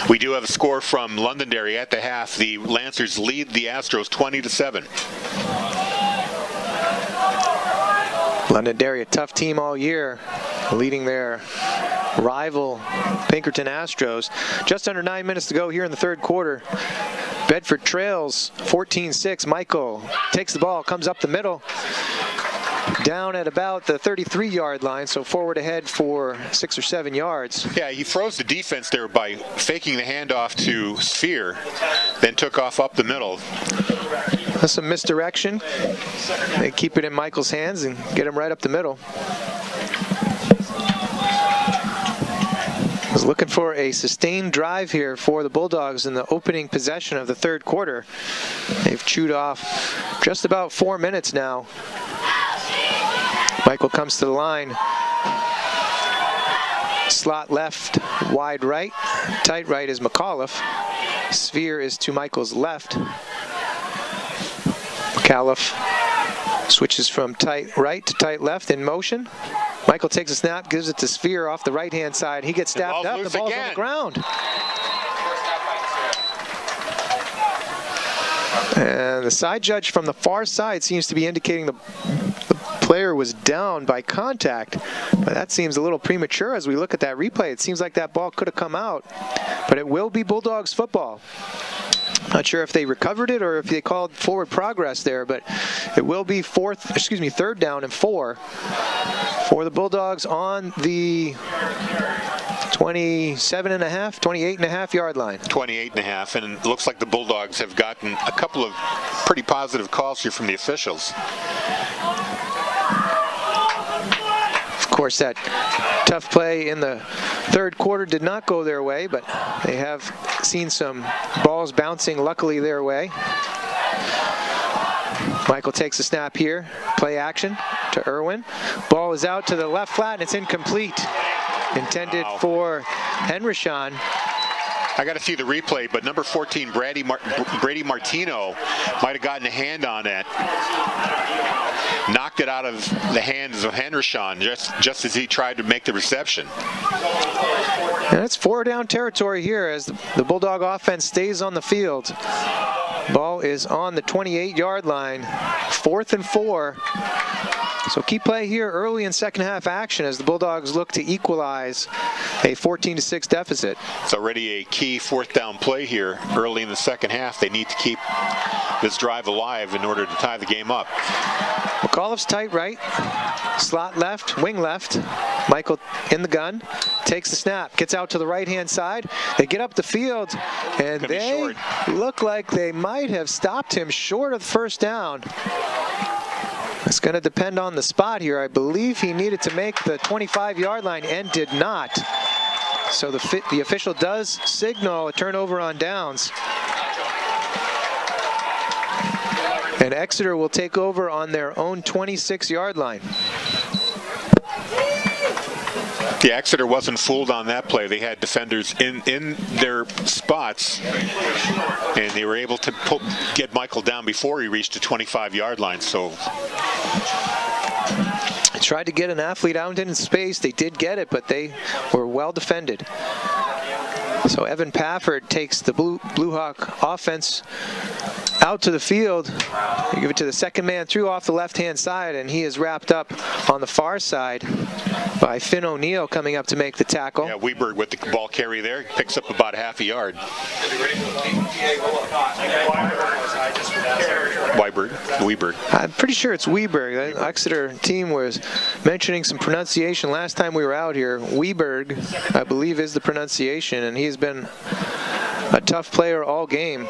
We do have a score from Londonderry at the half. The Lancers lead the Astros 20-7. Londonderry, a tough team all year, leading their rival Pinkerton Astros. Just under 9 minutes to go here in the third quarter. Bedford trails 14-6. Michael takes the ball, comes up the middle, down at about the 33-yard line, so forward ahead for 6 or 7 yards. Yeah, he froze the defense there by faking the handoff to Sphere, then took off up the middle. That's some misdirection. They keep it in Michael's hands and get him right up the middle. Was looking for a sustained drive here for the Bulldogs in the opening possession of the third quarter. They've chewed off just about 4 minutes now. Michael comes to the line. Slot left, wide right. Tight right is McAuliffe. Sphere is to Michael's left. McAuliffe switches from tight right to tight left in motion. Michael takes a snap, gives it to Sphere off the right-hand side. He gets stabbed up. The ball's on the ground. And the side judge from the far side seems to be indicating the player was down by contact, but that seems a little premature as we look at that replay. It seems like that ball could have come out, but it will be Bulldogs football. Not sure if they recovered it or if they called forward progress there, but it will be third down and 4 for the Bulldogs on the 28.5 yard line. 28.5, and it looks like the Bulldogs have gotten a couple of pretty positive calls here from the officials. Of course, that tough play in the third quarter did not go their way, but they have seen some balls bouncing luckily their way. Michael takes a snap here, play action to Irwin. Ball is out to the left flat and it's incomplete. Intended for Hendershot. I got to see the replay, but number 14, Brady Martino, might have gotten a hand on it. Knocked it out of the hands of Hendershot just as he tried to make the reception. And it's 4 down territory here as the Bulldog offense stays on the field. Ball is on the 28-yard line, 4th and 4. So key play here early in second half action as the Bulldogs look to equalize a 14-6 deficit. It's already a key 4th down play here early in the second half. They need to keep this drive alive in order to tie the game up. McAuliffe's tight right, slot left, wing left. Michael in the gun, takes the snap, gets out to the right-hand side. They get up the field, and they look like they might have stopped him short of the first down. It's going to depend on the spot here. I believe he needed to make the 25-yard line and did not. So the official does signal a turnover on downs. And Exeter will take over on their own 26-yard line. Yeah, Exeter wasn't fooled on that play. They had defenders in their spots, and they were able to get Michael down before he reached the 25-yard line. So tried to get an athlete out in space. They did get it, but they were well defended. So Evan Pafford takes the Blue Hawk offense out to the field. You give it to the second man through off the left-hand side, and he is wrapped up on the far side by Finn O'Neill coming up to make the tackle. Yeah, Weberg with the ball carry there, picks up about half a yard. Weberg. I'm pretty sure it's Weberg. The Exeter team was mentioning some pronunciation last time we were out here. Weberg, I believe, is the pronunciation, and he's been a tough player all game.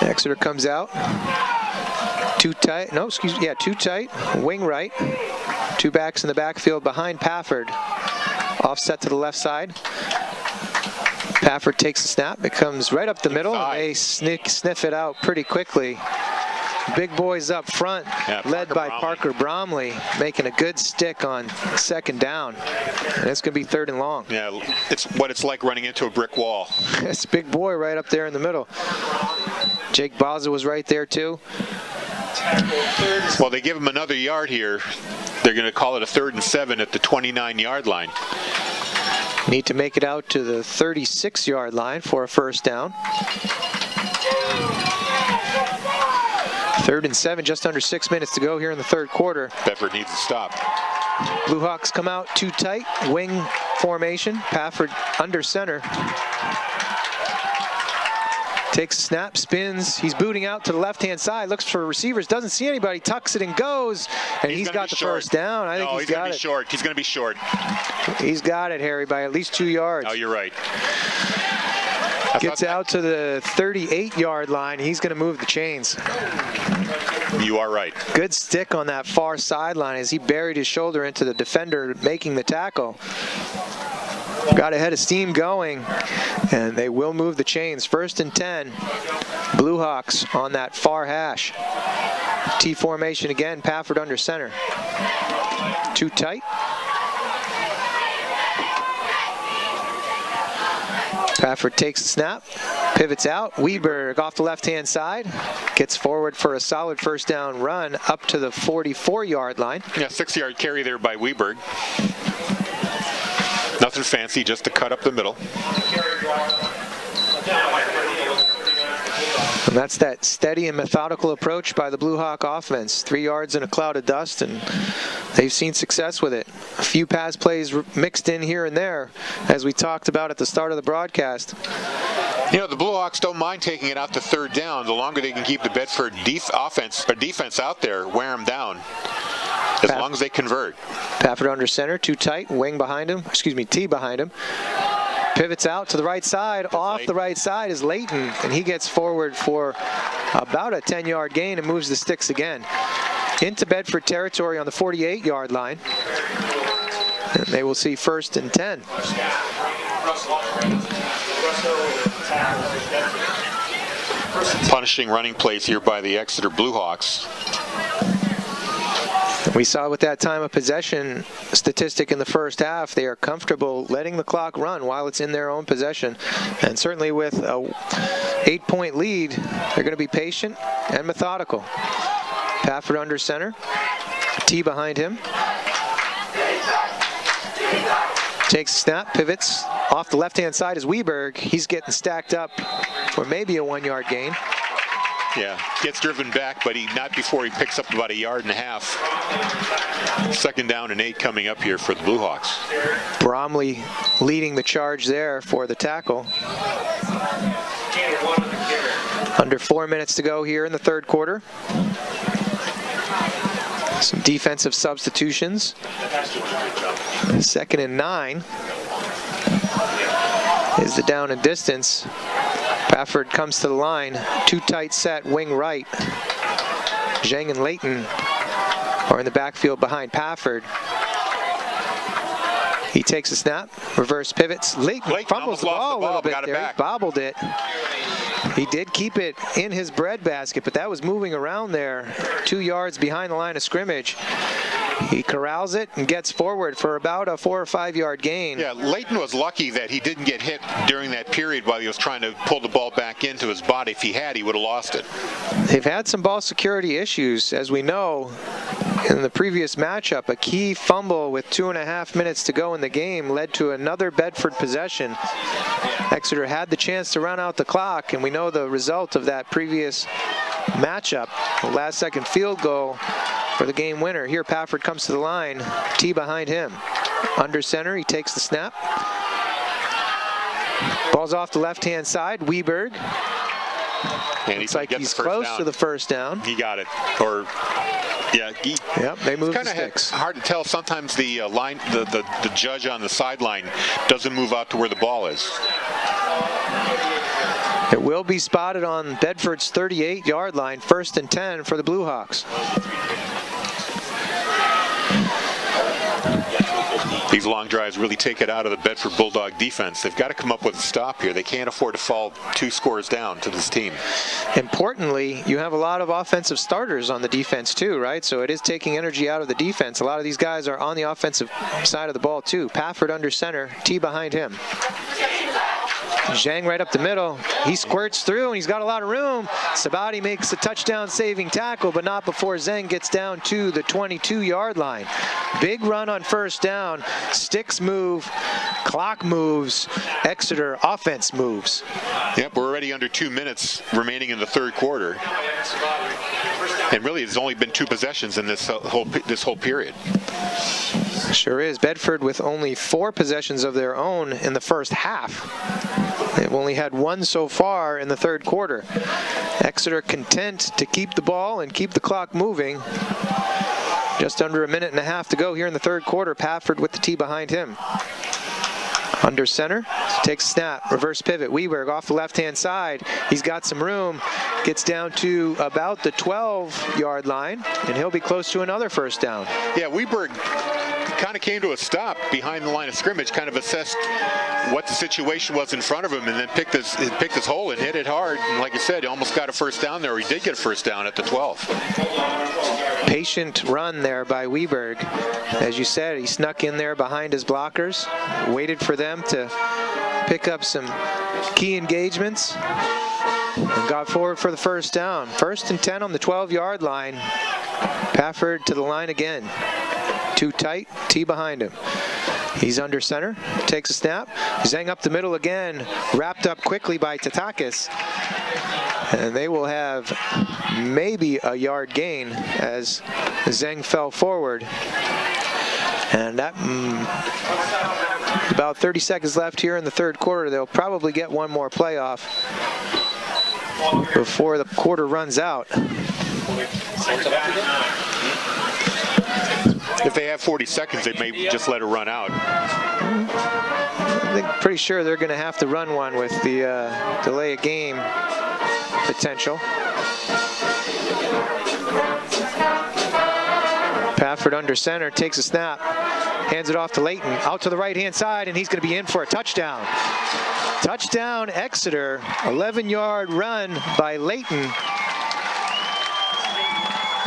Exeter comes out. Too tight. Too tight. Wing right. Two backs in the backfield behind Pafford. Offset to the left side. Pafford takes the snap. It comes right up the middle. And they sniff it out pretty quickly. Big boys up front, led by Parker Bromley, making a good stick on second down. And it's going to be 3rd and long. Yeah, it's what it's like running into a brick wall. This big boy right up there in the middle. Jake Baza was right there too. Well, they give him another yard here. They're going to call it a 3rd and 7 at the 29-yard line. Need to make it out to the 36-yard line for a first down. 3rd and 7, just under 6 minutes to go here in the third quarter. Bedford needs to stop. Blue Hawks come out too tight, wing formation. Pafford under center. Takes a snap, spins. He's booting out to the left-hand side, looks for receivers, doesn't see anybody, tucks it and goes, and he's got the first down. I think he's got it. He's going to be short. He's got it, Harry, by at least 2 yards. Oh, you're right. Gets out to the 38-yard line. He's going to move the chains. You are right. Good stick on that far sideline as he buried his shoulder into the defender making the tackle. Got a head of steam going, and they will move the chains. 1st and 10. Blue Hawks on that far hash. T formation again, Pafford under center. Too tight. Pafford takes the snap, pivots out. Weberg off the left-hand side, gets forward for a solid first down run up to the 44-yard line. Yeah, 6-yard carry there by Weberg. Nothing fancy, just to cut up the middle. And that's that steady and methodical approach by the Blue Hawk offense. 3 yards in a cloud of dust, and they've seen success with it. A few pass plays mixed in here and there, as we talked about at the start of the broadcast. You know, the Blue Hawks don't mind taking it out to 3rd down. The longer they can keep the Bedford defense out there, wear them down. As long as they convert. Pafford under center, too tight, wing behind him, T behind him. Pivots out to the right side. Off the right side is Layton, and he gets forward for about a 10-yard gain and moves the sticks again. Into Bedford territory on the 48-yard line. And they will see 1st and 10. Punishing running plays here by the Exeter Blue Hawks. We saw with that time of possession statistic in the first half, they are comfortable letting the clock run while it's in their own possession. And certainly with a 8-point lead, they're going to be patient and methodical. Pafford under center, T behind him. Takes a snap, pivots. Off the left-hand side is Weberg. He's getting stacked up for maybe a 1-yard gain. Yeah, gets driven back, but not before he picks up about 1.5 yards. 2nd down and 8 coming up here for the Blue Hawks. Bromley leading the charge there for the tackle. Under 4 minutes to go here in the third quarter. Some defensive substitutions. 2nd and 9 is the down and distance. Pafford comes to the line, too tight set, wing right. Zhang and Layton are in the backfield behind Pafford. He takes a snap, reverse pivots. Layton fumbles the ball a little bit there. He bobbled it. He did keep it in his breadbasket, but that was moving around there 2 yards behind the line of scrimmage. He corrals it and gets forward for about a 4 or 5 yard gain. Yeah, Layton was lucky that he didn't get hit during that period while he was trying to pull the ball back into his body. If he had, he would have lost it. They've had some ball security issues, as we know. In the previous matchup, a key fumble with 2.5 minutes to go in the game led to another Bedford possession. Exeter had the chance to run out the clock, and we know the result of that previous matchup. The last-second field goal for the game winner. Here, Pafford comes to the line. T behind him. Under center, he takes the snap. Ball's off the left-hand side. Weberg. And looks like he's close to the first down. He got it. Or, yeah. Yep, they moved the sticks. sticks. Hard to tell. Sometimes the the judge on the sideline doesn't move out to where the ball is. It will be spotted on Bedford's 38-yard line, 1st and 10 for the Blue Hawks. These long drives really take it out of the Bedford Bulldog defense. They've got to come up with a stop here. They can't afford to fall 2 scores down to this team. Importantly, you have a lot of offensive starters on the defense too, right? So it is taking energy out of the defense. A lot of these guys are on the offensive side of the ball too. Pafford under center, T behind him. Zhang right up the middle. He squirts through and he's got a lot of room. Sabati makes a touchdown saving tackle, but not before Zhang gets down to the 22-yard line. Big run on first down. Sticks move, clock moves, Exeter offense moves. Yep, we're already under 2 minutes remaining in the third quarter. And really, there's only been 2 possessions in this whole period. Sure is. Bedford with only 4 possessions of their own in the first half. They've only had 1 so far in the third quarter. Exeter content to keep the ball and keep the clock moving. Just under a minute and a half to go here in the third quarter. Pafford with the T behind him. Under center, takes a snap, reverse pivot. Weberg off the left-hand side. He's got some room. Gets down to about the 12-yard line, and he'll be close to another first down. Yeah, Weberg kind of came to a stop behind the line of scrimmage, kind of assessed what the situation was in front of him, and then picked his hole and hit it hard. And like you said, he almost got a first down there, or he did get a first down at the 12. Patient run there by Weberg. As you said, he snuck in there behind his blockers, waited for them to pick up some key engagements, and got forward for the first down. 1st and 10 on the 12-yard line. Pafford to the line again. Too tight, T behind him. He's under center, takes a snap. Zhang up the middle again, wrapped up quickly by Tatakis. And they will have maybe a yard gain as Zhang fell forward. And that, about 30 seconds left here in the third quarter. They'll probably get one more play off before the quarter runs out. If they have 40 seconds, they may just let it run out. I'm pretty sure they're going to have to run one with the delay of game potential. Pafford under center, takes a snap, hands it off to Layton, out to the right-hand side, and he's going to be in for a touchdown. Touchdown, Exeter, 11-yard run by Layton.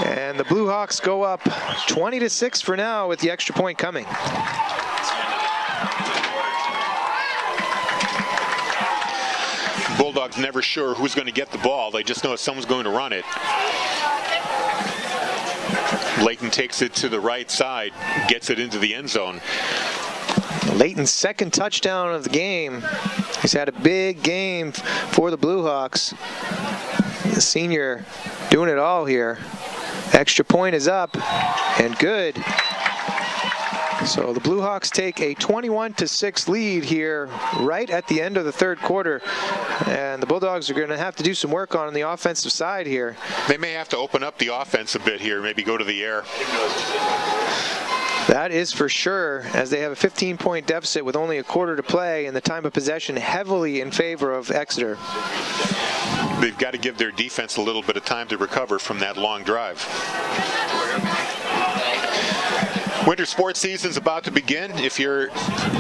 And the Blue Hawks go up 20-6 for now with the extra point coming. Bulldogs never sure who's going to get the ball. They just know someone's going to run it. Layton takes it to the right side, gets it into the end zone. Layton's 2nd touchdown of the game. He's had a big game for the Blue Hawks. The senior doing it all here. Extra point is up and good. So the Blue Hawks take a 21-6 lead here right at the end of the third quarter. And the Bulldogs are going to have to do some work on the offensive side here. They may have to open up the offense a bit here, maybe go to the air. That is for sure, as they have a 15-point deficit with only a quarter to play and the time of possession heavily in favor of Exeter. They've got to give their defense a little bit of time to recover from that long drive. Winter sports season's about to begin. If you're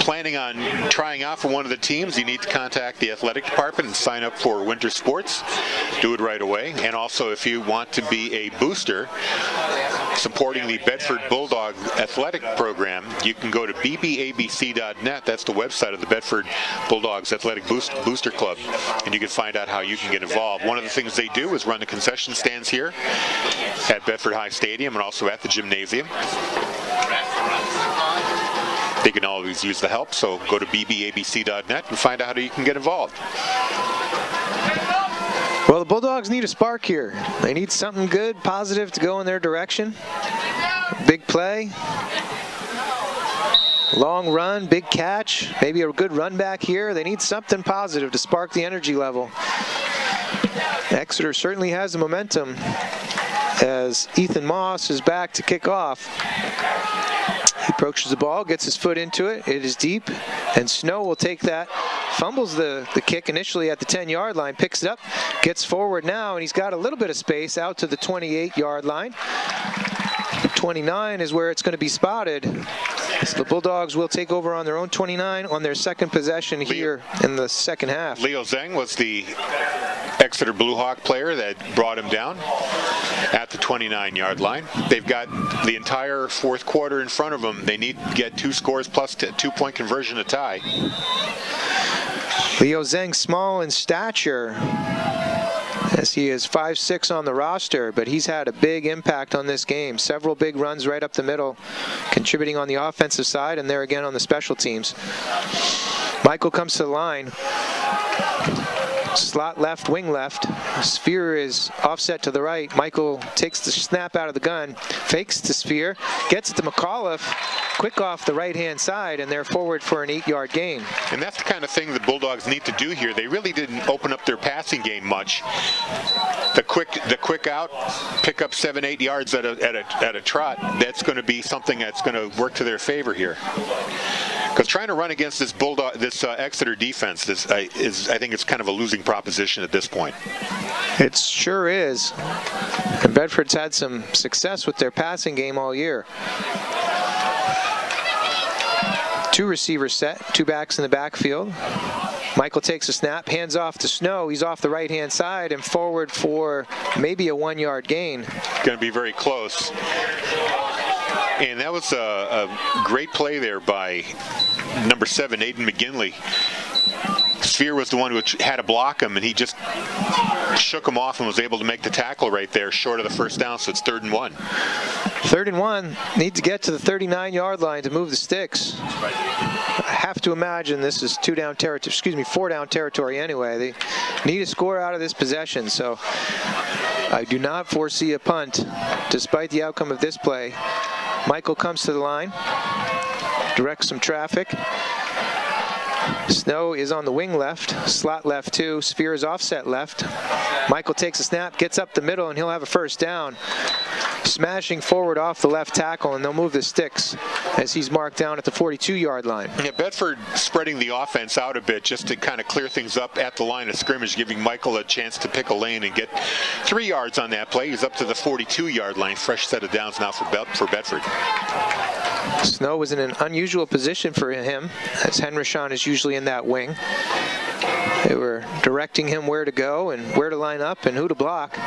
planning on trying out for one of the teams, you need to contact the athletic department and sign up for winter sports. Do it right away. And also, if you want to be a booster supporting the Bedford Bulldog athletic program, you can go to bbabc.net. That's the website of the Bedford Bulldogs Athletic Booster Club, and you can find out how you can get involved. One of the things they do is run the concession stands here at Bedford High Stadium and also at the gymnasium. They can always use the help, so go to bbabc.net and find out how you can get involved. Well, the Bulldogs need a spark here. They need something good, positive to go in their direction. Big play. Long run, big catch, maybe a good run back here. They need something positive to spark the energy level. Exeter certainly has the momentum as Ethan Moss is back to kick off. He approaches the ball, gets his foot into it. It is deep, and Snow will take that. Fumbles the kick initially at the 10-yard line, picks it up, gets forward now, and he's got a little bit of space out to the 28-yard line. 29 is where it's going to be spotted. So the Bulldogs will take over on their own 29 on their second possession here in the second half. Leo Zeng was the Exeter Blue Hawk player that brought him down at the 29-yard line. They've got the entire fourth quarter in front of them. They need to get 2 scores plus 2-point conversion to tie. Leo Zeng, small in stature, as he is 5'6" on the roster, but he's had a big impact on this game. Several big runs right up the middle, contributing on the offensive side, and there again on the special teams. Michael comes to the line. Slot left, wing left. Sphere is offset to the right. Michael takes the snap out of the gun, fakes the Sphere, gets it to McAuliffe, quick off the right-hand side, and they're forward for an 8-yard gain. And that's the kind of thing the Bulldogs need to do here. They really didn't open up their passing game much. The quick out, pick up 7-8 yards at a trot. That's going to be something that's going to work to their favor here. Because trying to run against this Exeter defense I think it's kind of a losing proposition at this point. It sure is. And Bedford's had some success with their passing game all year. 2 receivers set, 2 backs in the backfield. Michael takes a snap, hands off to Snow. He's off the right-hand side and forward for maybe a 1-yard gain. Going to be very close. And that was a great play there by number 7, Aiden McGinley. Sphere was the one who had to block him, and he just shook him off and was able to make the tackle right there, short of the first down, so it's 3rd and 1. 3rd and 1, need to get to the 39-yard line to move the sticks. I have to imagine this is 4 down territory anyway. They need a score out of this possession, so I do not foresee a punt, despite the outcome of this play. Michael comes to the line, directs some traffic. Snow is on the wing left, slot left too, Sphere is offset left. Michael takes a snap, gets up the middle, and he'll have a first down. Smashing forward off the left tackle, and they'll move the sticks as he's marked down at the 42-yard line. Yeah, Bedford spreading the offense out a bit just to kind of clear things up at the line of scrimmage, giving Michael a chance to pick a lane and get 3 yards on that play. He's up to the 42-yard line. Fresh set of downs now for Bedford. Snow was in an unusual position for him, as Henrishon is usually in that wing. They were directing him where to go and where to line up and who to block.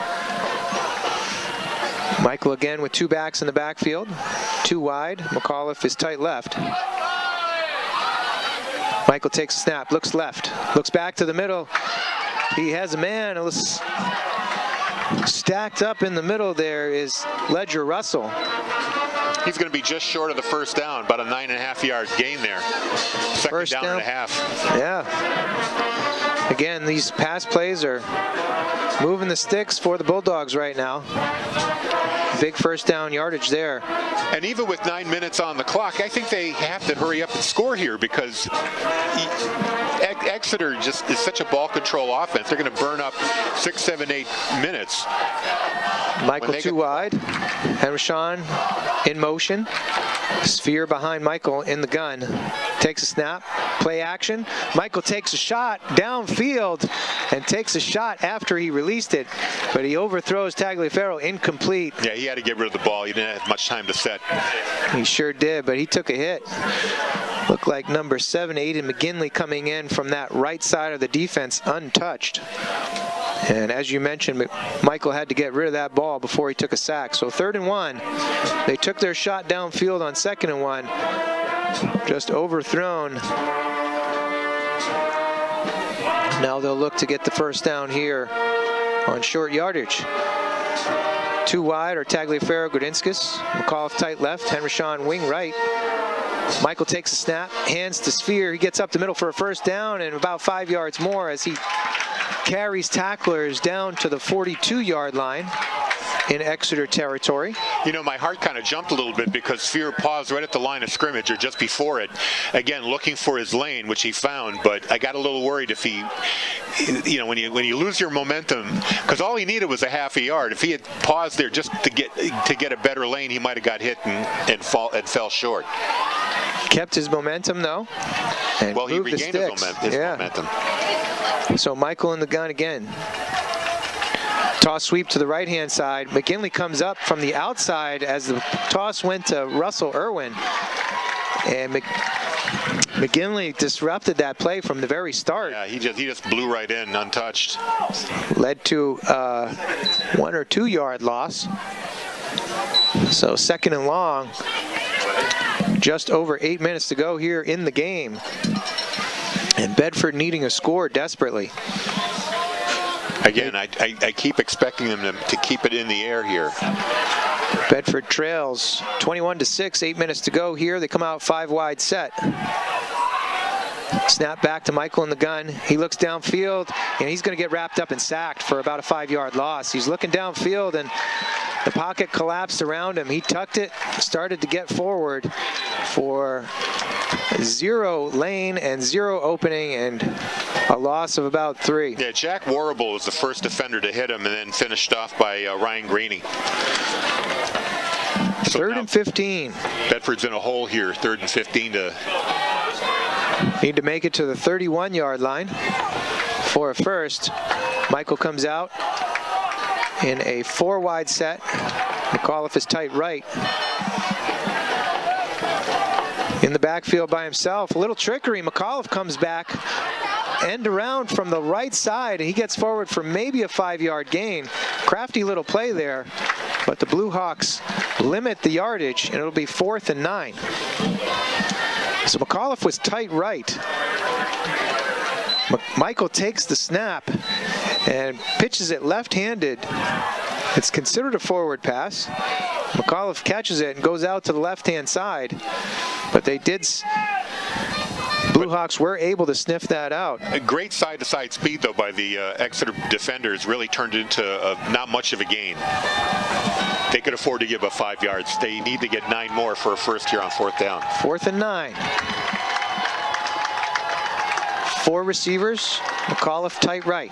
Michael again with 2 backs in the backfield, 2 wide. McAuliffe is tight left. Michael takes a snap, looks left, looks back to the middle. He has a man. Stacked up in the middle there is Ledger Russell. He's going to be just short of the first down, about a 9.5-yard gain there. Second down and a half. Yeah. Again, these pass plays are moving the sticks for the Bulldogs right now. Big first down yardage there. And even with 9 minutes on the clock, I think they have to hurry up and score here because Exeter just is such a ball control offense. They're going to burn up 6, 7, 8 minutes. Michael 2 wide. Henrishon in motion. Sphere behind Michael in the gun. Takes a snap. Play action. Michael takes a shot downfield and takes a shot after he released it, but he overthrows Tagliaferro, incomplete. Yeah, he had to get rid of the ball. He didn't have much time to set. He sure did, but he took a hit. Looked like number 7, Aiden McGinley, coming in from that right side of the defense untouched. And as you mentioned, Michael had to get rid of that ball before he took a sack. So 3rd and 1. They took their shot downfield on 2nd and 1. Just overthrown. Now they'll look to get the first down here on short yardage. 2 wide are Tagliaferro, Gudinskis. McAuliffe tight left, Henrishon wing right. Michael takes a snap, hands to Sphere. He gets up the middle for a first down and about 5 yards more as he carries tacklers down to the 42-yard line in Exeter territory. You know, my heart kind of jumped a little bit because Sphere paused right at the line of scrimmage or just before it, again looking for his lane, which he found. But I got a little worried if he, you know, when you lose your momentum, because all he needed was a half a yard. If he had paused there just to get a better lane, he might have got hit and fell short. Kept his momentum though. And well, he moved regained his momentum. So Michael in the gun again. Toss sweep to the right-hand side. McGinley comes up from the outside as the toss went to Russell Irwin. And McGinley disrupted that play from the very start. Yeah, he just blew right in, untouched. Led to 1 or 2 yard loss. So 2nd and long. Just over 8 minutes to go here in the game. And Bedford needing a score desperately. Again, I keep expecting them to keep it in the air here. Bedford trails 21-6, 8 minutes to go here. They come out 5 wide set. Snap back to Michael in the gun. He looks downfield, and he's going to get wrapped up and sacked for about a 5-yard loss. He's looking downfield, and the pocket collapsed around him. He tucked it, started to get forward for 0 lane and 0 opening, and a loss of about 3. Yeah, Jack Warrable was the first defender to hit him and then finished off by Ryan Greeny. So 3rd and 15. Bedford's in a hole here, 3rd and 15 to... Need to make it to the 31-yard line for a first. Michael comes out in a 4 wide set. McAuliffe is tight right. In the backfield by himself. A little trickery. McAuliffe comes back. End around from the right side. He gets forward for maybe a 5-yard gain. Crafty little play there. But the Blue Hawks limit the yardage, and it'll be 4th and 9. So McAuliffe was tight right. Michael takes the snap and pitches it left-handed. It's considered a forward pass. McAuliffe catches it and goes out to the left-hand side. But they did... Blue Hawks were able to sniff that out. A great side-to-side speed, though, by the Exeter defenders really turned into not much of a gain. They could afford to give up 5 yards. They need to get 9 more for a first here on 4th down. 4th and 9. 4 receivers. McAuliffe tight right.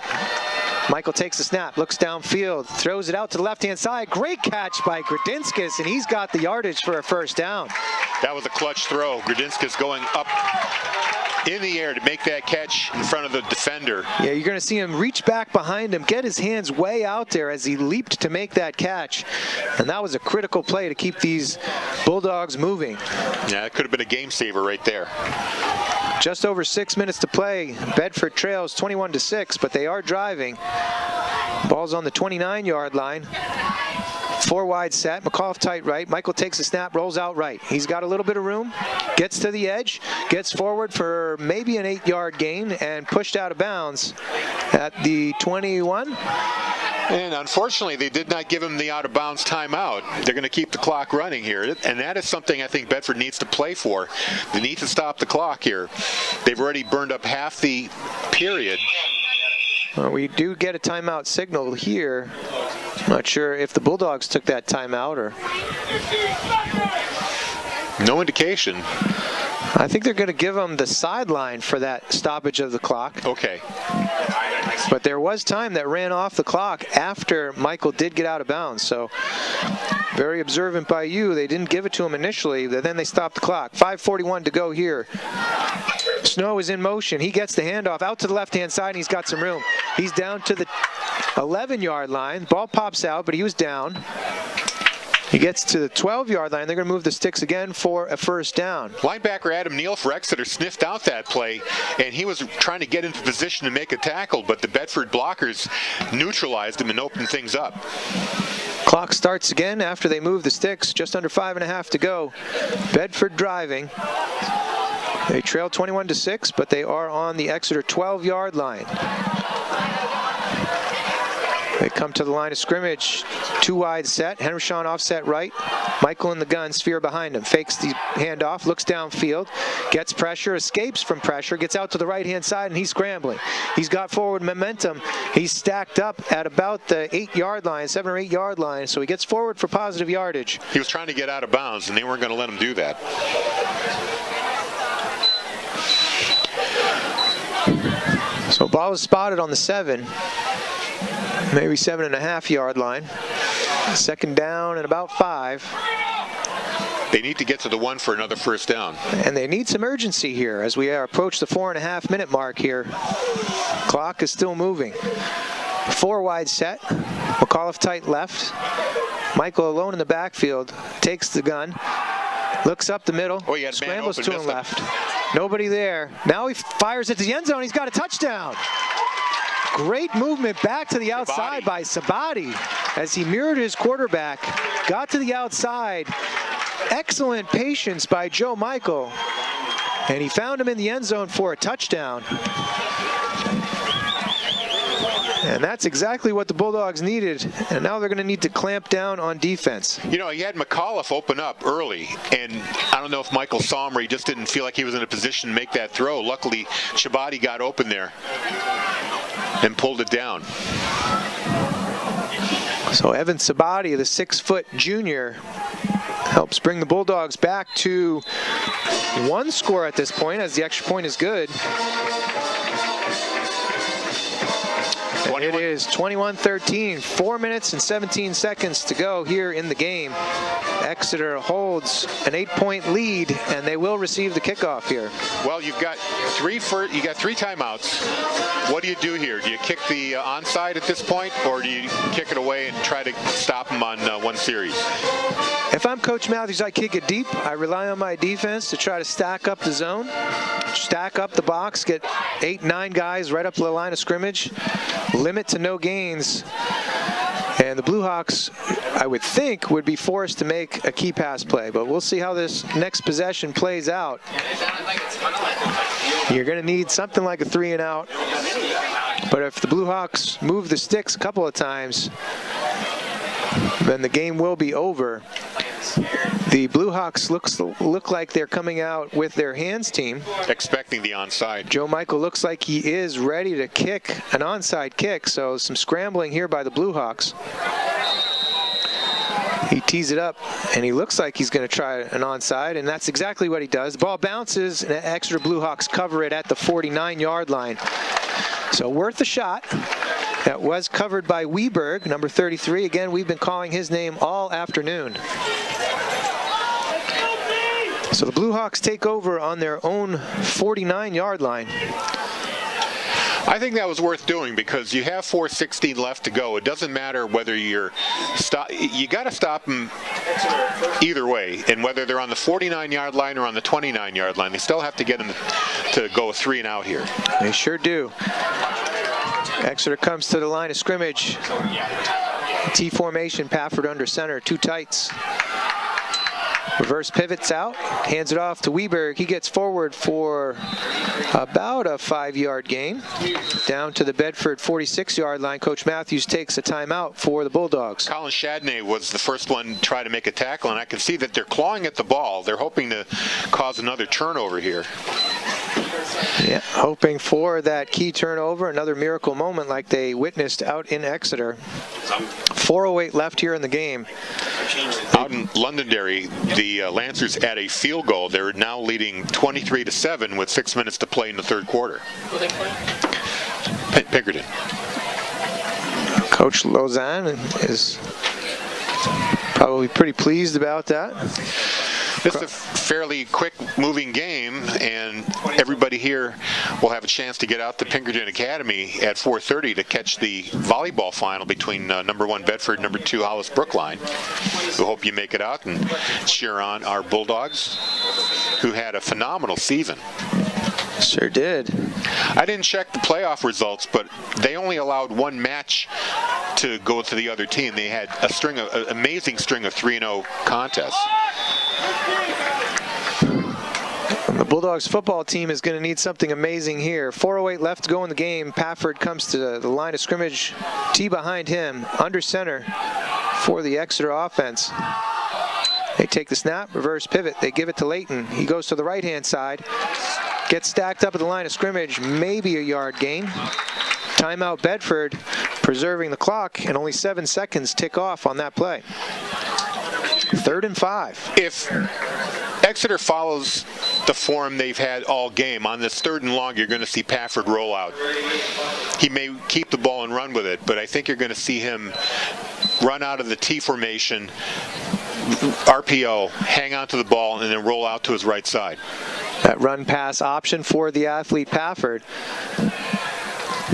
Michael takes the snap, looks downfield, throws it out to the left-hand side. Great catch by Gradinskas, and he's got the yardage for a first down. That was a clutch throw. Gradinskas going up in the air to make that catch in front of the defender. Yeah, you're going to see him reach back behind him, get his hands way out there as he leaped to make that catch. And that was a critical play to keep these Bulldogs moving. Yeah, it could have been a game saver right there. Just over 6 minutes to play. Bedford trails 21-6, but they are driving. Ball's on the 29-yard line. 4 wide set. McAuliffe tight right. Michael takes a snap, rolls out right. He's got a little bit of room, gets to the edge, gets forward for maybe an 8-yard gain, and pushed out of bounds at the 21. And unfortunately, they did not give him the out-of-bounds timeout. They're going to keep the clock running here, and that is something I think Bedford needs to play for. They need to stop the clock here. They've already burned up half the period. Well, we do get a timeout signal here. Not sure if the Bulldogs took that timeout or... No indication. I think they're going to give them the sideline for that stoppage of the clock. Okay. But there was time that ran off the clock after Michael did get out of bounds. So very observant by you. They didn't give it to him initially, but then they stopped the clock. 5:41 to go here. Snow is in motion. He gets the handoff out to the left-hand side, and he's got some room. He's down to the 11-yard line. Ball pops out, but he was down. He gets to the 12-yard line. They're going to move the sticks again for a first down. Linebacker Adam Neal for Exeter sniffed out that play, and he was trying to get into position to make a tackle, but the Bedford blockers neutralized him and opened things up. Clock starts again after they move the sticks. Just under 5.5 to go. Bedford driving. They trail 21-6, but they are on the Exeter 12-yard line. They come to the line of scrimmage. 2 wide set. Henderson offset right. Michael in the gun. Sphere behind him. Fakes the handoff. Looks downfield. Gets pressure. Escapes from pressure. Gets out to the right-hand side, and he's scrambling. He's got forward momentum. He's stacked up at about the 8-yard line, 7 or 8-yard line, so he gets forward for positive yardage. He was trying to get out of bounds, and they weren't going to let him do that. So ball is spotted on the 7, maybe 7.5-yard line. Second down and about 5. They need to get to the 1 for another first down. And they need some urgency here as we approach the 4.5-minute mark here. Clock is still moving. 4 wide set. McAuliffe tight left. Michael alone in the backfield. Takes the gun. Looks up the middle. Oh, he had scrambles man open, to him left. Nobody there. Now he fires at the end zone. He's got a touchdown. Great movement back to the outside by Sabati as he mirrored his quarterback. Got to the outside. Excellent patience by Joe Michael. And he found him in the end zone for a touchdown. And that's exactly what the Bulldogs needed. And now they're going to need to clamp down on defense. You know, he had McAuliffe open up early, and I don't know if Michael saw him or he just didn't feel like he was in a position to make that throw. Luckily, Shabati got open there and pulled it down. So Evan Sabati, the 6-foot junior, helps bring the Bulldogs back to 1 score at this point, as the extra point is good. It is 21-13, 4 minutes and 17 seconds to go here in the game. Exeter holds an 8-point lead, and they will receive the kickoff here. Well, you've got 3 timeouts. What do you do here? Do you kick the onside at this point, or do you kick it away and try to stop them on 1 series? If I'm Coach Matthews, I kick it deep. I rely on my defense to try to stack up the zone, stack up the box, get 8, 9 guys right up to the line of scrimmage, limit to no gains. And the Blue Hawks, I would think, would be forced to make a key pass play. But we'll see how this next possession plays out. You're going to need something like a 3-and-out. But if the Blue Hawks move the sticks a couple of times, then the game will be over. The Blue Hawks look like they're coming out with their hands team. Expecting the onside. Joe Michael looks like he is ready to kick an onside kick, so some scrambling here by the Blue Hawks. He tees it up, and he looks like he's going to try an onside, and that's exactly what he does. The ball bounces, and Exeter Blue Hawks cover it at the 49-yard line. So worth a shot. That was covered by Weberg, number 33. Again, we've been calling his name all afternoon. So the Blue Hawks take over on their own 49-yard line. I think that was worth doing because you have 4:16 left to go. It doesn't matter whether you got to stop them either way, and whether they're on the 49-yard line or on the 29-yard line, they still have to get them to go 3-and-out here. They sure do. Exeter comes to the line of scrimmage. T formation, Pafford under center, 2 tights. Reverse pivots out, hands it off to Weberg. He gets forward for about a 5-yard gain. Down to the Bedford 46-yard line. Coach Matthews takes a timeout for the Bulldogs. Colin Chadney was the first one to try to make a tackle, and I can see that they're clawing at the ball. They're hoping to cause another turnover here. Yeah, hoping for that key turnover, another miracle moment like they witnessed out in Exeter. 4:08 left here in the game. Out in Londonderry, the Lancers at a field goal. They're now leading 23-7 with 6 minutes to play in the third quarter. Pinkerton. Coach Lausanne is probably pretty pleased about that. This is a fairly quick-moving game, and everybody here will have a chance to get out to Pinkerton Academy at 4:30 to catch the volleyball final between number 1 Bedford and number 2 Hollis Brookline. We hope you make it out and cheer on our Bulldogs, who had a phenomenal season. Sure did. I didn't check the playoff results, but they only allowed 1 match to go to the other team. They had an amazing string of 3-0 contests. The Bulldogs football team is going to need something amazing here. 4:08 left to go in the game. Pafford comes to the line of scrimmage. T behind him, under center for the Exeter offense. They take the snap, reverse pivot. They give it to Layton. He goes to the right-hand side. Gets stacked up at the line of scrimmage, maybe a yard gain. Timeout Bedford, preserving the clock, and only 7 seconds tick off on that play. 3rd and 5. If Exeter follows the form they've had all game, on this 3rd and long, you're going to see Pafford roll out. He may keep the ball and run with it, but I think you're going to see him run out of the T formation, RPO, hang on to the ball, and then roll out to his right side. That run-pass option for the athlete Pafford.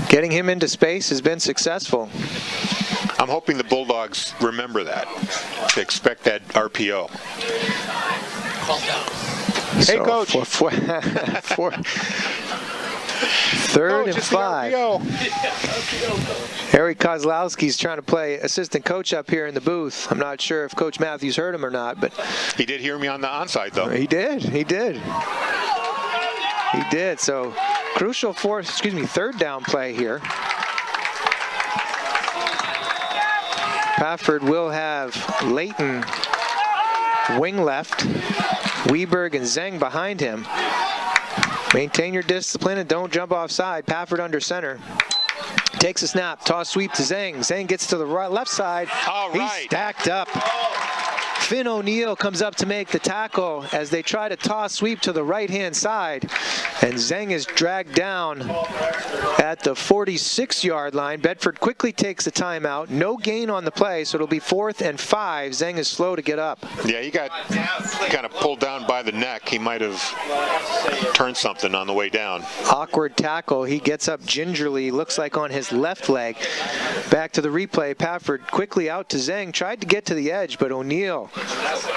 Getting him into space has been successful. I'm hoping the Bulldogs remember that. They expect that RPO. Hey, So Coach. for 3rd and 5. Harry Kozlowski's trying to play assistant coach up here in the booth. I'm not sure if Coach Matthews heard him or not, but He did hear me on the onside, though. he did. He did. So crucial 3rd down play here. Pafford will have Layton wing left, Weberg and Zeng behind him. Maintain your discipline and don't jump offside. Pafford under center. Takes a snap, toss sweep to Zeng. Zeng gets to the left side. All He's right. stacked up. Finn O'Neill comes up to make the tackle as they try to toss sweep to the right-hand side. And Zeng is dragged down at the 46-yard line. Bedford quickly takes a timeout. No gain on the play, so it'll be 4th and 5. Zeng is slow to get up. Yeah, he got kind of pulled down by the neck. He might have turned something on the way down. Awkward tackle. He gets up gingerly, looks like on his left leg. Back to the replay. Pafford quickly out to Zeng. Tried to get to the edge, but O'Neill,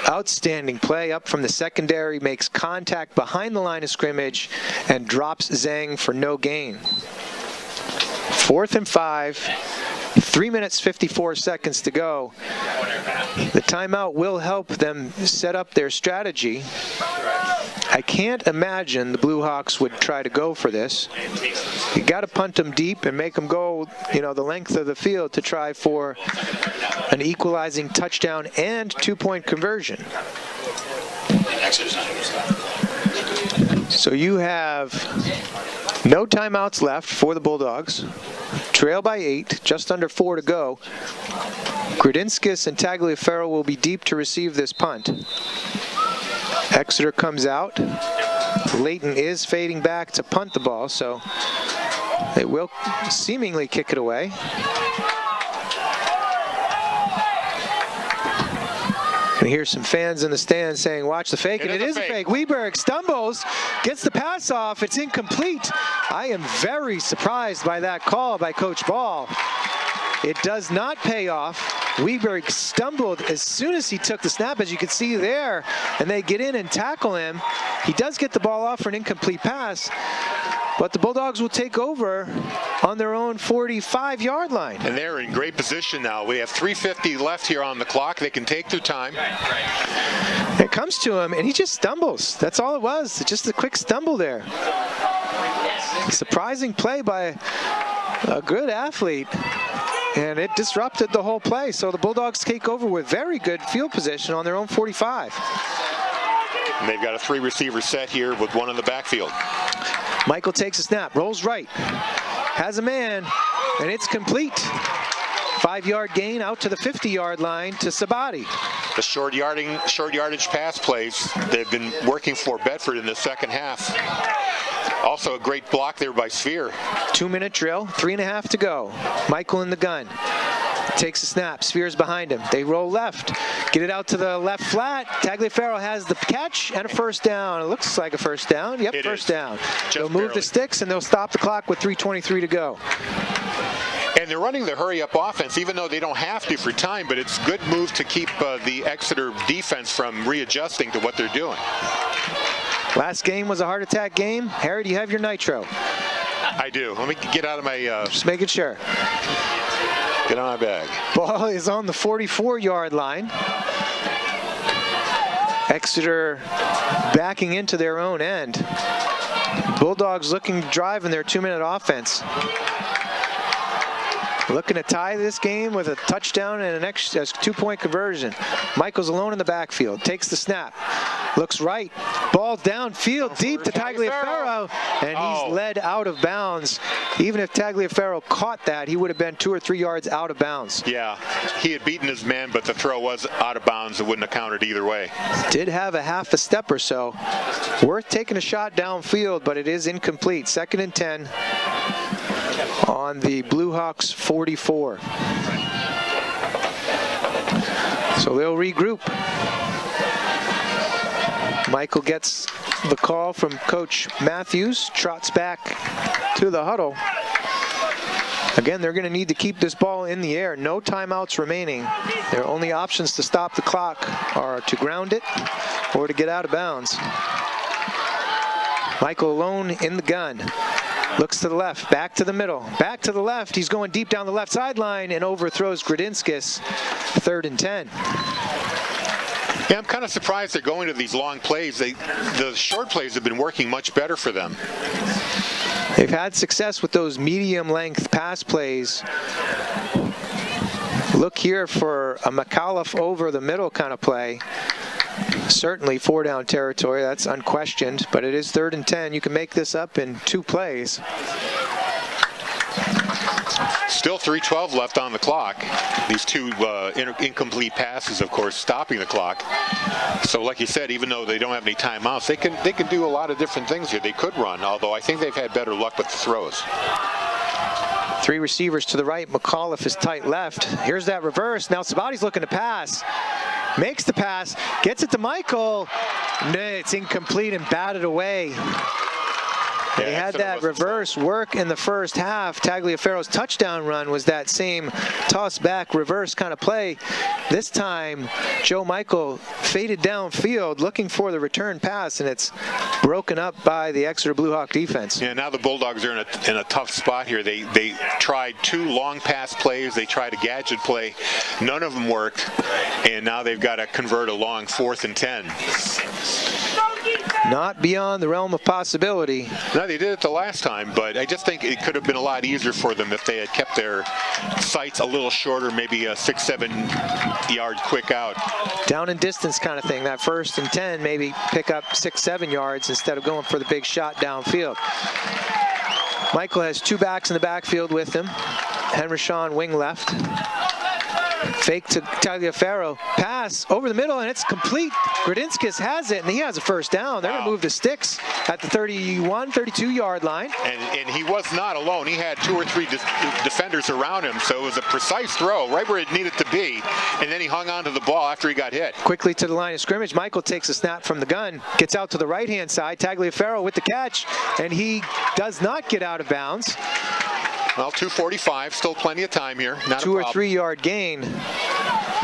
outstanding play up from the secondary, makes contact behind the line of scrimmage and drops Zeng for no gain. 4th and 5. 3 minutes, 54 seconds to go. The timeout will help them set up their strategy. I can't imagine the Blue Hawks would try to go for this. You got to punt them deep and make them go, the length of the field to try for an equalizing touchdown and 2-point conversion. So you have no timeouts left for the Bulldogs. Trail by 8, just under 4 to go. Gradinskis and Tagliaferro will be deep to receive this punt. Exeter comes out. Layton is fading back to punt the ball, so they will seemingly kick it away. Can hear some fans in the stands saying, watch the fake, and it is a fake. Weberg stumbles, gets the pass off, it's incomplete. I am very surprised by that call by Coach Ball. It does not pay off. Weberg stumbled as soon as he took the snap, as you can see there, and they get in and tackle him. He does get the ball off for an incomplete pass, but the Bulldogs will take over on their own 45-yard line. And they're in great position now. We have 3:50 left here on the clock. They can take their time. It comes to him, and he just stumbles. That's all it was, just a quick stumble there. Surprising play by a good athlete. And it disrupted the whole play. So the Bulldogs take over with very good field position on their own 45. And they've got a 3-receiver set here with one in the backfield. Michael takes a snap, rolls right, has a man, and it's complete. 5-yard gain out to the 50-yard line to Sabati. The short yardage pass plays they've been working for Bedford in the second half. Also a great block there by Sphere. 2-minute drill, 3.5 to go. Michael in the gun. Takes a snap. Sphere's behind him. They roll left. Get it out to the left flat. Tagliaferro has the catch and a first down. It looks like a first down. Yep, it first is. down. Just They'll move barely. the sticks and they'll stop the clock with 3:23 to go. And they're running the hurry-up offense, even though they don't have to for time, but it's a good move to keep the Exeter defense from readjusting to what they're doing. Last game was a heart attack game. Harry, do you have your nitro? I do. Let me get out of my... Just making sure. Get on my bag. Ball is on the 44-yard line. Exeter backing into their own end. Bulldogs looking to drive in their 2-minute offense. Looking to tie this game with a touchdown and an extra 2-point conversion. Michael's alone in the backfield. Takes the snap. Looks right. Ball downfield deep to Tagliaferro. And he's led out of bounds. Even if Tagliaferro caught that, he would have been 2 or 3 yards out of bounds. Yeah, he had beaten his man, but the throw was out of bounds. It wouldn't have counted either way. Did have a half a step or so. Worth taking a shot downfield, but it is incomplete. 2nd and 10. On the Blue Hawks 44. So they'll regroup. Michael gets the call from Coach Matthews, trots back to the huddle. Again, they're going to need to keep this ball in the air. No timeouts remaining. Their only options to stop the clock are to ground it or to get out of bounds. Michael alone in the gun. Looks to the left, back to the middle, back to the left. He's going deep down the left sideline and overthrows Grudinskis. 3rd and 10. Yeah, I'm kind of surprised they're going to these long plays. The short plays have been working much better for them. They've had success with those medium-length pass plays. Look here for a McAuliffe over the middle kind of play. Certainly 4-down territory, that's unquestioned, but it is 3rd and 10. You can make this up in 2 plays. Still 3:12 left on the clock. These 2 incomplete passes, of course, stopping the clock. So like you said, even though they don't have any timeouts, they can do a lot of different things here. They could run, although I think they've had better luck with the throws. 3 receivers to the right. McAuliffe is tight left. Here's that reverse. Now Sabati's looking to pass. Makes the pass. Gets it to Michael. No, it's incomplete and batted away. They had that reverse work in the first half. Tagliaferro's touchdown run was that same toss back reverse kind of play. This time, Joe Michael faded downfield looking for the return pass, and it's broken up by the Exeter Blue Hawk defense. Yeah, now the Bulldogs are in a tough spot here. They tried 2 long pass plays. They tried a gadget play. None of them worked, and now they've got to convert a long 4th and 10. Not beyond the realm of possibility. No, they did it the last time, but I just think it could have been a lot easier for them if they had kept their sights a little shorter, maybe a 6-7 yard quick out. Down and distance kind of thing. That 1st and 10, maybe pick up 6-7 yards instead of going for the big shot downfield. Michael has 2 backs in the backfield with him. Henry Shawn wing left. Fake to Tagliaferro, pass over the middle, and it's complete. Grudinskis has it, and he has a 1st down. They're going to move the sticks at the 31, 32-yard line. And he was not alone. He had 2 or 3 defenders around him, so it was a precise throw right where it needed to be, and then he hung on to the ball after he got hit. Quickly to the line of scrimmage. Michael takes a snap from the gun, gets out to the right-hand side. Tagliaferro with the catch, and he does not get out of bounds. Well, 2:45, still plenty of time here. Not 2 or 3 yard gain.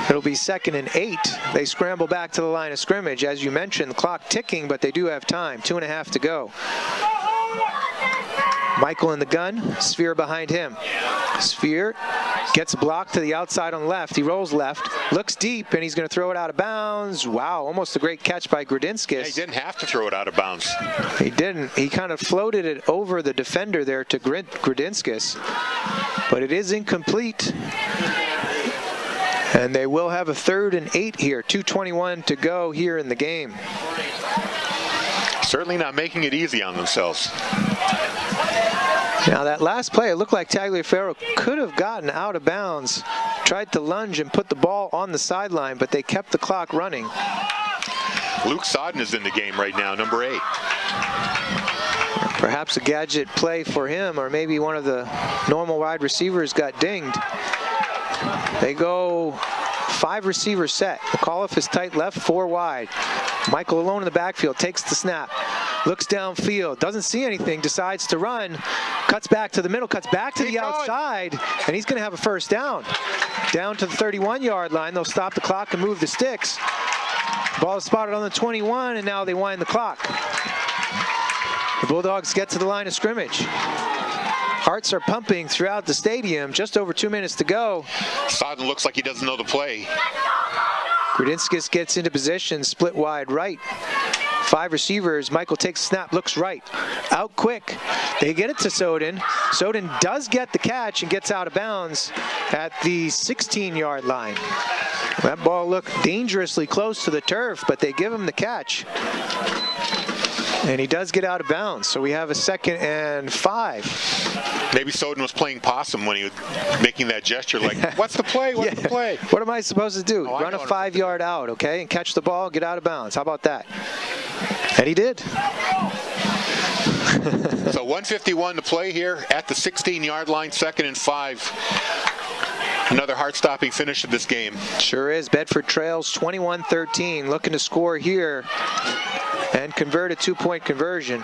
It'll be 2nd and 8. They scramble back to the line of scrimmage. As you mentioned, the clock ticking, but they do have time. 2.5 to go. Michael in the gun, Sphere behind him. Sphere gets blocked to the outside on the left. He rolls left, looks deep, and he's going to throw it out of bounds. Wow, almost a great catch by Grudinskis. Yeah, he didn't have to throw it out of bounds. He didn't. He kind of floated it over the defender there to Grudinskis, but it is incomplete. And they will have a 3rd and 8 here. 2:21 to go here in the game. Certainly not making it easy on themselves. Now that last play, it looked like Tagliaferro could have gotten out of bounds. Tried to lunge and put the ball on the sideline, but they kept the clock running. Luke Sodden is in the game right now, number 8. Perhaps a gadget play for him, or maybe one of the normal wide receivers got dinged. They go 5 receiver set. McAuliffe is tight left, 4 wide. Michael alone in the backfield, takes the snap. Looks downfield, doesn't see anything, decides to run, cuts back to the middle, cuts back to the outside, and he's going to have a 1st down. Down to the 31-yard line. They'll stop the clock and move the sticks. Ball is spotted on the 21, and now they wind the clock. The Bulldogs get to the line of scrimmage. Hearts are pumping throughout the stadium. Just over 2 minutes to go. Sodden looks like he doesn't know the play. Grodinskis gets into position, split wide right. 5 receivers. Michael takes a snap, looks right. Out quick. They get it to Soden. Soden does get the catch and gets out of bounds at the 16-yard line. That ball looked dangerously close to the turf, but they give him the catch. And he does get out of bounds, so we have a 2nd and 5. Maybe Soden was playing possum when he was making that gesture, like, what's the play, what's the play? What am I supposed to do? Run a 5-yard out, okay, and catch the ball, get out of bounds. How about that? And he did. So 1:51 to play here at the 16-yard line, 2nd and 5. Another heart-stopping finish of this game. Sure is. Bedford trails 21-13, looking to score here and convert a 2-point conversion.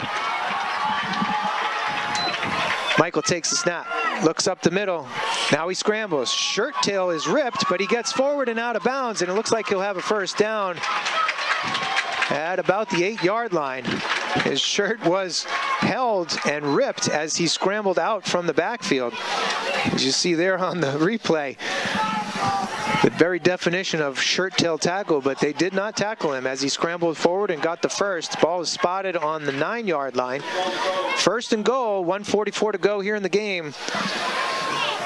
Michael takes the snap, looks up the middle. Now he scrambles. Shirt tail is ripped, but he gets forward and out of bounds, and it looks like he'll have a first down at about the 8-yard line. His shirt was held and ripped as he scrambled out from the backfield. As you see there on the replay, the very definition of shirt tail tackle, but they did not tackle him as he scrambled forward and got the first. Ball is spotted on the 9-yard line. 1st and goal, 1:44 to go here in the game.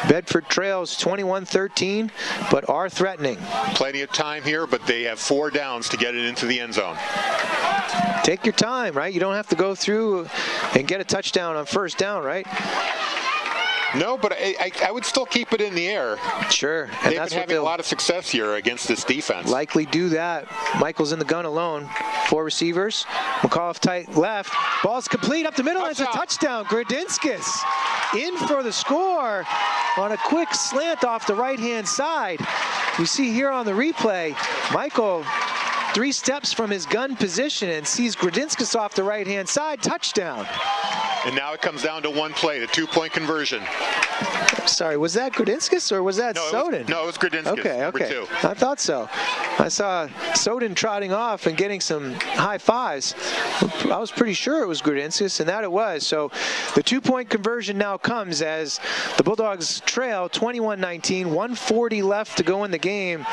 Bedford trails 21-13, but are threatening. Plenty of time here, but they have 4 downs to get it into the end zone. Take your time, right? You don't have to go through and get a touchdown on 1st down, right? No, but I would still keep it in the air. Sure. And They've that's been having a lot of success here against this defense. Likely do that. Michael's in the gun alone. 4 receivers. McAuliffe tight left. Ball's complete up the middle. It's a touchdown. Grodinskis in for the score on a quick slant off the right-hand side. You see here on the replay, Michael 3 steps from his gun position and sees Grodinskis off the right-hand side. Touchdown. And now it comes down to one play, the 2-point conversion. Sorry, was that Grodinskis or was that Soden? It was Grodinskis, number 2. I thought so. I saw Soden trotting off and getting some high fives. I was pretty sure it was Grodinskis, and that it was. So the 2-point conversion now comes as the Bulldogs trail 21-19, 1:40 left to go in the game.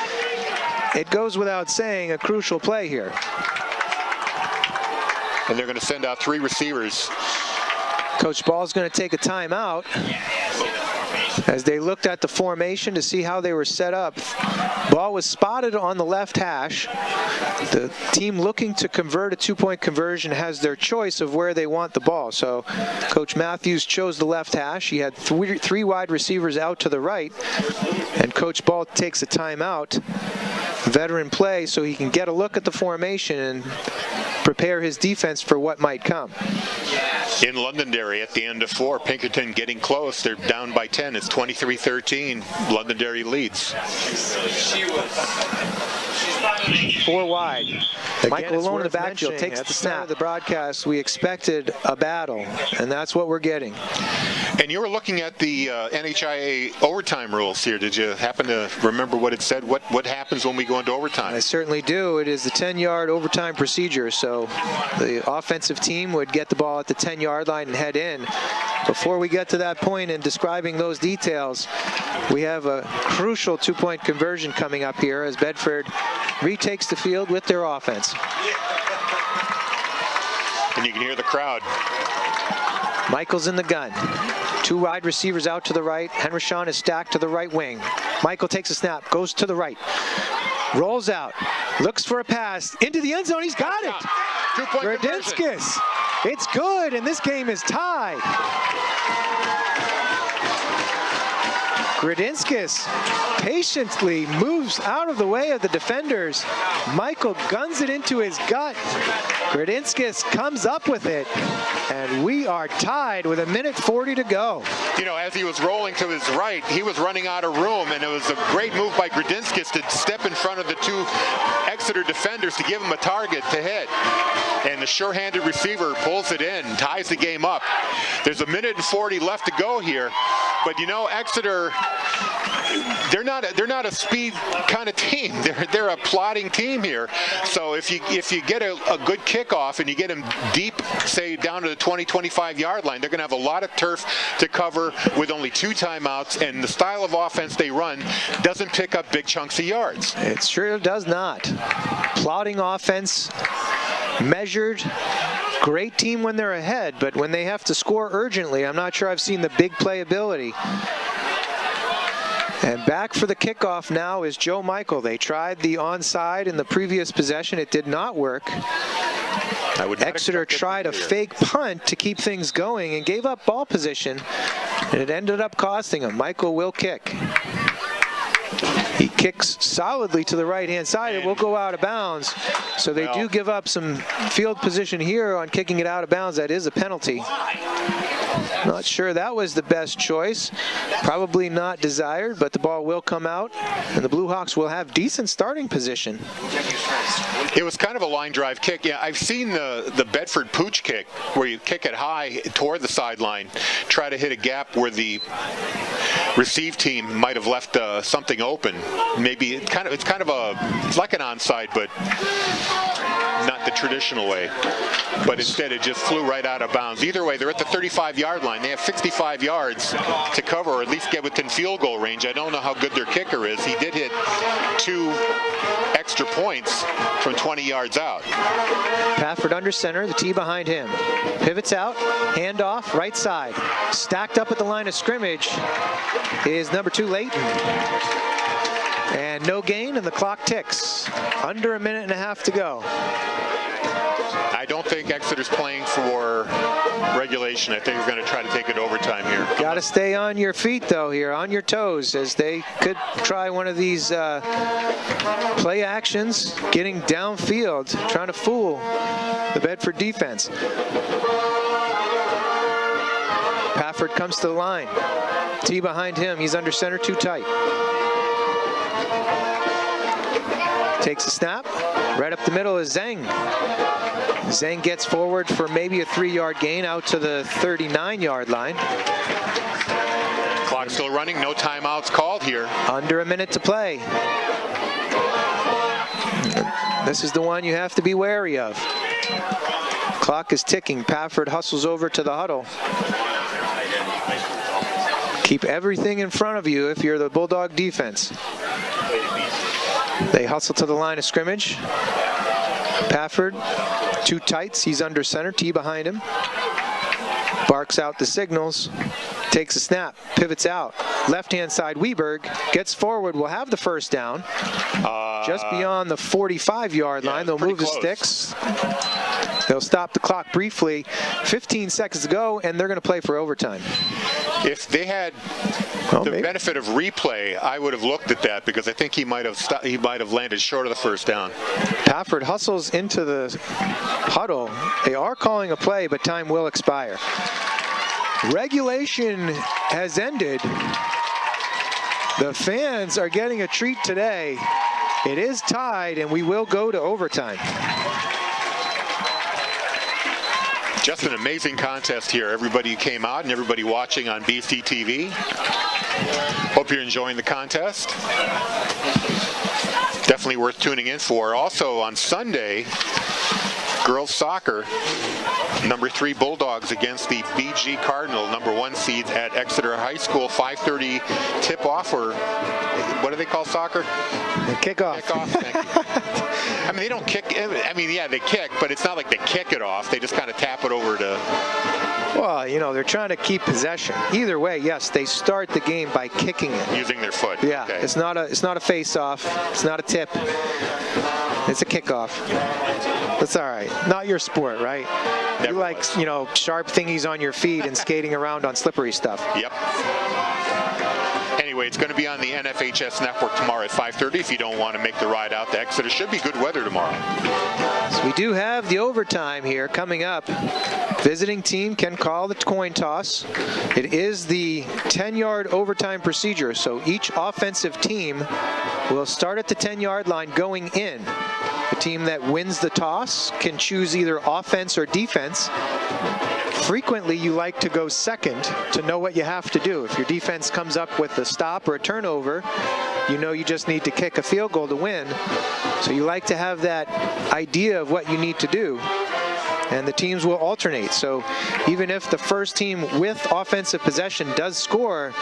It goes without saying, a crucial play here. And they're going to send out 3 receivers. Coach Ball's going to take a timeout as they looked at the formation to see how they were set up. Ball was spotted on the left hash. The team looking to convert a 2-point conversion has their choice of where they want the ball. So Coach Matthews chose the left hash. He had 3 wide receivers out to the right, and Coach Ball takes a timeout. Veteran play so he can get a look at the formation and prepare his defense for what might come. In Londonderry at the end of 4, Pinkerton getting close. They're down by 10. It's 23-13. Londonderry leads. 4 wide. Michael alone in the backfield takes the snap. Of the broadcast, we expected a battle, and that's what we're getting. And you were looking at the NHIA overtime rules here. Did you happen to remember what it said? What happens when we go into overtime? I certainly do. It is the 10-yard overtime procedure. So the offensive team would get the ball at the 10-yard line and head in. Before we get to that point in describing those details, we have a crucial 2-point conversion coming up here as Bedford retakes the field with their offense. And you can hear the crowd. Michael's in the gun. 2 wide receivers out to the right. Henryshawn is stacked to the right wing. Michael takes a snap, goes to the right. Rolls out, looks for a pass, into the end zone, he's got it! Grodinskis, it's good, and this game is tied. Grodinskis patiently moves out of the way of the defenders. Michael guns it into his gut. Grodinskis comes up with it, and we are tied with 1:40 to go. You know, as he was rolling to his right, he was running out of room, and it was a great move by Grodinskis to step in front of the 2 Exeter defenders to give him a target to hit. And the sure-handed receiver pulls it in, ties the game up. There's 1:40 left to go here. But you know, Exeter, they're not a speed kind of team. They're a plodding team here. So if you get a good kickoff and you get them deep, say down to the 20-25 yard line, they're going to have a lot of turf to cover with only 2 timeouts, and the style of offense they run doesn't pick up big chunks of yards. It sure does not. Plodding offense, measured. Great team when they're ahead, but when they have to score urgently, I'm not sure I've seen the big playability. And back for the kickoff now is Joe Michael. They tried the onside in the previous possession. It did not work. Exeter tried a fake punt to keep things going and gave up ball position, and it ended up costing them. Michael will kick. He kicks solidly to the right-hand side. It will go out of bounds. So they do give up some field position here on kicking it out of bounds. That is a penalty. Not sure that was the best choice. Probably not desired, but the ball will come out, and the Blue Hawks will have decent starting position. It was kind of a line drive kick. Yeah, I've seen the Bedford pooch kick where you kick it high toward the sideline, try to hit a gap where the receive team might have left something open. Maybe it's kind of it's like an onside, but not the traditional way. But instead it just flew right out of bounds. Either way, they're at the 35-yard line. They have 65 yards to cover, or at least get within field goal range. I don't know how good their kicker is. He did hit 2 extra points from 20 yards out. Bedford under center, the tee behind him. Pivots out, handoff, right side. Stacked up at the line of scrimmage is number 2, Layton. And no gain, and the clock ticks. Under a minute and a half to go. I don't think Exeter's playing for regulation. I think we're going to try to take it overtime here. Got to stay on your feet, though, here, on your toes, as they could try one of these play actions, getting downfield, trying to fool the Bedford defense. Bedford comes to the line. T behind him. He's under center, too tight. Takes a snap. Right up the middle is Zhang. Zhang gets forward for maybe a 3-yard gain out to the 39-yard line. Clock still running. No timeouts called here. Under a minute to play. This is the one you have to be wary of. Clock is ticking. Bedford hustles over to the huddle. Keep everything in front of you if you're the Bulldog defense. They hustle to the line of scrimmage. Bedford, 2 tights. He's under center. T behind him. Barks out the signals. Takes a snap. Pivots out. Left-hand side, Weberg gets forward. Will have the first down. Just beyond the 45-yard line. They'll move the sticks. They'll stop the clock briefly. 15 seconds to go, and they're going to play for overtime. If they had the benefit of replay, I would have looked at that, because I think he might have landed short of the first down. Bedford hustles into the huddle. They are calling a play, but time will expire. Regulation has ended. The fans are getting a treat today. It is tied, and we will go to overtime. Just an amazing contest here. Everybody came out and everybody watching on BCTV. Hope you're enjoying the contest. Definitely worth tuning in for. Also on Sunday, girls soccer, number 3 Bulldogs against the BG Cardinal, number 1 seeds at Exeter High School. 5:30 tip-off, or what do they call soccer? Kickoff. Kickoff, thank you. I mean, they don't kick. I mean, yeah, they kick, but it's not like they kick it off. They just kind of tap it over to... Well, you know, they're trying to keep possession. Either way, yes, they start the game by kicking it. Using their foot. Yeah, okay. It's not a face-off. It's not a tip. It's a kickoff. That's all right. Not your sport, right? Never you like, was. you know, sharp thingies on your feet and skating around on slippery stuff. Yep. Anyway, it's going to be on the NFHS network tomorrow at 5:30 if you don't want to make the ride out to Exeter. Should be good weather tomorrow. So we do have the overtime here coming up. Visiting team can call the coin toss. It is the 10-yard overtime procedure, so each offensive team will start at the 10-yard line going in. The team that wins the toss can choose either offense or defense. frequently you like to go second to know what you have to do. If your defense comes up with a stop or a turnover, you know you just need to kick a field goal to win. So you like to have that idea of what you need to do. And the teams will alternate. So even if the first team with offensive possession does score,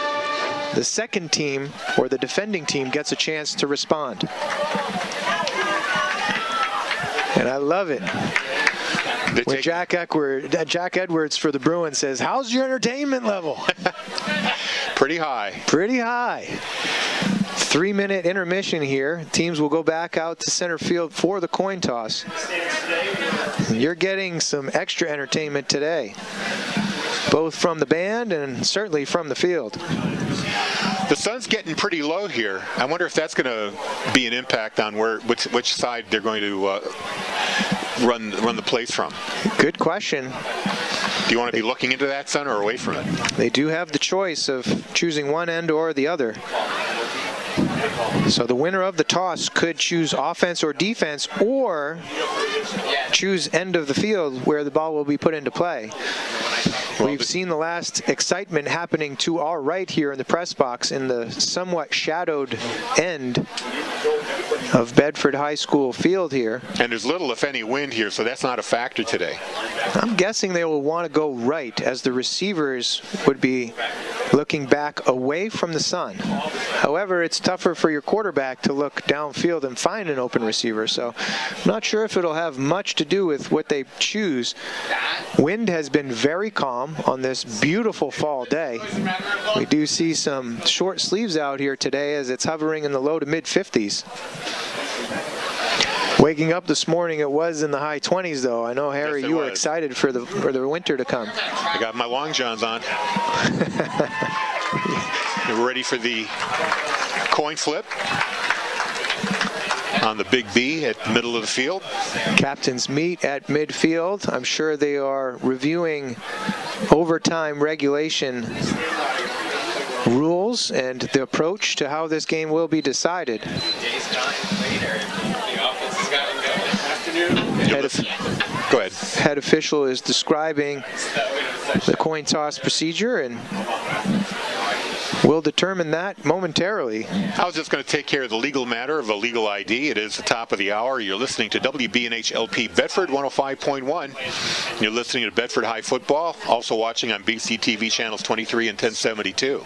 the second team or the defending team gets a chance to respond. And I love it. When Jack Edwards for the Bruins says, "How's your entertainment level?" Pretty high. Pretty high. 3-minute intermission here. Teams will go back out to center field for the coin toss. You're getting some extra entertainment today, both from the band and certainly from the field. The sun's getting pretty low here. I wonder if that's going to be an impact on which side they're going to run the plays from. Good question. Do you want to be looking into that sun or away from it? They do have the choice of choosing one end or the other. So the winner of the toss could choose offense or defense, or choose end of the field where the ball will be put into play. We've seen the last excitement happening to our right here in the press box in the somewhat shadowed end of Bedford High School field here. And there's little, if any, wind here, so that's not a factor today. I'm guessing they will want to go right, as the receivers would be looking back away from the sun. However, it's tougher for your quarterback to look downfield and find an open receiver, so I'm not sure if it'll have much to do with what they choose. Wind has been very calm on this beautiful fall day. We do see some short sleeves out here today as it's hovering in the low to mid 50s. Waking up this morning, it was in the high 20s, though. I know, Harry, you were excited for the winter to come. I got my long johns on. We're ready for the coin flip on the Big B at the middle of the field. Captains meet at midfield. I'm sure they are reviewing overtime regulation rules and the approach to how this game will be decided. Go ahead. Head official is describing the coin toss procedure, and we'll determine that momentarily. I was just going to take care of the legal matter of a legal ID. It is the top of the hour. You're listening to WBNH LP Bedford 105.1. You're listening to Bedford High Football, also watching on BCTV Channels 23 and 1072.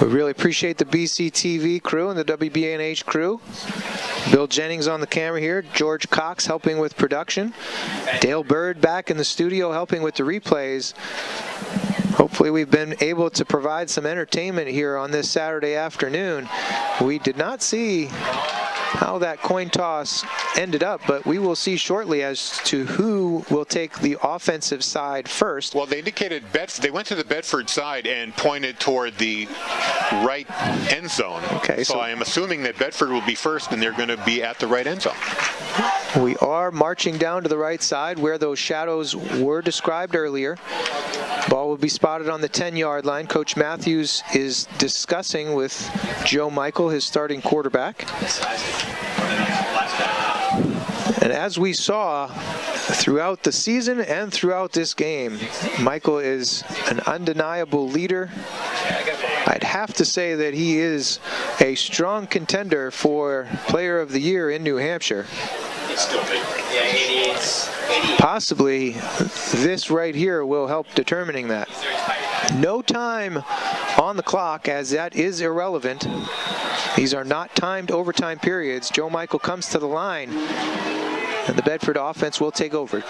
We really appreciate the BCTV crew and the WBNH crew. Bill Jennings on the camera here, George Cox helping with production, Dale Bird back in the studio helping with the replays. Hopefully we've been able to provide some entertainment here on this Saturday afternoon. We did not see how that coin toss ended up, but we will see shortly as to who will take the offensive side first. Well, they indicated they went to the Bedford side and pointed toward the right end zone. Okay, so I am assuming that Bedford will be first and they're going to be at the right end zone. We are marching down to the right side where those shadows were described earlier. Ball will be spotted on the 10-yard line. Coach Matthews is discussing with Joe Michael, his starting quarterback. And as we saw throughout the season and throughout this game, Michael is an undeniable leader. I'd have to say that he is a strong contender for Player of the Year in New Hampshire. Possibly this right here will help determining that. No time on the clock, as that is irrelevant. These are not timed overtime periods. Joe Michael comes to the line, and the Bedford offense will take over.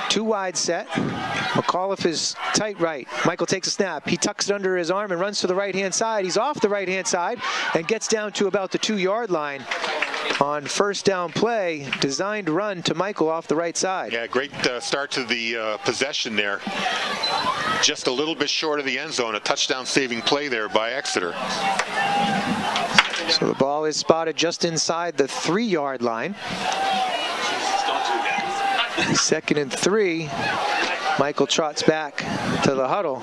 Two wide set. McAuliffe is tight right. Michael takes a snap. He tucks it under his arm and runs to the right-hand side. He's off the right-hand side and gets down to about the 2-yard line. On first down play, designed run to Michael off the right side. Yeah, great start to the possession there. Just a little bit short of the end zone. A touchdown saving play there by Exeter. So the ball is spotted just inside the 3-yard line. 2nd and 3. Michael trots back to the huddle.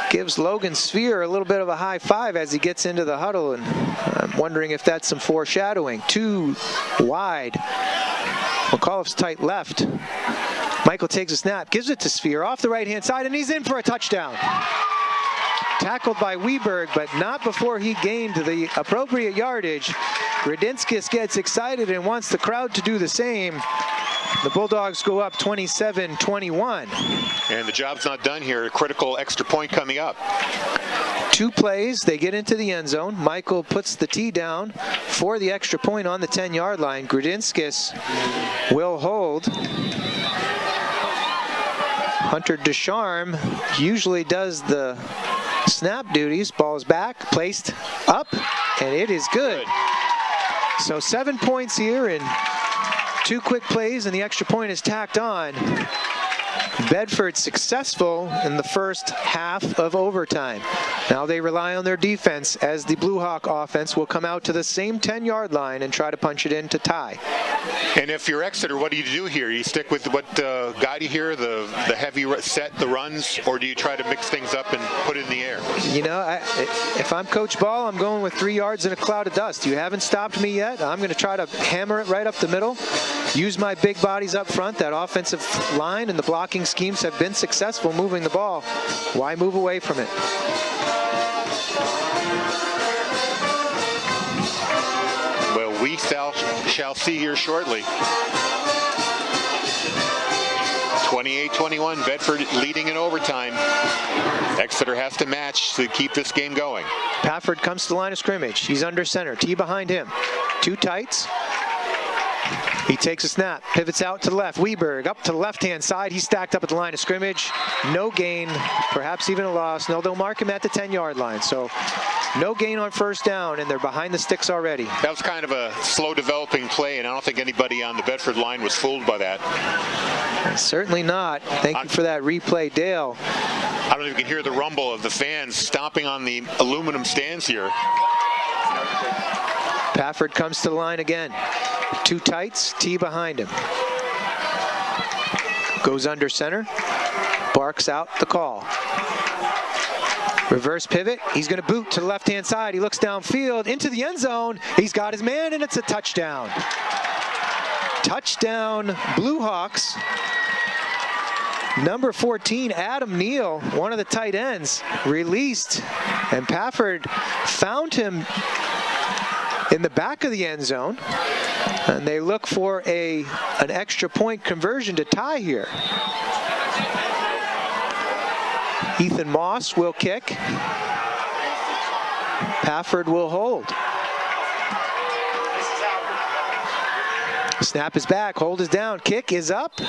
Gives Logan Sphere a little bit of a high five as he gets into the huddle, and I'm wondering if that's some foreshadowing. Too wide. McAuliffe's tight left. Michael takes a snap, gives it to Sphere off the right-hand side, and he's in for a touchdown. Tackled by Weberg, but not before he gained the appropriate yardage. Gradinskis gets excited and wants the crowd to do the same. The Bulldogs go up 27-21. And the job's not done here. A critical extra point coming up. 2 plays, they get into the end zone. Michael puts the tee down for the extra point on the 10-yard line. Gradinskis will hold. Hunter Descharme usually does the snap duties. Ball's back, placed up, and it is good. So 7 points here and 2 quick plays, and the extra point is tacked on. Bedford successful in the first half of overtime. Now they rely on their defense as the Blue Hawk offense will come out to the same 10-yard line and try to punch it in to tie. And if you're Exeter, what do you do here? You stick with what got you here, the heavy set, the runs, or do you try to mix things up and put it in the air? You know, if I'm Coach Ball, I'm going with 3 yards in a cloud of dust. You haven't stopped me yet. I'm going to try to hammer it right up the middle. Use my big bodies up front. That offensive line and the blocking schemes have been successful moving the ball. Why move away from it? Well, we shall see here shortly. 28-21, Bedford leading in overtime. Exeter has to match to keep this game going. Pafford comes to the line of scrimmage. He's under center. T behind him. 2 tights. He takes a snap, pivots out to the left. Weberg up to the left-hand side. He's stacked up at the line of scrimmage. No gain, perhaps even a loss. No, they'll mark him at the 10-yard line. So no gain on first down, and they're behind the sticks already. That was kind of a slow developing play, and I don't think anybody on the Bedford line was fooled by that. Certainly not. Thank you for that replay, Dale. I don't know if you can hear the rumble of the fans stomping on the aluminum stands here. Pafford comes to the line again. 2 tights, T behind him. Goes under center, barks out the call. Reverse pivot, he's going to boot to the left-hand side. He looks downfield into the end zone. He's got his man, and it's a touchdown. Touchdown, Blue Hawks. Number 14, Adam Neal, one of the tight ends, released, and Pafford found him in the back of the end zone, and they look for an extra point conversion to tie here. Ethan Moss will kick. Pafford will hold. Snap is back, hold is down, kick is up,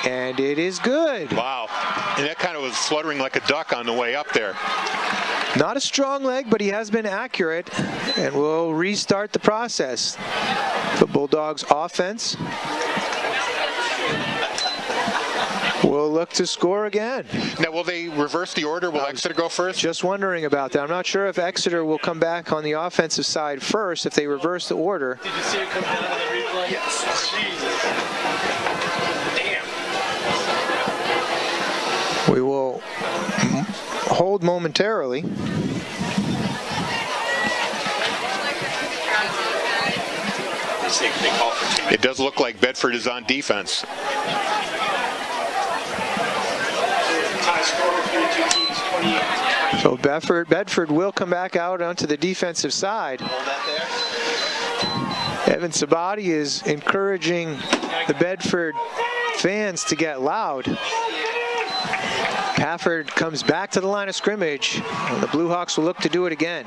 and it is good. Wow, and that kind of was fluttering like a duck on the way up there. Not a strong leg, but he has been accurate, and we'll restart the process. The Bulldogs offense will look to score again. Now, will they reverse the order? Will Exeter go first? Just wondering about that. I'm not sure if Exeter will come back on the offensive side first if they reverse the order. Did you see it come down on the replay? Yes. Jesus. Damn. We will hold momentarily. It does look like Bedford is on defense. So Bedford will come back out onto the defensive side. Evan Sabati is encouraging the Bedford fans to get loud. Pafford comes back to the line of scrimmage, and the Blue Hawks will look to do it again.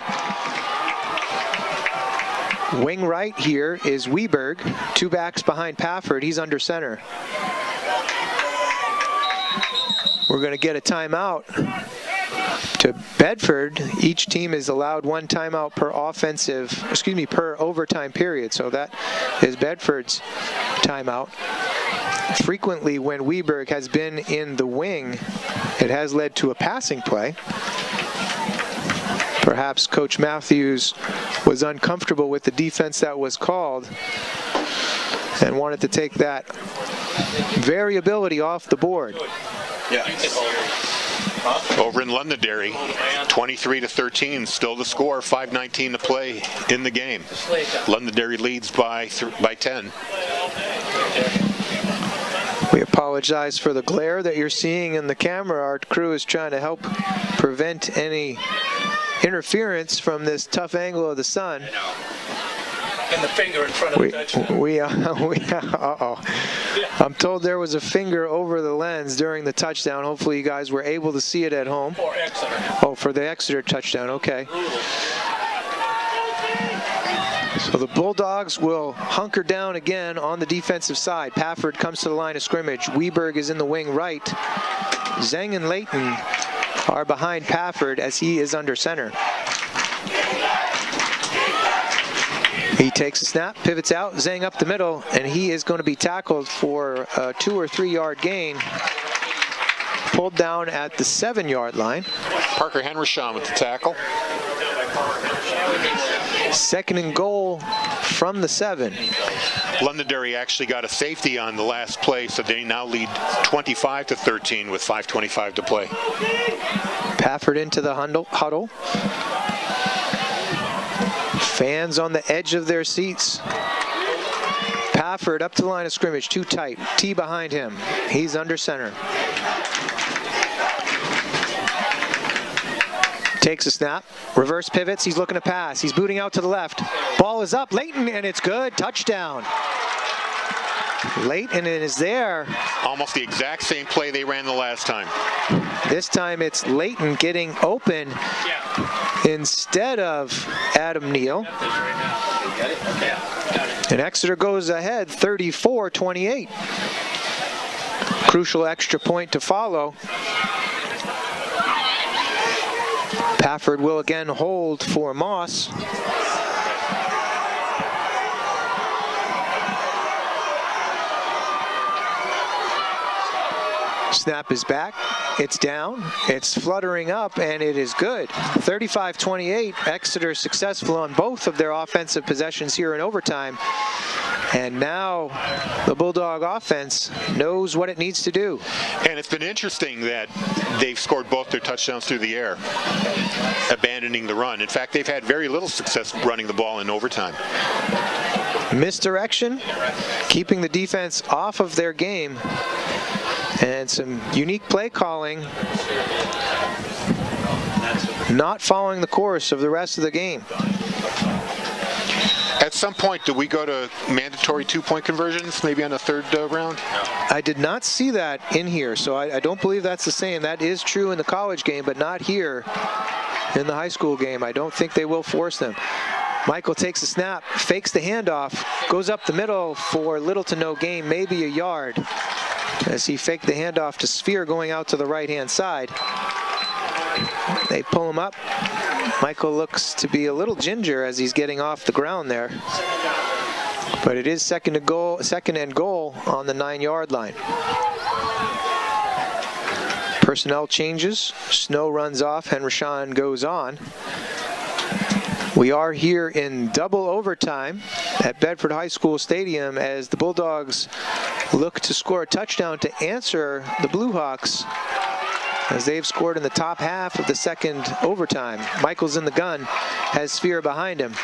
Wing right here is Weberg, 2 backs behind Pafford. He's under center. We're going to get a timeout to Bedford. Each team is allowed 1 timeout per overtime period. So that is Bedford's timeout. Frequently when Weberg has been in the wing, it has led to a passing play. Perhaps Coach Matthews was uncomfortable with the defense that was called and wanted to take that variability off the board. Yeah. Over in Londonderry, 23-13, still the score, 5:19 to play in the game. Londonderry leads by 10. We apologize for the glare that you're seeing in the camera. Our crew is trying to help prevent any interference from this tough angle of the sun. And the finger in front of the touchdown. Uh-oh. I'm told there was a finger over the lens during the touchdown. Hopefully you guys were able to see it at home. For Exeter. Oh, for the Exeter touchdown, okay. So the Bulldogs will hunker down again on the defensive side. Pafford comes to the line of scrimmage. Weberg is in the wing right. Zeng and Layton are behind Pafford as he is under center. He takes a snap, pivots out, Zeng up the middle, and he is going to be tackled for a 2 or 3 yard gain. Pulled down at the 7-yard line. Parker Henrishon with the tackle. 2nd and goal from the 7. Londonderry actually got a safety on the last play, so they now lead 25-13 with 5:25 to play. Pafford into the huddle. Fans on the edge of their seats. Pafford up to the line of scrimmage, too tight. T behind him. He's under center. Takes a snap, reverse pivots, he's looking to pass. He's booting out to the left. Ball is up, Layton, and it's good. Touchdown. Layton is there. Almost the exact same play they ran the last time. This time it's Layton getting open instead of Adam Neal. And Exeter goes ahead 34-28. Crucial extra point to follow. Pafford will again hold for Moss. Snap is back. It's down. It's fluttering up, and it is good. 35-28. Exeter successful on both of their offensive possessions here in overtime. And now the Bulldog offense knows what it needs to do. And it's been interesting that they've scored both their touchdowns through the air, abandoning the run. In fact, they've had very little success running the ball in overtime. Misdirection, keeping the defense off of their game, and some unique play calling, not following the course of the rest of the game. At some point, do we go to mandatory 2-point conversions, maybe on the 3rd round? I did not see that in here, so I don't believe that's the same. That is true in the college game, but not here in the high school game. I don't think they will force them. Michael takes a snap, fakes the handoff, goes up the middle for little to no gain, maybe a yard, as he faked the handoff to Sphere going out to the right-hand side. They pull him up. Michael looks to be a little ginger as he's getting off the ground there. But it is second and goal on the 9-yard line. Personnel changes. Snow runs off. Henrishon goes on. We are here in double overtime at Bedford High School Stadium as the Bulldogs look to score a touchdown to answer the Blue Hawks, as they've scored in the top half of the second overtime. Michael's in the gun, has Sphere behind him.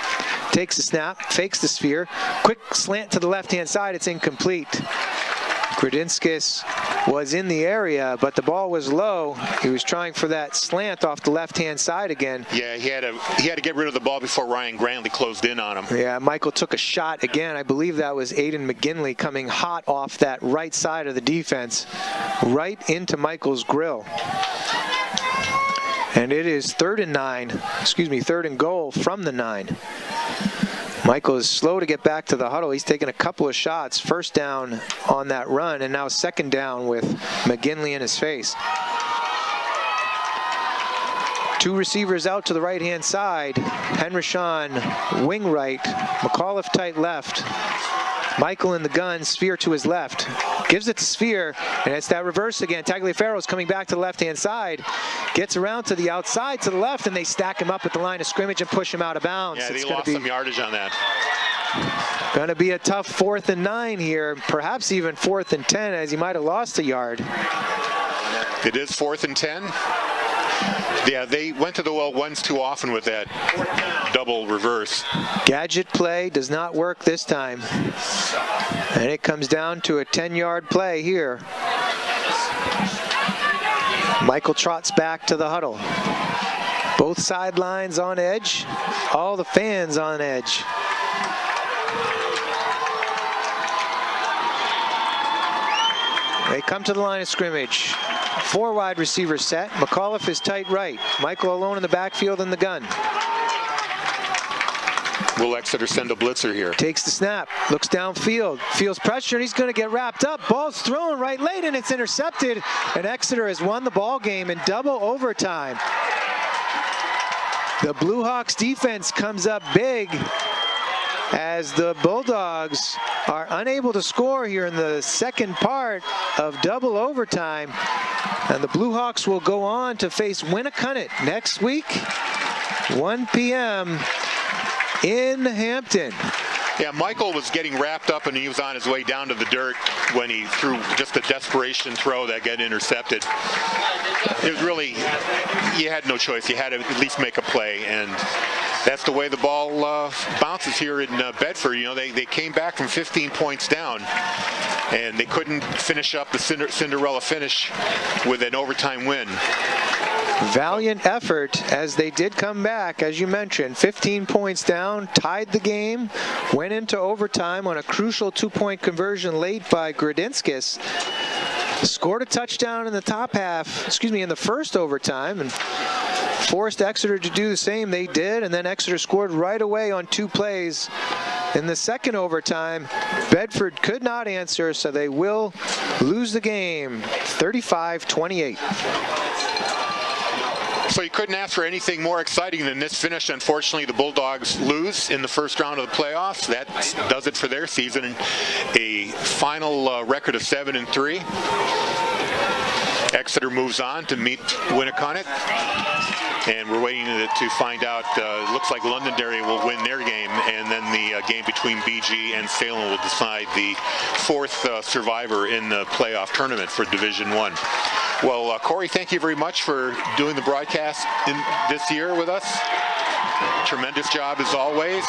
Takes the snap, fakes the Sphere. Quick slant to the left-hand side, it's incomplete. Gradinskis was in the area, but the ball was low. He was trying for that slant off the left-hand side again. Yeah, he had to get rid of the ball before Ryan Granley closed in on him. Yeah, Michael took a shot again. I believe that was Aiden McGinley coming hot off that right side of the defense, right into Michael's grill. And it is 3rd and goal from the 9. Michael is slow to get back to the huddle. He's taken a couple of shots. First down on that run, and now 2nd down with McGinley in his face. 2 receivers out to the right-hand side. Henrishon wing right, McAuliffe tight left. Michael in the gun, Sphere to his left. Gives it to Sphere, and it's that reverse again. Tagliaferro's coming back to the left-hand side. Gets around to the outside to the left, and they stack him up at the line of scrimmage and push him out of bounds. Yeah, they lost some yardage on that. Going to be a tough 4th and 9 here, perhaps even 4th and 10, as he might have lost a yard. It is 4th and 10. Yeah, they went to the well once too often with that double reverse. Gadget play does not work this time. And it comes down to a 10-yard play here. Michael trots back to the huddle. Both sidelines on edge. All the fans on edge. They come to the line of scrimmage. 4 wide receivers set. McAuliffe is tight right. Michael alone in the backfield in the gun. Will Exeter send a blitzer here? Takes the snap, looks downfield, feels pressure, and he's going to get wrapped up. Ball's thrown right late, and it's intercepted. And Exeter has won the ball game in double overtime. The Blue Hawks defense comes up big as the Bulldogs are unable to score here in the second part of double overtime. And the Blue Hawks will go on to face Winnicott next week, 1 p.m. in Hampton. Yeah, Michael was getting wrapped up and he was on his way down to the dirt when he threw just a desperation throw that got intercepted. It was really, you had no choice. You had to at least make a play, and that's the way the ball bounces here in Bedford. You know, they came back from 15 points down, and they couldn't finish up the Cinderella finish with an overtime win. Valiant effort as they did come back, as you mentioned, 15 points down, tied the game, went into overtime on a crucial 2-point conversion late by Gradinskis. Scored a touchdown in the top half, in the first overtime, and forced Exeter to do the same. They did, and then Exeter scored right away on 2 plays. In the second overtime, Bedford could not answer, so they will lose the game, 35-28. So you couldn't ask for anything more exciting than this finish. Unfortunately, the Bulldogs lose in the first round of the playoffs. That does it for their season. A final record of 7-3. Exeter moves on to meet Winnicott. And we're waiting to find out. It looks like Londonderry will win their game, and then the game between BG and Salem will decide the 4th survivor in the playoff tournament for Division I. Well, Corey, thank you very much for doing the broadcast this year with us. Tremendous job as always.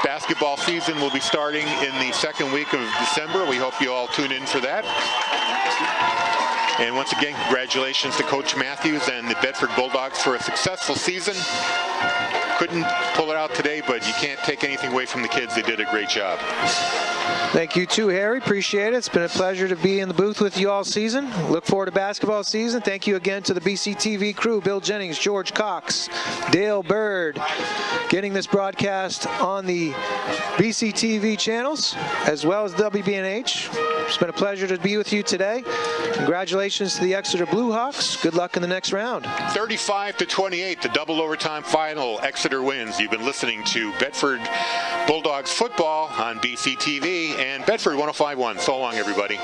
Basketball season will be starting in the second week of December. We hope you all tune in for that. And once again, congratulations to Coach Matthews and the Bedford Bulldogs for a successful season. Couldn't pull it out today, but you can't take anything away from the kids. They did a great job. Thank you too, Harry. Appreciate it. It's been a pleasure to be in the booth with you all season. Look forward to basketball season. Thank you again to the BCTV crew, Bill Jennings, George Cox, Dale Bird, getting this broadcast on the BCTV channels as well as WBNH. It's been a pleasure to be with you today. Congratulations to the Exeter Blue Hawks. Good luck in the next round. 35-28, the double overtime final. Exeter wins. You've been listening to Bedford Bulldogs football on BCTV and Bedford 105.1. So long, everybody.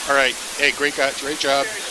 All right. Hey, great job.